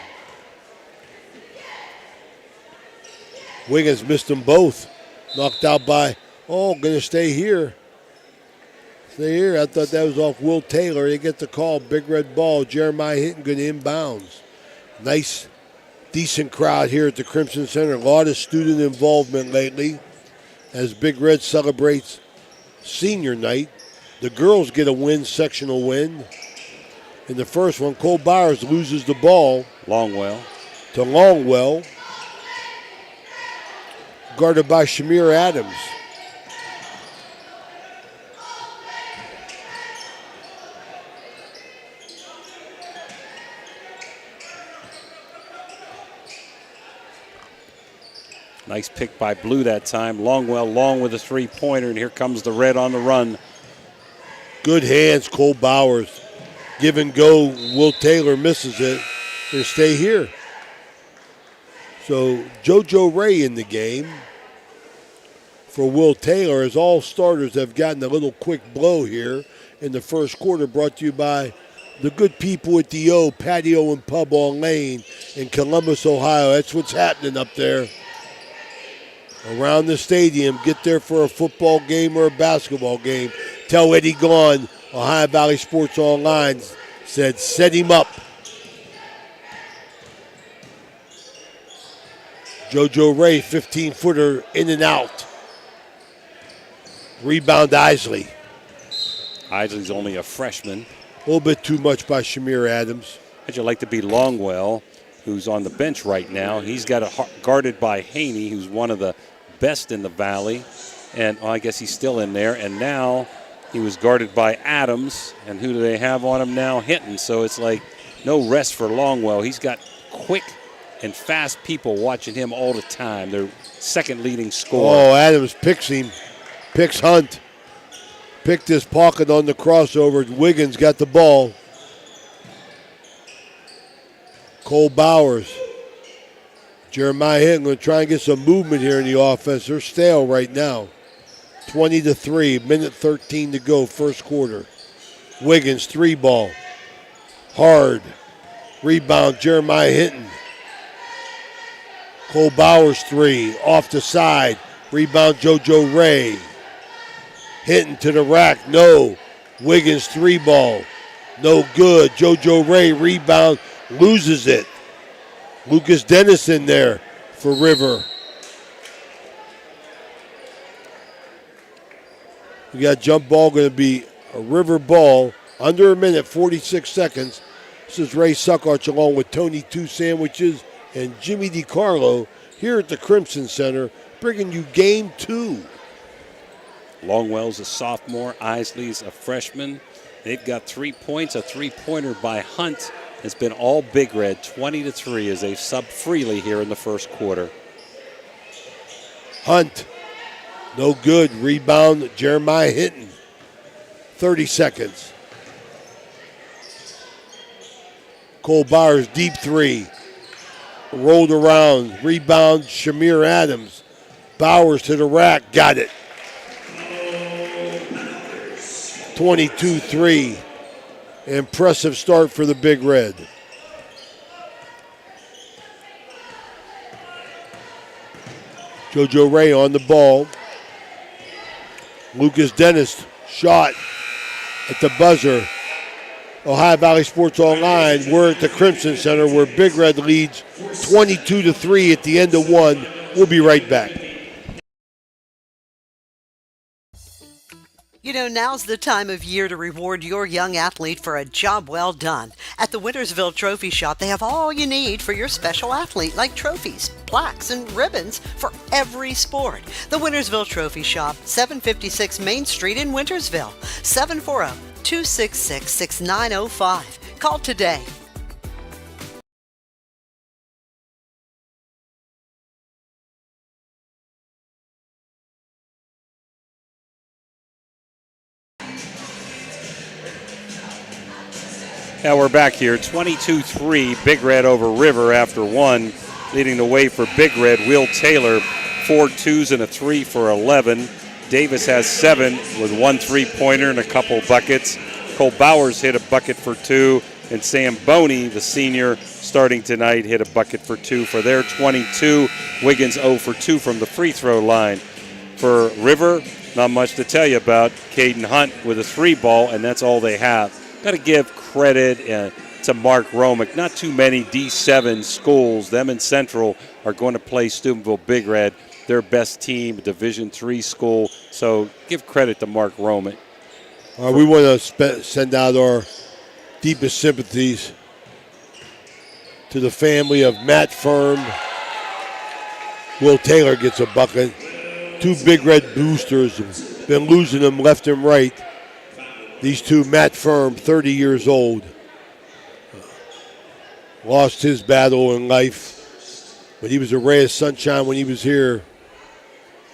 Wiggins missed them both. Knocked out by, going to stay here. Stay here. I thought that was off Will Taylor. They get the call. Big Red ball. Jeremiah Hinton going to inbounds. Nice, decent crowd here at the Crimson Center. A lot of student involvement lately as Big Red celebrates senior night. The girls get a win, sectional win. In the first one, Cole Bowers loses the ball. Longwell. To Longwell. Guarded by Shamir Adams. Nice pick by Blue that time. Longwell long with a three-pointer, and here comes the Red on the run. Good hands, Cole Bowers. Give and go. Will Taylor misses it. They stay here. So JoJo Ray in the game for Will Taylor, as all starters have gotten a little quick blow here in the first quarter, brought to you by the good people at the O Patio and Pub on Lane in Columbus, Ohio. That's what's happening up there around the stadium. Get there for a football game or a basketball game. Tell Eddie Gahn, Ohio Valley Sports Online, said set him up. JoJo Ray, 15-footer, in and out. Rebound Isley. Isley's only a freshman. A little bit too much by Shamir Adams. How'd you like to be Longwell, who's on the bench right now? He's got guarded by Haney, who's one of the best in the Valley. And I guess he's still in there. And now he was guarded by Adams. And who do they have on him now? Hinton. So it's like no rest for Longwell. He's got quick and fast people watching him all the time. Their second leading scorer. Oh, Adams picks him. Picks Hunt. Picked his pocket on the crossover. Wiggins got the ball. Cole Bowers. Jeremiah Hinton going to try and get some movement here in the offense. They're stale right now. 20-3, minute 13 to go, first quarter. Wiggins, 3-ball. Hard. Rebound, Jeremiah Hinton. Cole Bowers, 3. Off the side. Rebound, JoJo Ray. Hinton to the rack, no. Wiggins, 3-ball. No good. JoJo Ray, rebound, loses it. Lucas Dennis in there for River. We got jump ball going to be a River ball. Under a minute, 46 seconds. This is Ray Suckarch along with Tony Two Sandwiches and Jimmy DiCarlo here at the Crimson Center, bringing you game 2. Longwell's a sophomore. Isley's a freshman. They've got 3 points. A three-pointer by Hunt has been all Big Red, 20-3 as they sub freely here in the first quarter. Hunt, no good. Rebound, Jeremiah Hinton. 30 seconds. Cole Bowers, deep 3. Rolled around. Rebound, Shamir Adams. Bowers to the rack, got it. 22-3. Impressive start for the Big Red. JoJo Ray on the ball. Lucas Dennis shot at the buzzer. Ohio Valley Sports Online. We're at the Crimson Center where Big Red leads 22-3 at the end of 1. We'll be right back. You know, now's the time of year to reward your young athlete for a job well done. At the Wintersville Trophy Shop, they have all you need for your special athlete, like trophies, plaques, and ribbons for every sport. The Wintersville Trophy Shop, 756 Main Street in Wintersville, 740-266-6905. Call today. Now we're back here, 22-3, Big Red over River after 1. Leading the way for Big Red, Will Taylor, 4 twos and a 3 for 11. Davis has 7 with 1 3-pointer and a couple buckets. Cole Bowers hit a bucket for 2, and Sam Boney, the senior, starting tonight, hit a bucket for 2 for their 22. Wiggins 0 for 2 from the free throw line. For River, not much to tell you about. Caden Hunt with a 3-ball, and that's all they have. Got to give credit to Mark Romick. Not too many D7 schools, them and Central, are going to play Steubenville Big Red, their best team, Division III school. So give credit to Mark Romick. We want to send out our deepest sympathies to the family of Matt Firm. Will Taylor gets a bucket. 2 Big Red boosters have been losing them left and right. These 2, Matt Firm, 30 years old, lost his battle in life, but he was a ray of sunshine when he was here.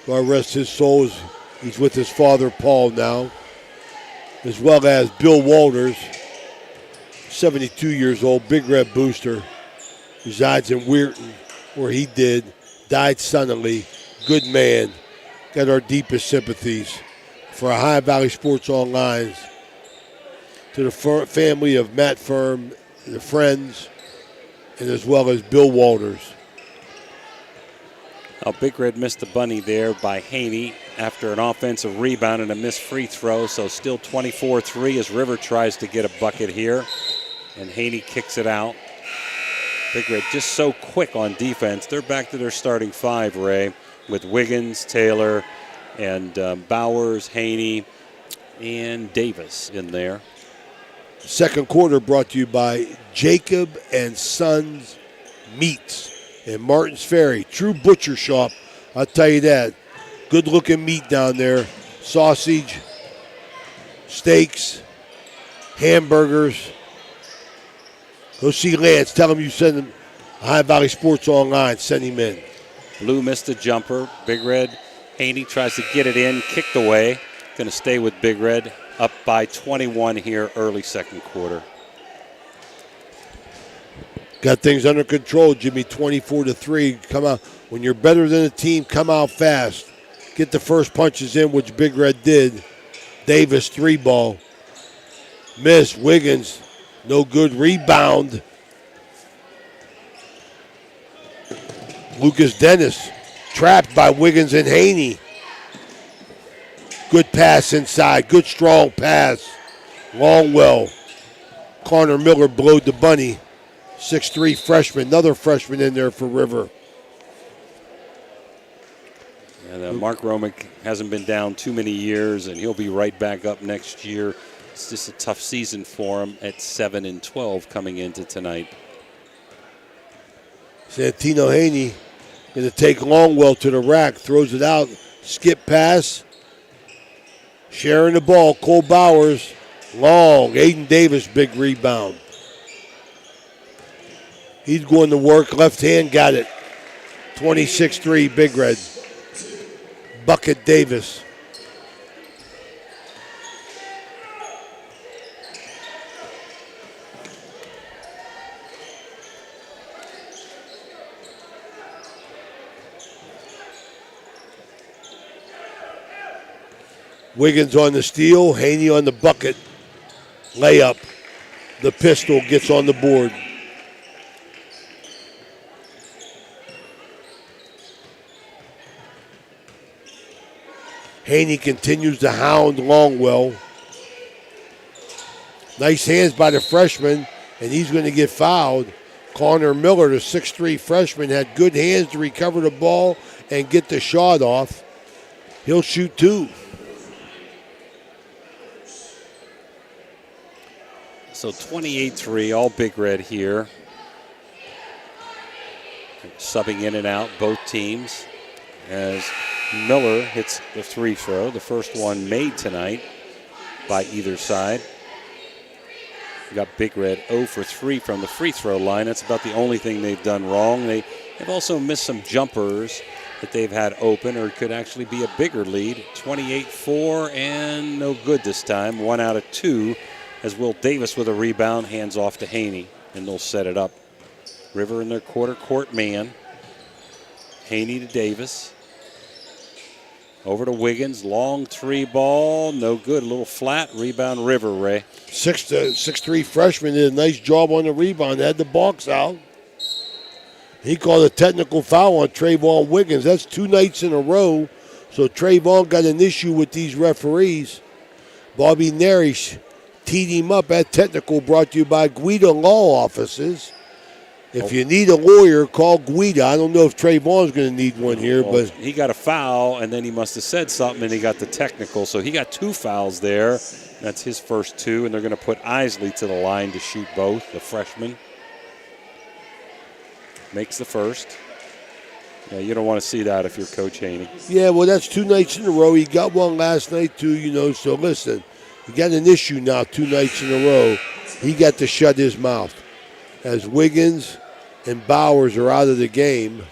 God rest his soul. He's with his father, Paul, now, as well as Bill Walters, 72 years old, Big Red booster, resides in Weirton, where he died suddenly. Good man. Got our deepest sympathies for Ohio Valley Sports Online. To the family of Matt Firm, the friends, and as well as Bill Walters. Big Red missed the bunny there by Haney after an offensive rebound and a missed free throw, so still 24-3 as River tries to get a bucket here. And Haney kicks it out. Big Red just so quick on defense. They're back to their starting five, Ray, with Wiggins, Taylor, and Bowers, Haney, and Davis in there. Second quarter brought to you by Jacob and Sons Meats in Martins Ferry. True butcher shop, I'll tell you that. Good looking meat down there. Sausage, steaks, hamburgers. Go see Lance. Tell him you send him High Valley Sports Online. Send him in. Blue missed a jumper. Big Red, Haney tries to get it in, kicked away. Going to stay with Big Red. Up by 21 here early second quarter. Got things under control, Jimmy. 24-3. Come out. When you're better than a team, come out fast. Get the first punches in, which Big Red did. Davis, 3-ball. Miss. Wiggins, no good. Rebound. Lucas Dennis, trapped by Wiggins and Haney. Good pass inside. Good strong pass. Longwell. Connor Miller blowed the bunny. 6'3" freshman. Another freshman in there for River. And Mark Romick hasn't been down too many years, and he'll be right back up next year. It's just a tough season for him at 7-12 coming into tonight. Santino Haney going to take Longwell to the rack. Throws it out. Skip pass. Sharing the ball. Cole Bowers. Long. Aiden Davis, big rebound. He's going to work. Left hand got it. 26-3, Big Red. Bucket Davis. Wiggins on the steal. Haney on the bucket. Layup. The pistol gets on the board. Haney continues to hound Longwell. Nice hands by the freshman, and he's going to get fouled. Connor Miller, the 6'3" freshman, had good hands to recover the ball and get the shot off. He'll shoot two. So 28-3, all Big Red here. Subbing in and out, both teams, as Miller hits the free throw, the first one made tonight by either side. We got Big Red 0 for 3 from the free throw line. That's about the only thing they've done wrong. They've also missed some jumpers that they've had open, or it could actually be a bigger lead. 28-4 and no good this time. 1 out of 2 as Will Davis with a rebound hands off to Haney, and they'll set it up. River in their quarter court man. Haney to Davis. Over to Wiggins, long 3-ball, no good, a little flat, rebound River, Ray. 6'3" freshman did a nice job on the rebound, had the box out. He called a technical foul on Trayvon Wiggins. That's 2 nights in a row, so Trayvon got an issue with these referees. Bobby Narish teed him up at technical, brought to you by Guida Law Offices. If you need a lawyer, call Guida. I don't know if Trayvon's going to need one here, but he got a foul, and then he must have said something, and he got the technical. So he got 2 fouls there. That's his first 2, and they're going to put Isley to the line to shoot both, the freshman. Makes the first. Yeah, you don't want to see that if you're Coach Haney. Yeah, well, that's 2 nights in a row. He got one last night, too, so listen. He got an issue now 2 nights in a row. He got to shut his mouth. As Wiggins and Bowers are out of the game.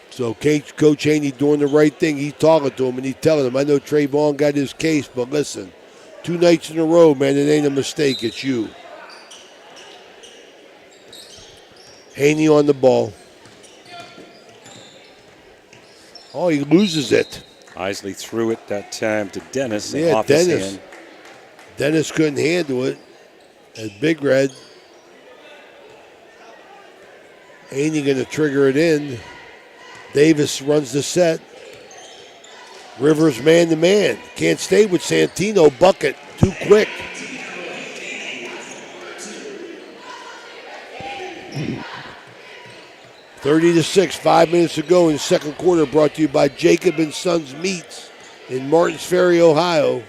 So Coach Haney doing the right thing. He's talking to him and he's telling him, I know Trayvon got his case, but listen, 2 nights in a row, man, it ain't a mistake. It's you. Haney on the ball. Oh, he loses it. Isley threw it that time to Dennis. Yeah, off his Dennis. hand. Dennis couldn't handle it. As Big Red. Haney going to trigger it in. Davis runs the set. Rivers man-to-man. Can't stay with Santino. Bucket. Too quick. 30-6, 5 minutes to go in the second quarter, brought to you by Jacob and Sons Meats in Martins Ferry, Ohio.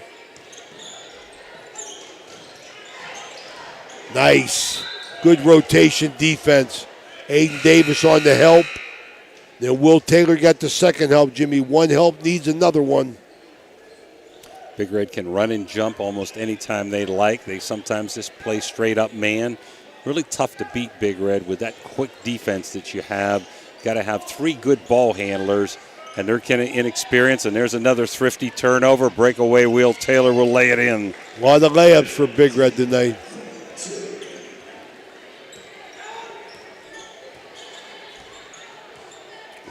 Nice. Good rotation defense. Aiden Davis on the help. Then Will Taylor got the second help, Jimmy. One help needs another one. Big Red can run and jump almost any time they like. They sometimes just play straight up man. Really tough to beat Big Red with that quick defense that you have. Got to have 3 good ball handlers, and they're kind of inexperienced. And there's another thrifty turnover. Breakaway Will Taylor will lay it in. A lot of layups for Big Red tonight.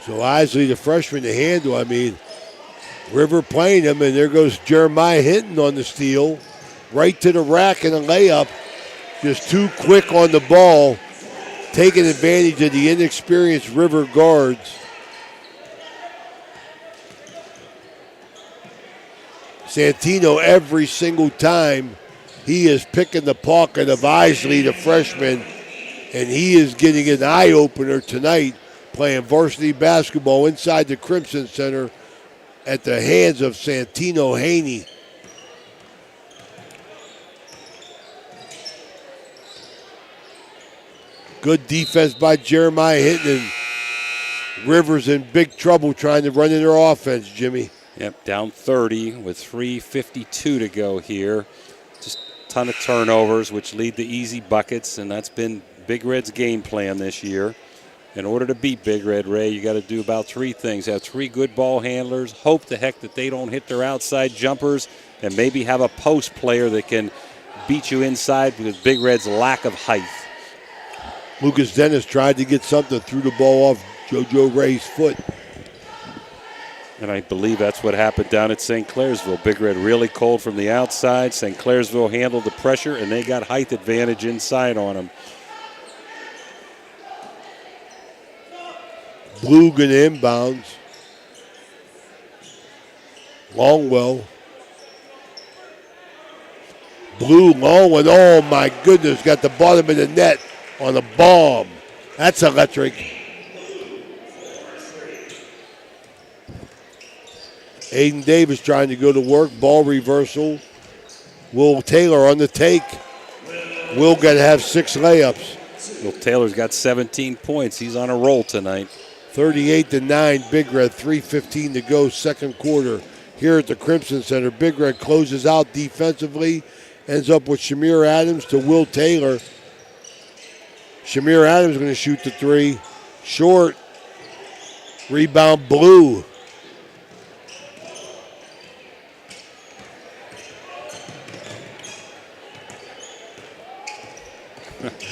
So Isley, the freshman, to handle. I mean, River playing him, and there goes Jeremiah Hinton on the steal. Right to the rack and a layup. Just too quick on the ball, taking advantage of the inexperienced River guards. Santino, every single time, he is picking the pocket of Isley, the freshman, and he is getting an eye-opener tonight, playing varsity basketball inside the Crimson Center at the hands of Santino Haney. Good defense by Jeremiah Hinton. Rivers in big trouble trying to run in their offense, Jimmy. Yep, down 30 with 3:52 to go here. Just a ton of turnovers, which lead to easy buckets, and that's been Big Red's game plan this year. In order to beat Big Red, Ray, you got to do about 3 things. Have 3 good ball handlers, hope the heck that they don't hit their outside jumpers, and maybe have a post player that can beat you inside with Big Red's lack of height. Lucas Dennis tried to get something, threw the ball off JoJo Ray's foot. And I believe that's what happened down at St. Clairsville. Big Red really cold from the outside. St. Clairsville handled the pressure, and they got height advantage inside on them. Blue going to inbounds. Longwell. Blue, Longwell, oh my goodness, got the bottom of the net on a bomb. That's electric. Aiden Davis trying to go to work. Ball reversal. Will Taylor on the take. Will got to have 6 layups. Will Taylor's got 17 points. He's on a roll tonight. 38-9, Big Red. 3:15 to go, second quarter. Here at the Crimson Center, Big Red closes out defensively. Ends up with Shamir Adams to Will Taylor. Shamir Adams going to shoot the 3. Short. Rebound, Blue.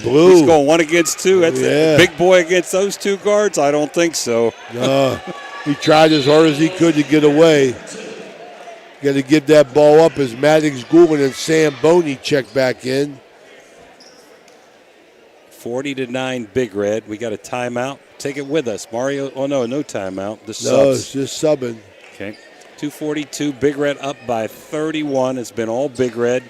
Blue. He's going 1 against 2. That's Yeah. a big boy against those 2 guards? I don't think so. No. He tried as hard as he could to get away. Got to give that ball up as Maddox Goulden and Sam Boney check back in. 40-9 Big Red. We got a timeout. Take it with us. Mario, oh no timeout. The subs. No, it's just subbing. Okay. 2:42, Big Red up by 31. It's been all Big Red.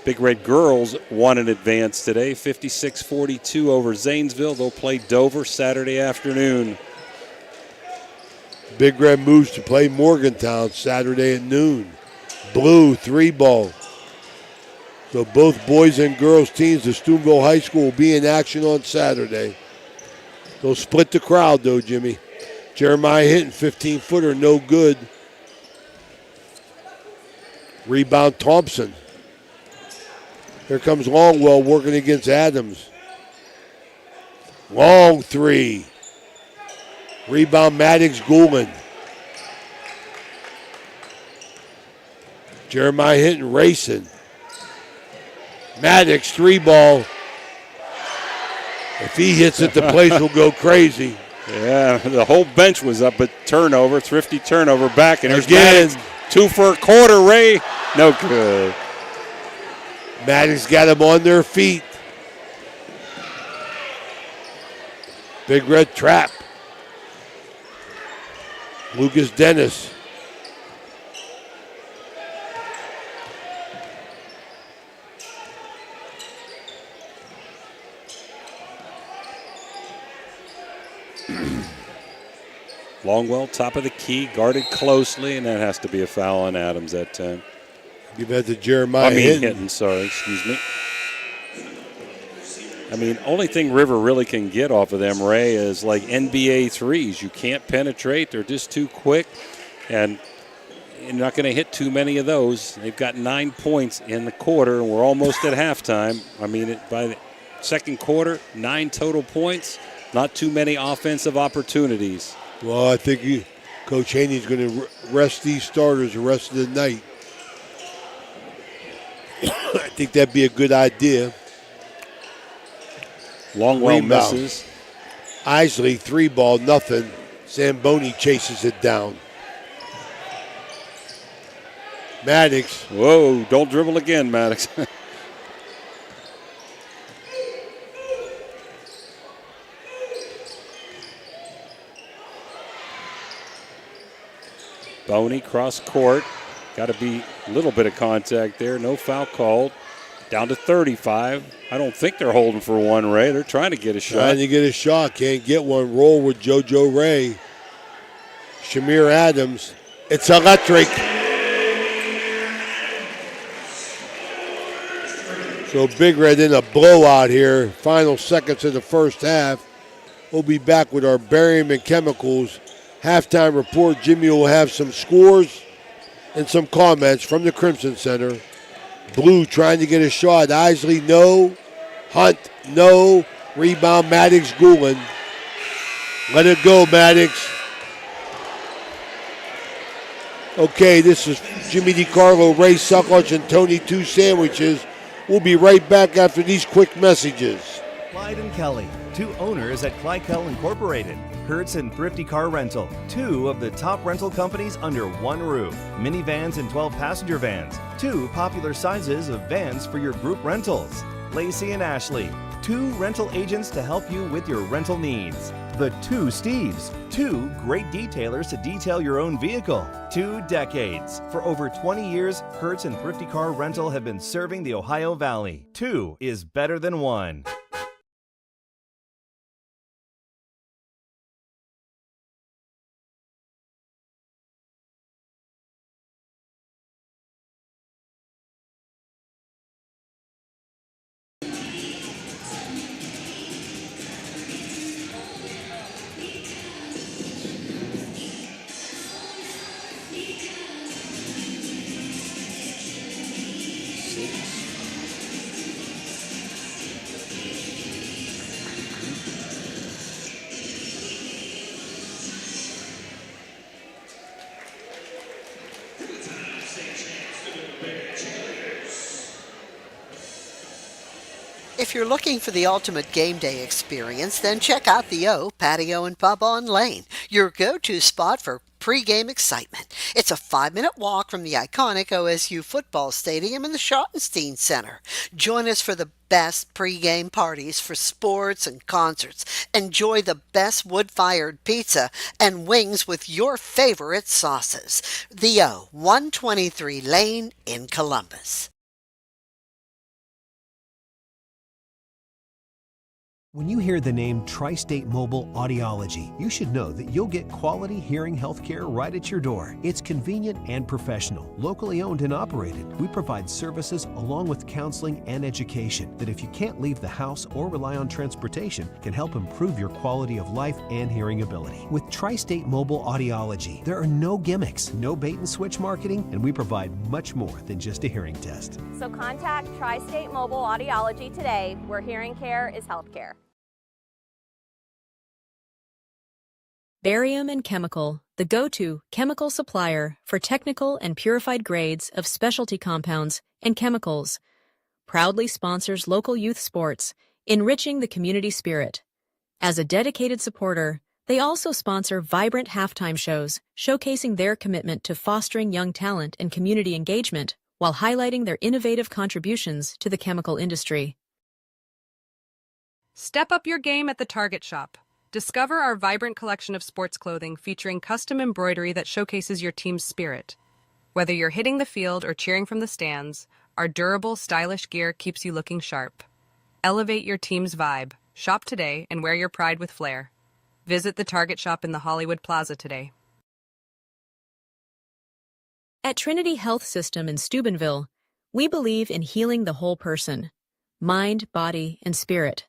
Big Red girls won in advance today, 56-42 over Zanesville. They'll play Dover Saturday afternoon. Big Red moves to play Morgantown Saturday at noon. Blue 3-ball. So both boys and girls teams of Steubenville High School will be in action on Saturday. They'll split the crowd though, Jimmy. Jeremiah Hinton, 15-footer, no good. Rebound Thompson. Here comes Longwell working against Adams. Long 3. Rebound Maddox Goulden. Jeremiah Hinton racing. Maddox 3-ball. If he hits it, the place will go crazy. Yeah, the whole bench was up, but turnover, thrifty turnover back, and there's Again. Maddox. 2 for a quarter, Ray. No good. Maddox got them on their feet. Big Red trap. Lucas Dennis. Longwell, top of the key, guarded closely, and that has to be a foul on Adams that time. Give that to Jeremiah Hinton, sorry, excuse me. I mean, only thing River really can get off of them, Ray, is like NBA threes. You can't penetrate. They're just too quick, and you're not going to hit too many of those. They've got 9 points in the quarter, and we're almost at halftime. I mean, by the second quarter, 9 total points, not too many offensive opportunities. Well, I think Coach Haney's going to rest these starters the rest of the night. I think that'd be a good idea. Longwell misses. Isley, 3-ball, nothing. Zamboni chases it down. Maddox. Whoa, don't dribble again, Maddox. Boney cross court. Got to be a little bit of contact there. No foul called. Down to 35. I don't think they're holding for one, Ray. They're trying to get a shot. Trying to get a shot. Can't get one. Roll with JoJo Ray. Shamir Adams. It's electric. So Big Red in a blowout here. Final seconds of the first half. We'll be back with our barium and chemicals halftime report. Jimmy will have some scores and some comments from the Crimson Center. Blue trying to get a shot. Isley, no. Hunt, no. Rebound, Maddox Goulin. Let it go, Maddox. Okay, this is Jimmy DiCarlo, Ray Suckles, and Tony Two Sandwiches. We'll be right back after these quick messages. Clyde and Kelly, 2 owners at Clyde Incorporated. Hertz and Thrifty Car Rental, 2 of the top rental companies under one roof. Minivans and 12-passenger vans, 2 popular sizes of vans for your group rentals. Lacey and Ashley, 2 rental agents to help you with your rental needs. The 2 Steves, 2 great detailers to detail your own vehicle. 2 decades. For over 20 years, Hertz and Thrifty Car Rental have been serving the Ohio Valley. 2 is better than 1. If you're looking for the ultimate game day experience, then check out the O Patio and Pub on Lane, your go-to spot for pregame excitement. It's a 5-minute walk from the iconic OSU football stadium in the Schottenstein Center. Join us for the best pregame parties for sports and concerts. Enjoy the best wood-fired pizza and wings with your favorite sauces. The O, 123 Lane in Columbus. When you hear the name Tri-State Mobile Audiology, you should know that you'll get quality hearing health care right at your door. It's convenient and professional, locally owned and operated. We provide services along with counseling and education that, if you can't leave the house or rely on transportation, can help improve your quality of life and hearing ability. With Tri-State Mobile Audiology, there are no gimmicks, no bait and switch marketing, and we provide much more than just a hearing test. So contact Tri-State Mobile Audiology today, where hearing care is healthcare. Barium and Chemical, the go-to chemical supplier for technical and purified grades of specialty compounds and chemicals, proudly sponsors local youth sports, enriching the community spirit. As a dedicated supporter, they also sponsor vibrant halftime shows, showcasing their commitment to fostering young talent and community engagement while highlighting their innovative contributions to the chemical industry. Step up your game at the Target shop. Discover our vibrant collection of sports clothing featuring custom embroidery that showcases your team's spirit. Whether you're hitting the field or cheering from the stands, our durable, stylish gear keeps you looking sharp. Elevate your team's vibe. Shop today and wear your pride with flair. Visit the Target shop in the Hollywood Plaza today. At Trinity Health System in Steubenville, we believe in healing the whole person, mind, body, and spirit.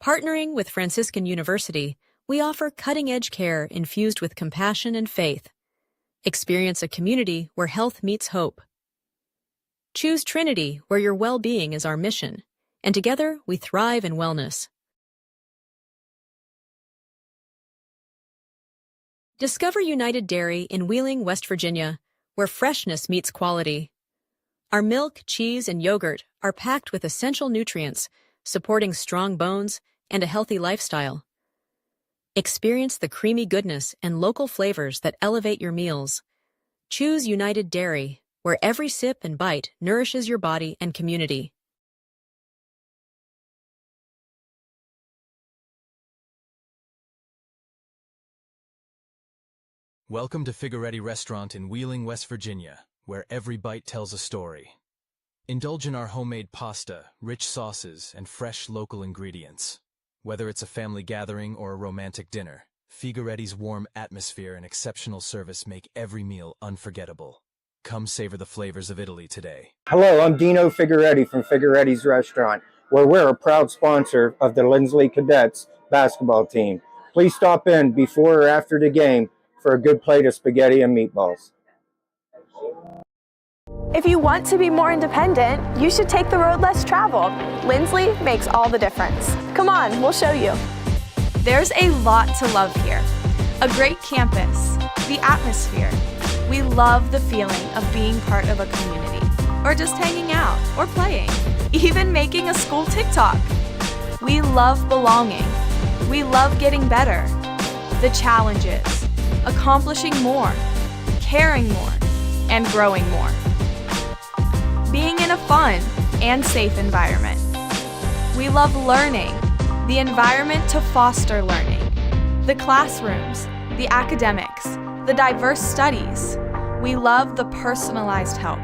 Partnering with Franciscan University, we offer cutting-edge care infused with compassion and faith. Experience a community where health meets hope. Choose Trinity, where your well-being is our mission, and together we thrive in wellness. Discover United Dairy in Wheeling, West Virginia, where freshness meets quality. Our milk, cheese, and yogurt are packed with essential nutrients, supporting strong bones and a healthy lifestyle. Experience the creamy goodness and local flavors that elevate your meals. Choose United Dairy, where every sip and bite nourishes your body and community. Welcome to Figueretti Restaurant in Wheeling, West Virginia, where every bite tells a story. Indulge in our homemade pasta, rich sauces, and fresh local ingredients. Whether it's a family gathering or a romantic dinner, Figueretti's warm atmosphere and exceptional service make every meal unforgettable. Come savor the flavors of Italy today. Hello, I'm Dino Figueretti from Figueretti's Restaurant, where we're a proud sponsor of the Lindsley Cadets basketball team. Please stop in before or after the game for a good plate of spaghetti and meatballs. If you want to be more independent, you should take the road less traveled. Lindsley makes all the difference. Come on, we'll show you. There's a lot to love here. A great campus, the atmosphere. We love the feeling of being part of a community, or just hanging out, or playing, even making a school TikTok. We love belonging. We love getting better. The challenges, accomplishing more, caring more, and growing more. Being in a fun and safe environment. We love learning, the environment to foster learning, the classrooms, the academics, the diverse studies. We love the personalized help,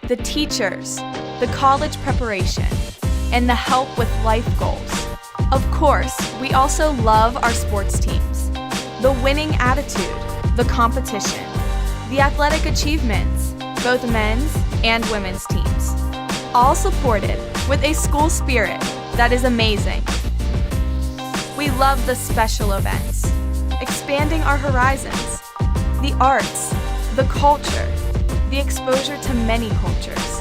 the teachers, the college preparation, and the help with life goals. Of course, we also love our sports teams, the winning attitude, the competition, the athletic achievements, both men's and women's teams, all supported with a school spirit that is amazing. We love the special events, expanding our horizons, the arts, the culture, the exposure to many cultures,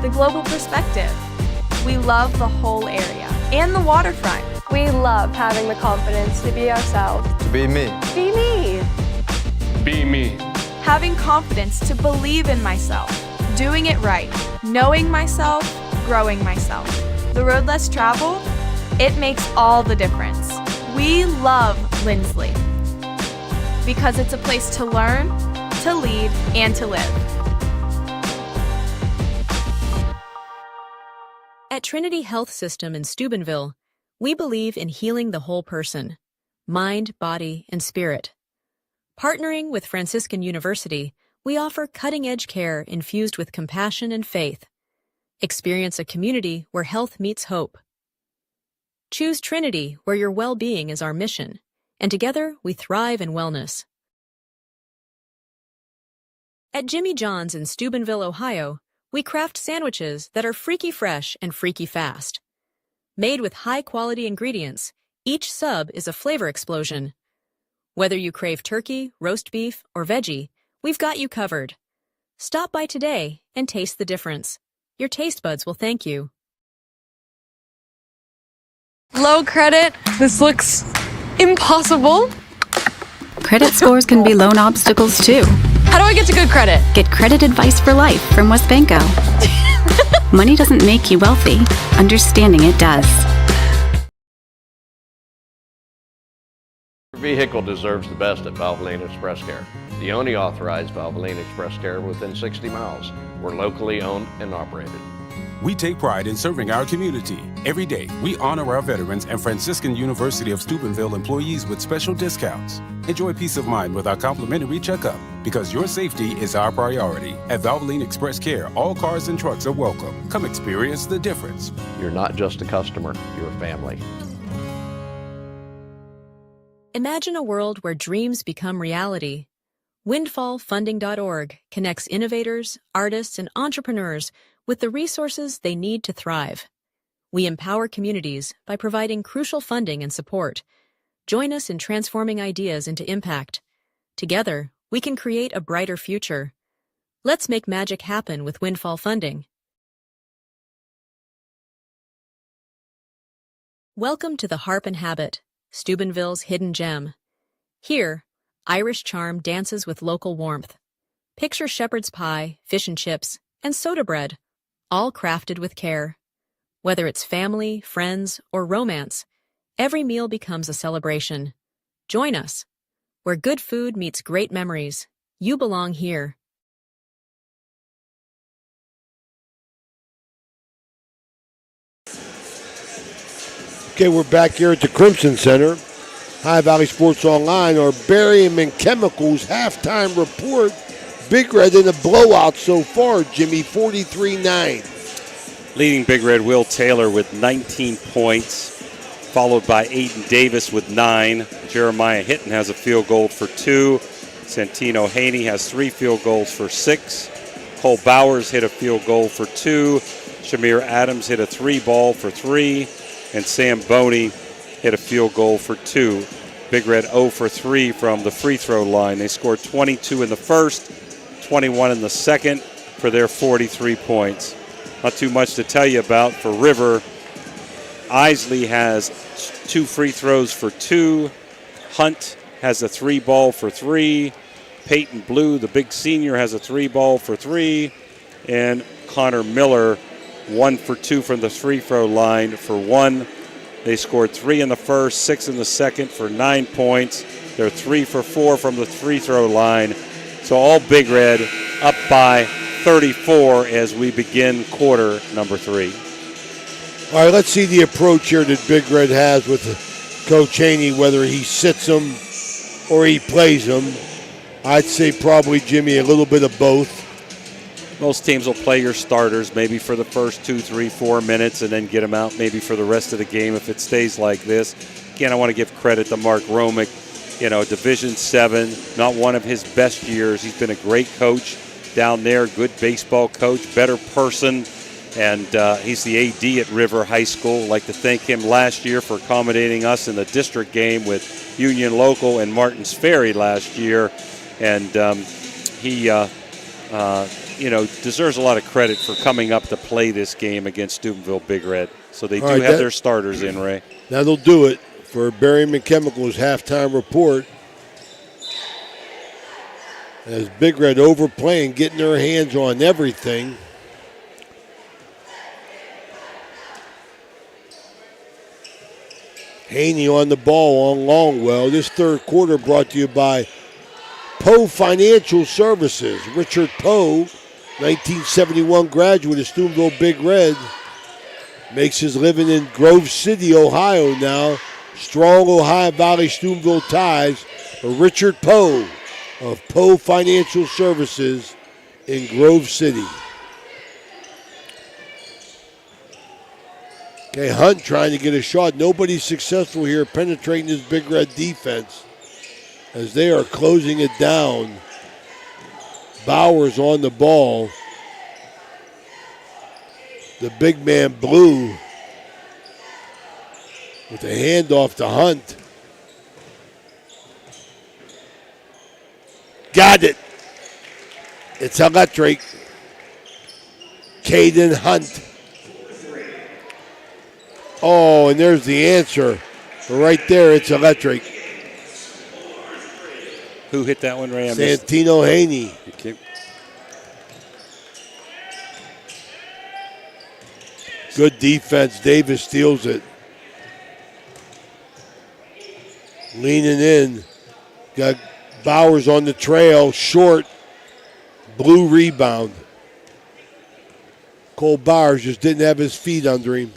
the global perspective. We love the whole area and the waterfront. We love having the confidence to be ourselves. To be me. Be me. Be me. Having confidence to believe in myself, doing it right, knowing myself, growing myself. The road less traveled, it makes all the difference. We love Lindsley because it's a place to learn, to lead, and to live. At Trinity Health System in Steubenville, we believe in healing the whole person, mind, body, and spirit. Partnering with Franciscan University, we offer cutting-edge care infused with compassion and faith. Experience a community where health meets hope. Choose Trinity, where your well-being is our mission, and together we thrive in wellness. At Jimmy John's in Steubenville, Ohio, we craft sandwiches that are freaky fresh and freaky fast. Made with high-quality ingredients, each sub is a flavor explosion. Whether you crave turkey, roast beef, or veggie, we've got you covered. Stop by today and taste the difference. Your taste buds will thank you. Low credit. This looks impossible. Credit scores can be loan obstacles too. How do I get to good credit? Get credit advice for life from WestBanco. Money doesn't make you wealthy. Understanding it does. Your vehicle deserves the best at Valvoline Express Care. The only authorized Valvoline Express Care within 60 miles. We're locally owned and operated. We take pride in serving our community. Every day, we honor our veterans and Franciscan University of Steubenville employees with special discounts. Enjoy peace of mind with our complimentary checkup, because your safety is our priority. At Valvoline Express Care, all cars and trucks are welcome. Come experience the difference. You're not just a customer, you're a family. Imagine a world where dreams become reality. Windfallfunding.org connects innovators, artists, and entrepreneurs with the resources they need to thrive. We empower communities by providing crucial funding and support. Join us in transforming ideas into impact. Together, we can create a brighter future. Let's make magic happen with Windfall Funding. Welcome to the Harp and Habit, Steubenville's hidden gem. Here, Irish charm dances with local warmth. Picture shepherd's pie, fish and chips, and soda bread, all crafted with care. Whether it's family, friends, or romance, every meal becomes a celebration. Join us. Where good food meets great memories, you belong here. Okay, we're back here at the Crimson Center. High Valley Sports Online, our Barium and Chemicals halftime report. Big Red in a blowout so far, Jimmy, 43-9. Leading Big Red, Will Taylor with 19 points, followed by Aiden Davis with 9. Jeremiah Hinton has a field goal for 2. Santino Haney has 3 field goals for 6. Cole Bowers hit a field goal for 2. Shamir Adams hit a 3-ball for 3. And Sam Boney hit a field goal for 2. Big Red 0 for 3 from the free throw line. They scored 22 in the first, 21 in the second for their 43 points. Not too much to tell you about for River. Isley has 2 free throws for 2. Hunt has a 3-ball for 3. Peyton Blue, the big senior, has a 3-ball for 3. And Connor Miller, 1 for 2 from the free throw line for 1. They scored 3 in the first, 6 in the second for 9 points. They're 3 for 4 from the free throw line. So all Big Red up by 34 as we begin quarter number 3. All right, let's see the approach here that Big Red has with Coach Haney, whether he sits them or he plays them. I'd say probably, Jimmy, a little bit of both. Most teams will play your starters maybe for the first 2, 3, 4 minutes and then get them out maybe for the rest of the game if it stays like this. Again, I want to give credit to Mark Romick. You know, Division VII, not one of his best years. He's been a great coach down there, good baseball coach, better person, and he's the AD at River High School. I'd like to thank him last year for accommodating us in the district game with Union Local and Martins Ferry last year, and he deserves a lot of credit for coming up to play this game against Steubenville Big Red. So they do have their starters in, Ray. That'll do it for Barium and Chemicals halftime report. As Big Red overplaying, getting their hands on everything. Haney on the ball on Longwell. This third quarter brought to you by Poe Financial Services. Richard Poe, 1971 graduate of Steubenville Big Red, makes his living in Grove City, Ohio now. Strong Ohio Valley Steubenville ties for Richard Poe of Poe Financial Services in Grove City. Okay, Hunt trying to get a shot. Nobody's successful here penetrating this Big Red defense as they are closing it down. Bowers on the ball. The big man Blue with a handoff to Hunt. Got it. It's electric. Caden Hunt. Oh, and there's the answer. Right there, it's electric. Who hit that one, Ray? Santino Haney. Okay. Good defense. Davis steals it. Leaning in. Got Bowers on the trail. Short. Blue rebound. Cole Bowers just didn't have his feet under him.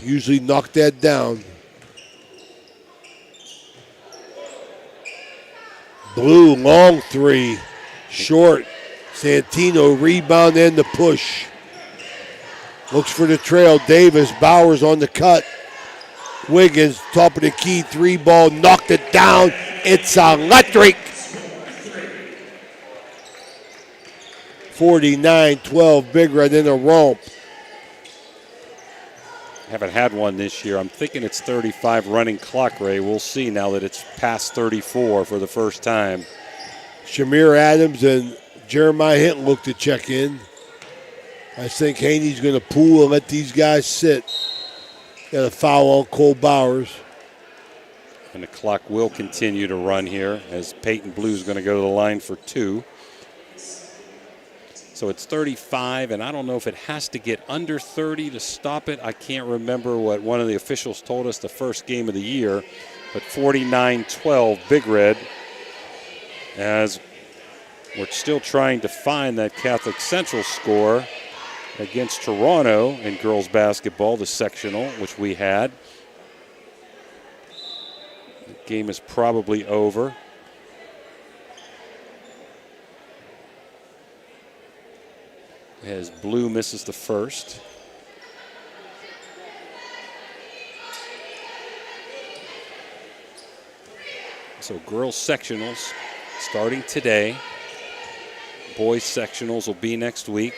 Usually knocked that down. Blue, long three. Short. Santino, rebound and the push. Looks for the trail. Davis, Bowers on the cut. Wiggins, top of the key, 3-ball, knocked it down. It's electric. 49-12, Big Red in a romp. Haven't had one this year. I'm thinking it's 35 running clock, Ray. We'll see now that it's past 34 for the first time. Shamir Adams and Jeremiah Hinton look to check in. I think Haney's going to pool and let these guys sit. Got a foul on Cole Bowers. And the clock will continue to run here as Peyton Blue's going to go to the line for 2. So it's 35, and I don't know if it has to get under 30 to stop it. I can't remember what one of the officials told us the first game of the year, but 49-12 Big Red, as we're still trying to find that Catholic Central score against Toronto in girls basketball, the sectional, which we had. The game is probably over. As Blue misses the first. So girls sectionals starting today. Boys sectionals will be next week.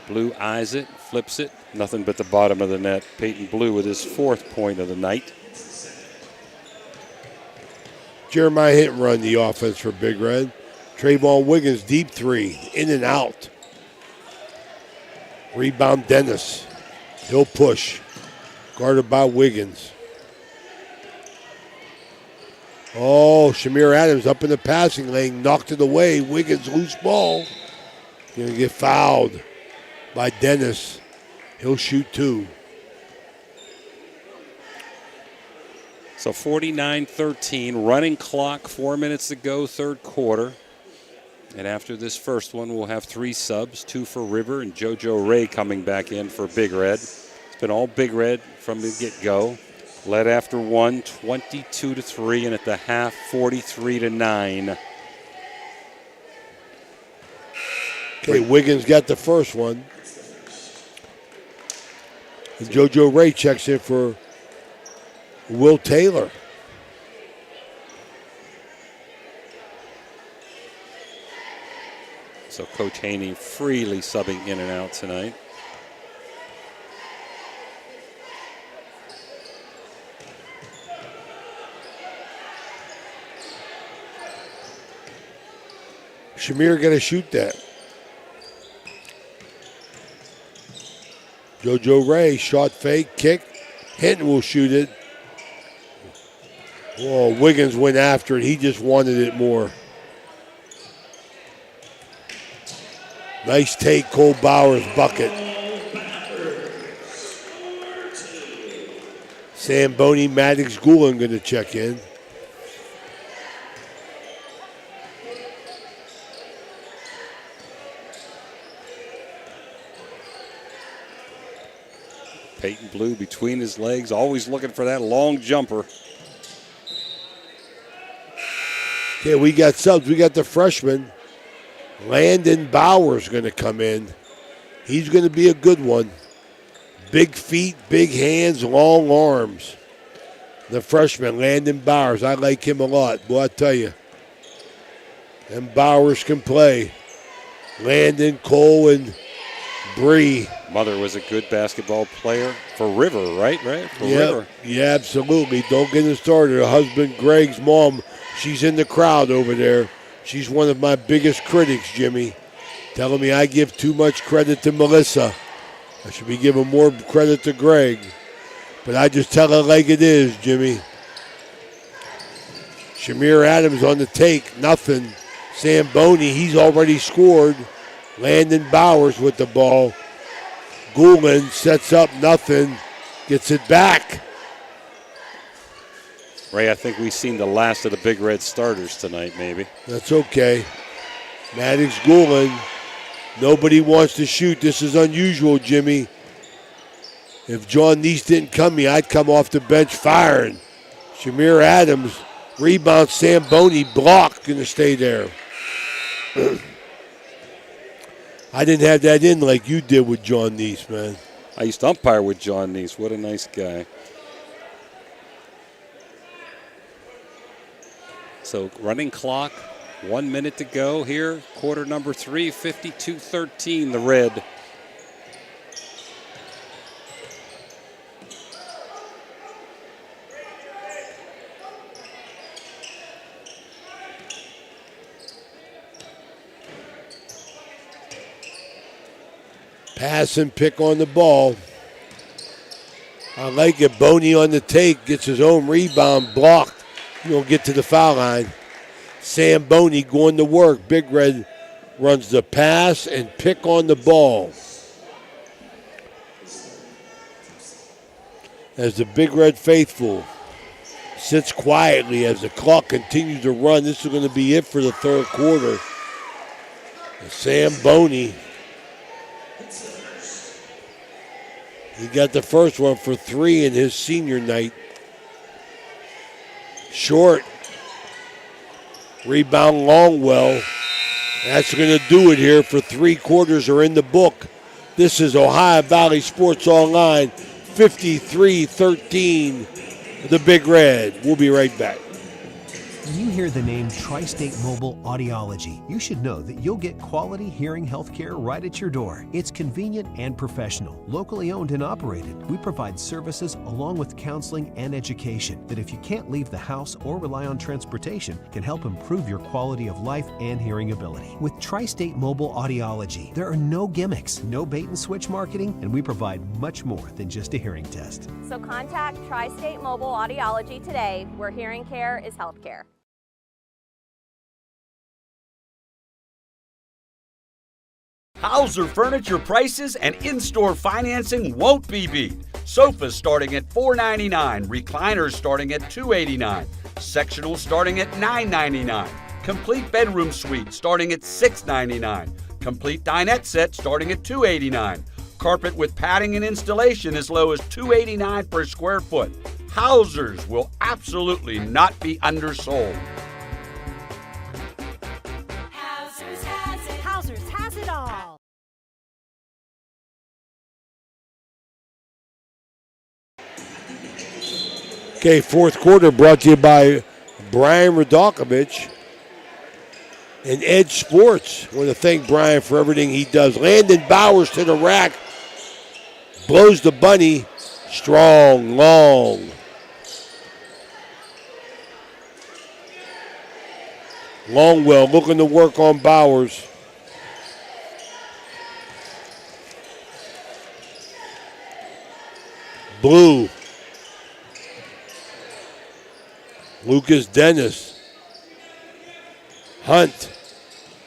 Blue eyes it, flips it, nothing but the bottom of the net. Peyton Blue with his 4th point of the night. Jeremiah Hinton run the offense for Big Red. Trayvon Wiggins, deep 3, in and out. Rebound Dennis. He'll push. Guarded by Wiggins. Oh, Shamir Adams up in the passing lane. Knocked it away. Wiggins, loose ball. Going to get fouled by Dennis. He'll shoot 2. So 49-13, running clock, 4 minutes to go, 3rd quarter. And after this first one, we'll have 3 subs, 2 for River and JoJo Ray coming back in for Big Red. It's been all Big Red from the get-go. Led after 1, 22-3, and at the half, 43-9. Okay, Wiggins got the first one. And JoJo Ray checks in for Will Taylor. So Coach Haney freely subbing in and out tonight. Shamir got to shoot that. JoJo Ray, shot fake, kick. Hinton will shoot it. Oh, Wiggins went after it. He just wanted it more. Nice take, Cole Bowers bucket. Samboni, Maddox, Goulin going to check in. Peyton Blue between his legs, always looking for that long jumper. Okay, we got subs. We got the freshman. Landon Bowers going to come in. He's going to be a good one. Big feet, big hands, long arms. The freshman, Landon Bowers. I like him a lot. Boy, I tell you. And Bowers can play. Landon, Cole, and Bree. Mother was a good basketball player for River, right? For River. Yeah, absolutely. Don't get him started. Her husband, Greg's mom, she's in the crowd over there. She's one of my biggest critics, Jimmy. Telling me I give too much credit to Melissa. I should be giving more credit to Greg. But I just tell her like it is, Jimmy. Shamir Adams on the take, nothing. Samboni, he's already scored. Landon Bowers with the ball. Goulin sets up, nothing. Gets it back. Ray, I think we've seen the last of the Big Red starters tonight, maybe. That's okay. Maddox Goulin. Nobody wants to shoot. This is unusual, Jimmy. If John Neese didn't come here, I'd come off the bench firing. Shamir Adams, rebound, Samboni, block, going to stay there. I didn't have that in like you did with John Neese, man. I used to umpire with John Neese. What a nice guy. So running clock, 1 minute to go here. Quarter number 3, 52-13, the Red. Pass and pick on the ball. I like it. Boney on the take, gets his own rebound blocked. You don't get to the foul line. Sam Boney going to work. Big Red runs the pass and pick on the ball. As the Big Red faithful sits quietly as the clock continues to run. This is going to be it for the third quarter. And Sam Boney, he got the first one for 3 in his senior night. Short. Rebound Longwell. That's going to do it here for 3 quarters are in the book. This is Ohio Valley Sports Online, 53-13, the Big Red. We'll be right back. When you hear the name Tri-State Mobile Audiology, you should know that you'll get quality hearing health care right at your door. It's convenient and professional, locally owned and operated. We provide services along with counseling and education that, if you can't leave the house or rely on transportation, can help improve your quality of life and hearing ability. With Tri-State Mobile Audiology, there are no gimmicks, no bait and switch marketing, and we provide much more than just a hearing test. So contact Tri-State Mobile Audiology today, where hearing care is health care. Hauser Furniture prices and in-store financing won't be beat. Sofas starting at $4.99, recliners starting at $2.89, sectionals starting at $9.99, complete bedroom suite starting at $6.99, complete dinette set starting at $2.89, carpet with padding and installation as low as $2.89 per square foot. Hausers will absolutely not be undersold. Hausers has it. Hausers has it all. Okay, fourth quarter brought to you by Brian Radakovich and Edge Sports. I want to thank Brian for everything he does. Landon Bowers to the rack. Blows the bunny. Strong, long. Longwell looking to work on Bowers. Blue. Lucas Dennis. Hunt.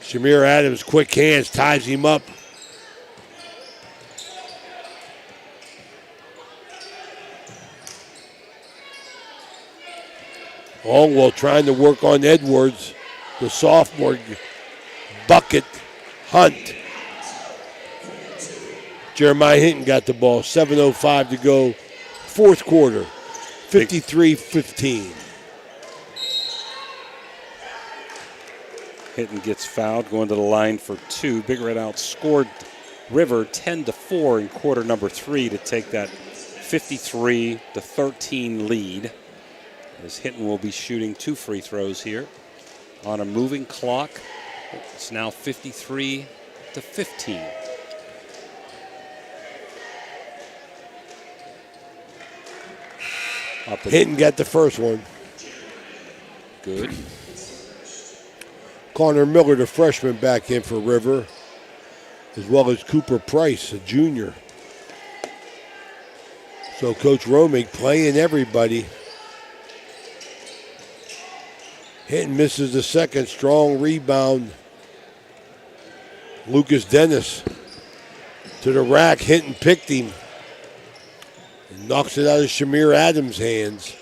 Shamir Adams, quick hands, ties him up. Longwell trying to work on Edwards. The sophomore bucket. Hunt. Jeremiah Hinton got the ball. 7:05 to go. Fourth quarter. 53-15. Hinton gets fouled, going to the line for 2. Big Red outscored River 10-4 in quarter number 3 to take that 53-13 lead. As Hinton will be shooting 2 free throws here on a moving clock. It's now 53-15. Hinton got the first one. Good. Connor Miller, the freshman, back in for River, as well as Cooper Price, a junior. So Coach Romig playing everybody. Hinton misses the second. Strong rebound. Lucas Dennis to the rack. Hinton picked him and knocks it out of Shamir Adams' hands.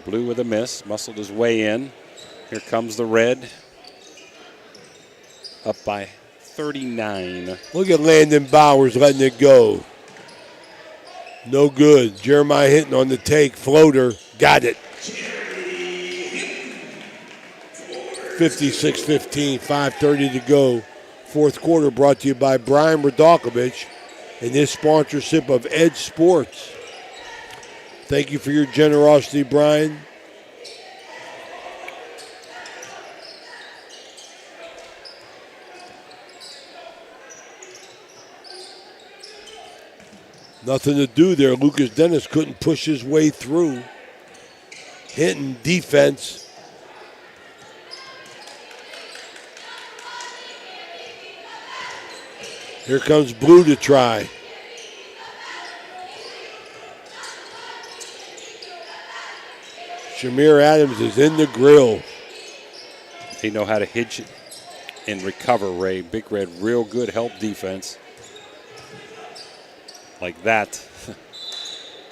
Blue with a miss, muscled his way in. Here comes the Red. Up by 39. Look at Landon Bowers letting it go. No good. Jeremiah Hinton on the take. Floater. Got it. 56-15. 5:30 to go. Fourth quarter brought to you by Brian Radakovich and his sponsorship of Edge Sports. Thank you for your generosity, Brian. Nothing to do there. Lucas Dennis couldn't push his way through. Hinton defense. Here comes Blue to try. Shamir Adams is in the grill. They know how to hitch it and recover, Ray. Big Red, real good help defense. Like that.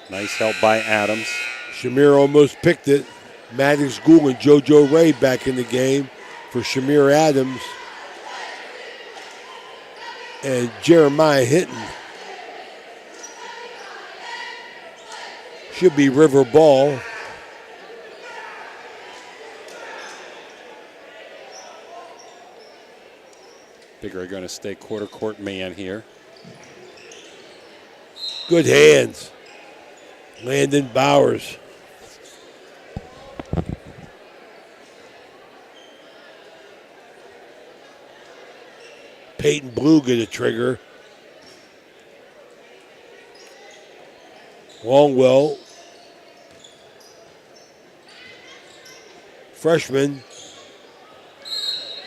Nice help by Adams. Shamir almost picked it. Maddox Gould and JoJo Ray back in the game for Shamir Adams and Jeremiah Hinton. Should be River ball. Big Red going to stay quarter court man here. Good hands. Landon Bowers. Peyton Blue get a trigger. Longwell. Freshman.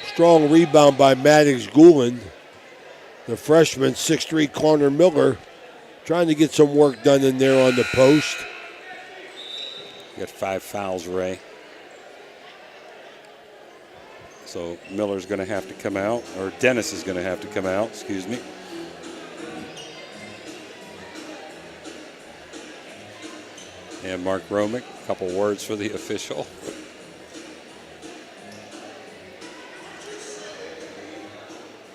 Strong rebound by Maddox Gould. The freshman, 6'3", Connor Miller, trying to get some work done in there on the post. You got 5 fouls, Ray. So Miller's going to have to come out, or Dennis is going to have to come out, excuse me. And Mark Romick, a couple words for the official.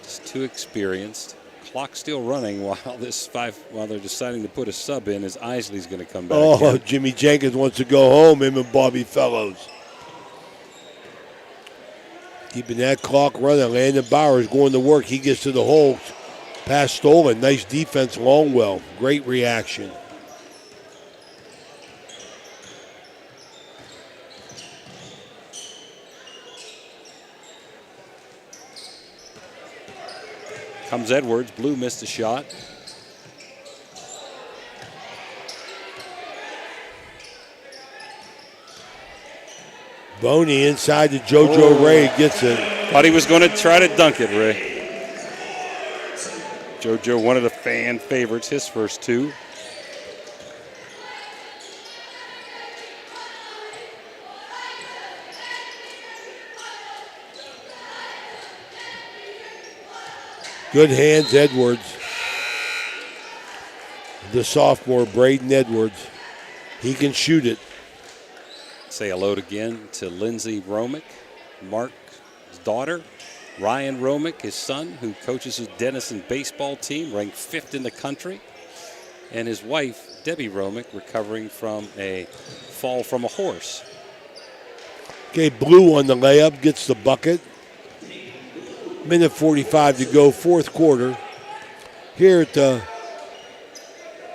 Just too experienced. Clock still running while they're deciding to put a sub in, as Isley's going to come back. Oh, in. Jimmy Jenkins wants to go home, him and Bobby Fellows. Keeping that clock running. Landon Bowers going to work. He gets to the hole. Pass stolen. Nice defense, Longwell. Great reaction. Comes Edwards. Blue missed a shot. Boney inside to JoJo Ray gets it. Thought he was going to try to dunk it, Ray. JoJo, one of the fan favorites, his first 2. Good hands, Edwards. The sophomore, Braden Edwards. He can shoot it. Say hello again to Lindsay Romick, Mark's daughter. Ryan Romick, his son, who coaches his Denison baseball team, ranked 5th in the country. And his wife, Debbie Romick, recovering from a fall from a horse. Okay, Blue on the layup, gets the bucket. Minute 45 to go, fourth quarter. Here at the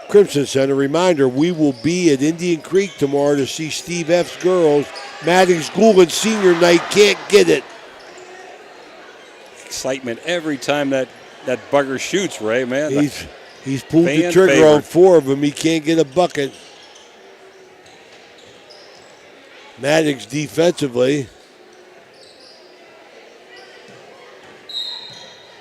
Crimson Center. Reminder, we will be at Indian Creek tomorrow to see Steve F's girls. Maddox Gould senior night, can't get it. Excitement every time that bugger shoots, Ray, man. He's pulled the trigger on 4 of them. He can't get a bucket. Maddox defensively.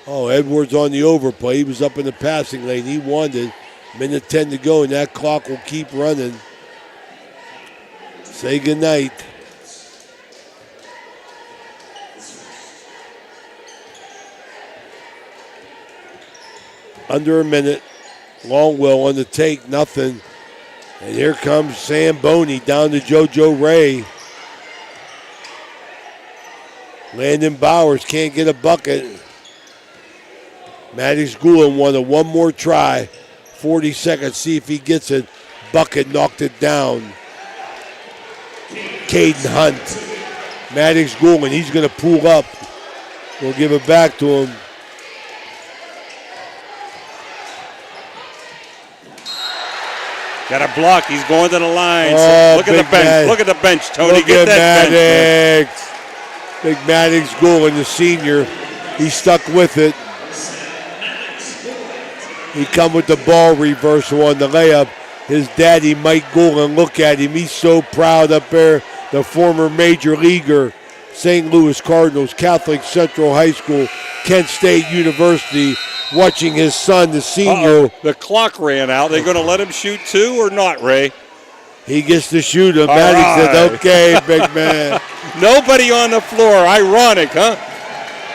Oh, Edwards on the overplay. He was up in the passing lane. He wanted. Minute 10 to go, and that clock will keep running. Say goodnight. Under a minute. Longwell on the take, nothing. And here comes Sam Boney down to JoJo Ray. Landon Bowers can't get a bucket. Maddox Gould wanted one more try. 40 seconds, see if he gets it. Bucket knocked it down. Caden Hunt. Maddox Gould, he's going to pull up. We'll give it back to him. Got a block. He's going to the line. Oh, Look at the bench. Maddox. Look at the bench, Tony. Look Get at that bench. Maddox. Big Maddox Goulin, the senior. He stuck with it. He come with the ball reversal on the layup. His daddy, Mike Goulin, look at him. He's so proud up there. The former major leaguer, St. Louis Cardinals, Catholic Central High School, Kent State University, watching his son, the senior. Uh-oh. The clock ran out. They going to let him shoot too or not, Ray? He gets to shoot him. All Maddox right. said, okay, big man. Nobody on the floor. Ironic, huh?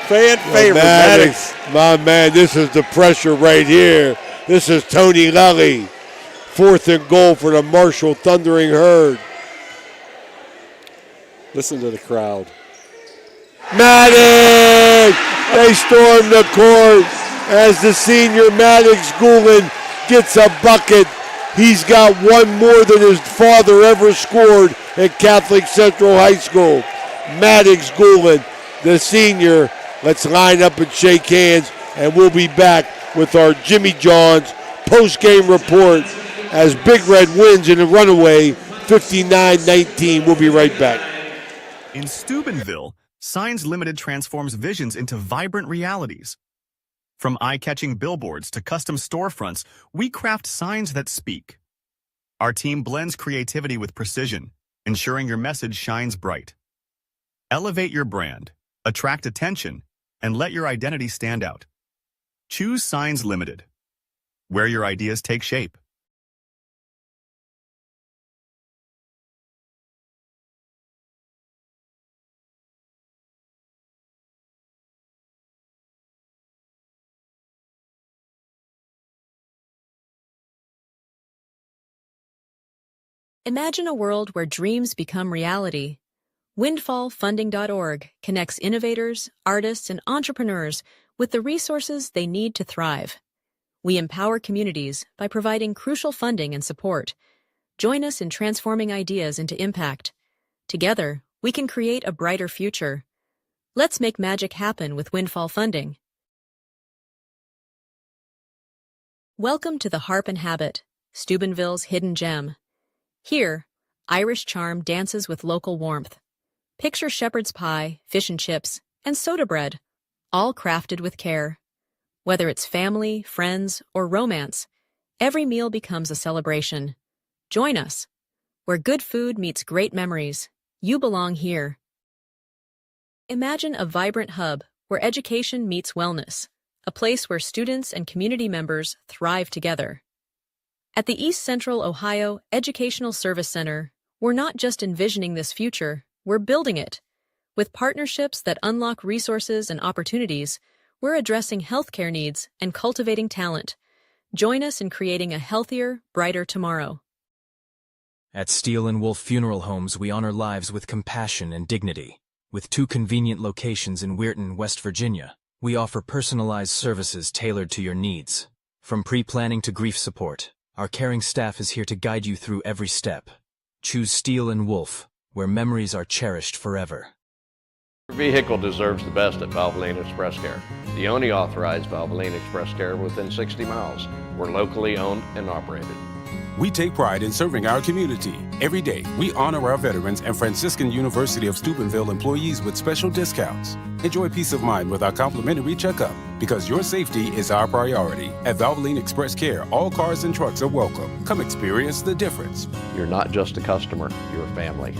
Fan favorite, Maddox. My man, this is the pressure right here. This is Tony Lally. 4th and goal for the Marshall Thundering Herd. Listen to the crowd. Maddox! They storm the court as the senior Maddox Goulin gets a bucket. He's got one more than his father ever scored at Catholic Central High School. Maddox Goulin, the senior. Let's line up and shake hands, and we'll be back with our Jimmy John's post-game report as Big Red wins in a runaway 59-19. We'll be right back. In Steubenville, Signs Limited transforms visions into vibrant realities. From eye-catching billboards to custom storefronts, we craft signs that speak. Our team blends creativity with precision, ensuring your message shines bright. Elevate your brand, attract attention, and let your identity stand out. Choose Signs Limited, where your ideas take shape. Imagine a world where dreams become reality. Windfallfunding.org connects innovators, artists, and entrepreneurs with the resources they need to thrive. We empower communities by providing crucial funding and support. Join us in transforming ideas into impact. Together, we can create a brighter future. Let's make magic happen with Windfall Funding. Welcome to the Harp and Habit, Steubenville's hidden gem. Here, Irish charm dances with local warmth. Picture shepherd's pie, fish and chips, and soda bread, all crafted with care. Whether it's family, friends, or romance, every meal becomes a celebration. Join us. Where good food meets great memories, you belong here. Imagine a vibrant hub where education meets wellness, a place where students and community members thrive together. At the East Central Ohio Educational Service Center, we're not just envisioning this future, we're building it. With partnerships that unlock resources and opportunities, we're addressing healthcare needs and cultivating talent. Join us in creating a healthier, brighter tomorrow. At Steel and Wolf Funeral Homes, we honor lives with compassion and dignity. With 2 convenient locations in Weirton, West Virginia, we offer personalized services tailored to your needs. From pre-planning to grief support, our caring staff is here to guide you through every step. Choose Steel and Wolf, where memories are cherished forever. Your vehicle deserves the best at Valvoline Express Care. The only authorized Valvoline Express Care within 60 miles. We're locally owned and operated. We take pride in serving our community. Every day, we honor our veterans and Franciscan University of Steubenville employees with special discounts. Enjoy peace of mind with our complimentary checkup, because your safety is our priority. At Valvoline Express Care, all cars and trucks are welcome. Come experience the difference. You're not just a customer, you're a family.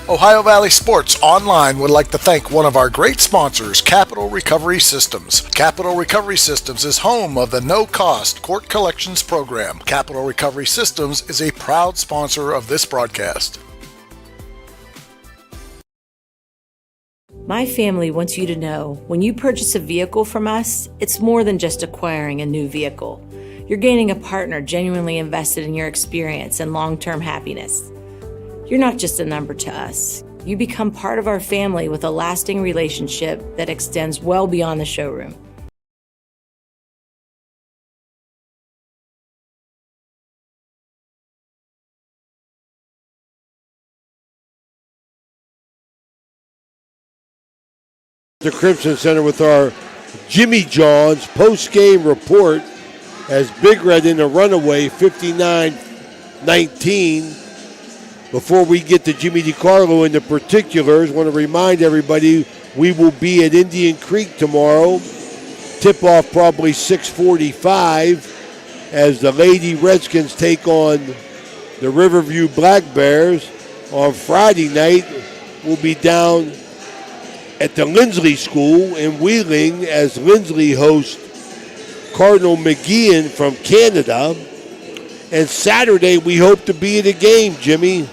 Ohio Valley Sports Online would like to thank one of our great sponsors, Capital Recovery Systems. Capital Recovery Systems is home of the no-cost court collections program. Capital Recovery Systems is a proud sponsor of this broadcast. My family wants you to know, when you purchase a vehicle from us, it's more than just acquiring a new vehicle. You're gaining a partner genuinely invested in your experience and long-term happiness. You're not just a number to us. You become part of our family with a lasting relationship that extends well beyond the showroom. The Crimson Center with our Jimmy John's post-game report as Big Red in a runaway 59-19. Before we get to Jimmy DiCarlo in the particulars, I want to remind everybody we will be at Indian Creek tomorrow. Tip-off probably 6:45 as the Lady Redskins take on the Riverview Black Bears. On Friday night, we'll be down at the Lindsley School in Wheeling as Lindsley hosts Cardinal McGeehan from Canada. And Saturday, we hope to be at a game, Jimmy.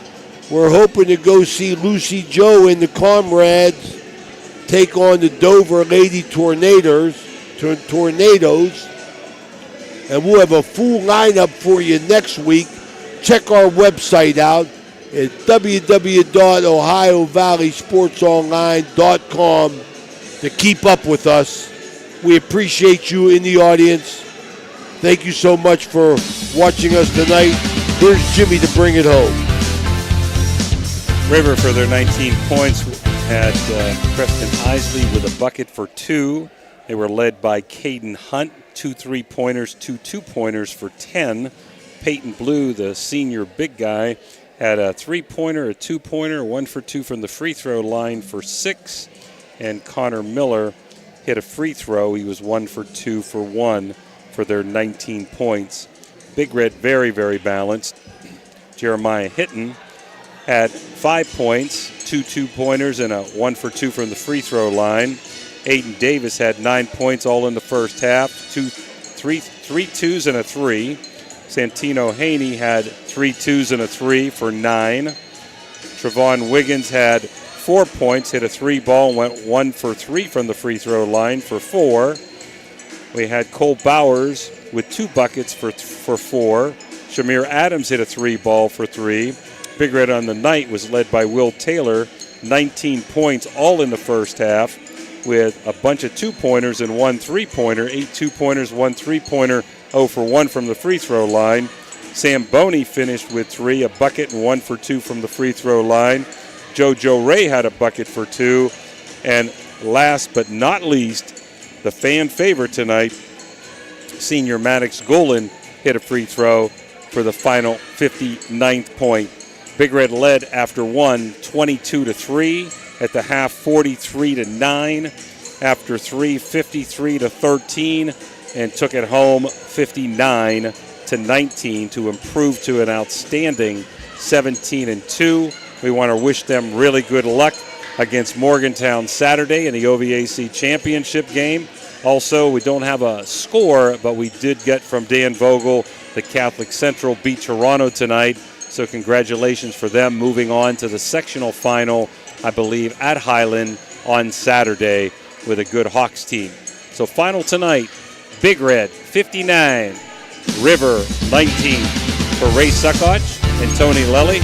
We're hoping to go see Lucy Joe and the Comrades take on the Dover Lady Tornadoes. And we'll have a full lineup for you next week. Check our website out at www.ohiovalleysportsonline.com to keep up with us. We appreciate you in the audience. Thank you so much for watching us tonight. Here's Jimmy to bring it home. River, for their 19 points, had Preston Isley with a bucket for 2. They were led by Caden Hunt, 2 3-pointers, 2 2-pointers for 10. Peyton Blue, the senior big guy, had a 3-pointer, a 2-pointer, 1 for 2 from the free throw line for 6. And Connor Miller hit a free throw. He was 1 for 2 for 1 for their 19 points. Big Red, very, very balanced. Jeremiah Hitton had 5 points, 2 2-pointers, and a 1 for 2 from the free throw line. Aiden Davis had 9 points all in the first half, 3 twos and a 3. Santino Haney had 3 twos and a 3 for 9. Trevon Wiggins had 4 points, hit a 3 ball, and went 1 for 3 from the free throw line for 4. We had Cole Bowers with 2 buckets for 4. Shamir Adams hit a 3 ball for 3. Big Red on the night was led by Will Taylor, 19 points all in the first half, with a bunch of 2-pointers and 1 3-pointer, 8 2-pointers, 1 3-pointer, 0 for 1 from the free throw line. Sam Boney finished with 3, a bucket and 1 for 2 from the free throw line. JoJo Ray had a bucket for 2. And last but not least, the fan favorite tonight, senior Maddox Golan, hit a free throw for the final 59th point. Big Red led after 1, 22-3. At the half, 43-9. After 3, 53-13. And took it home 59-19 to improve to an outstanding 17-2. We want to wish them really good luck against Morgantown Saturday in the OVAC championship game. Also, we don't have a score, but we did get from Dan Vogel the Catholic Central beat Toronto tonight. So congratulations for them moving on to the sectional final, I believe, at Highland on Saturday with a good Hawks team. So final tonight, Big Red 59, River 19. For Ray Suckoch and Tony Lelly,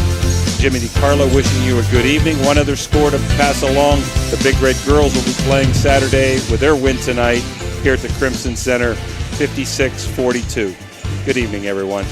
Jimmy DiCarlo wishing you a good evening. One other score to pass along. The Big Red girls will be playing Saturday with their win tonight here at the Crimson Center, 56-42. Good evening, everyone.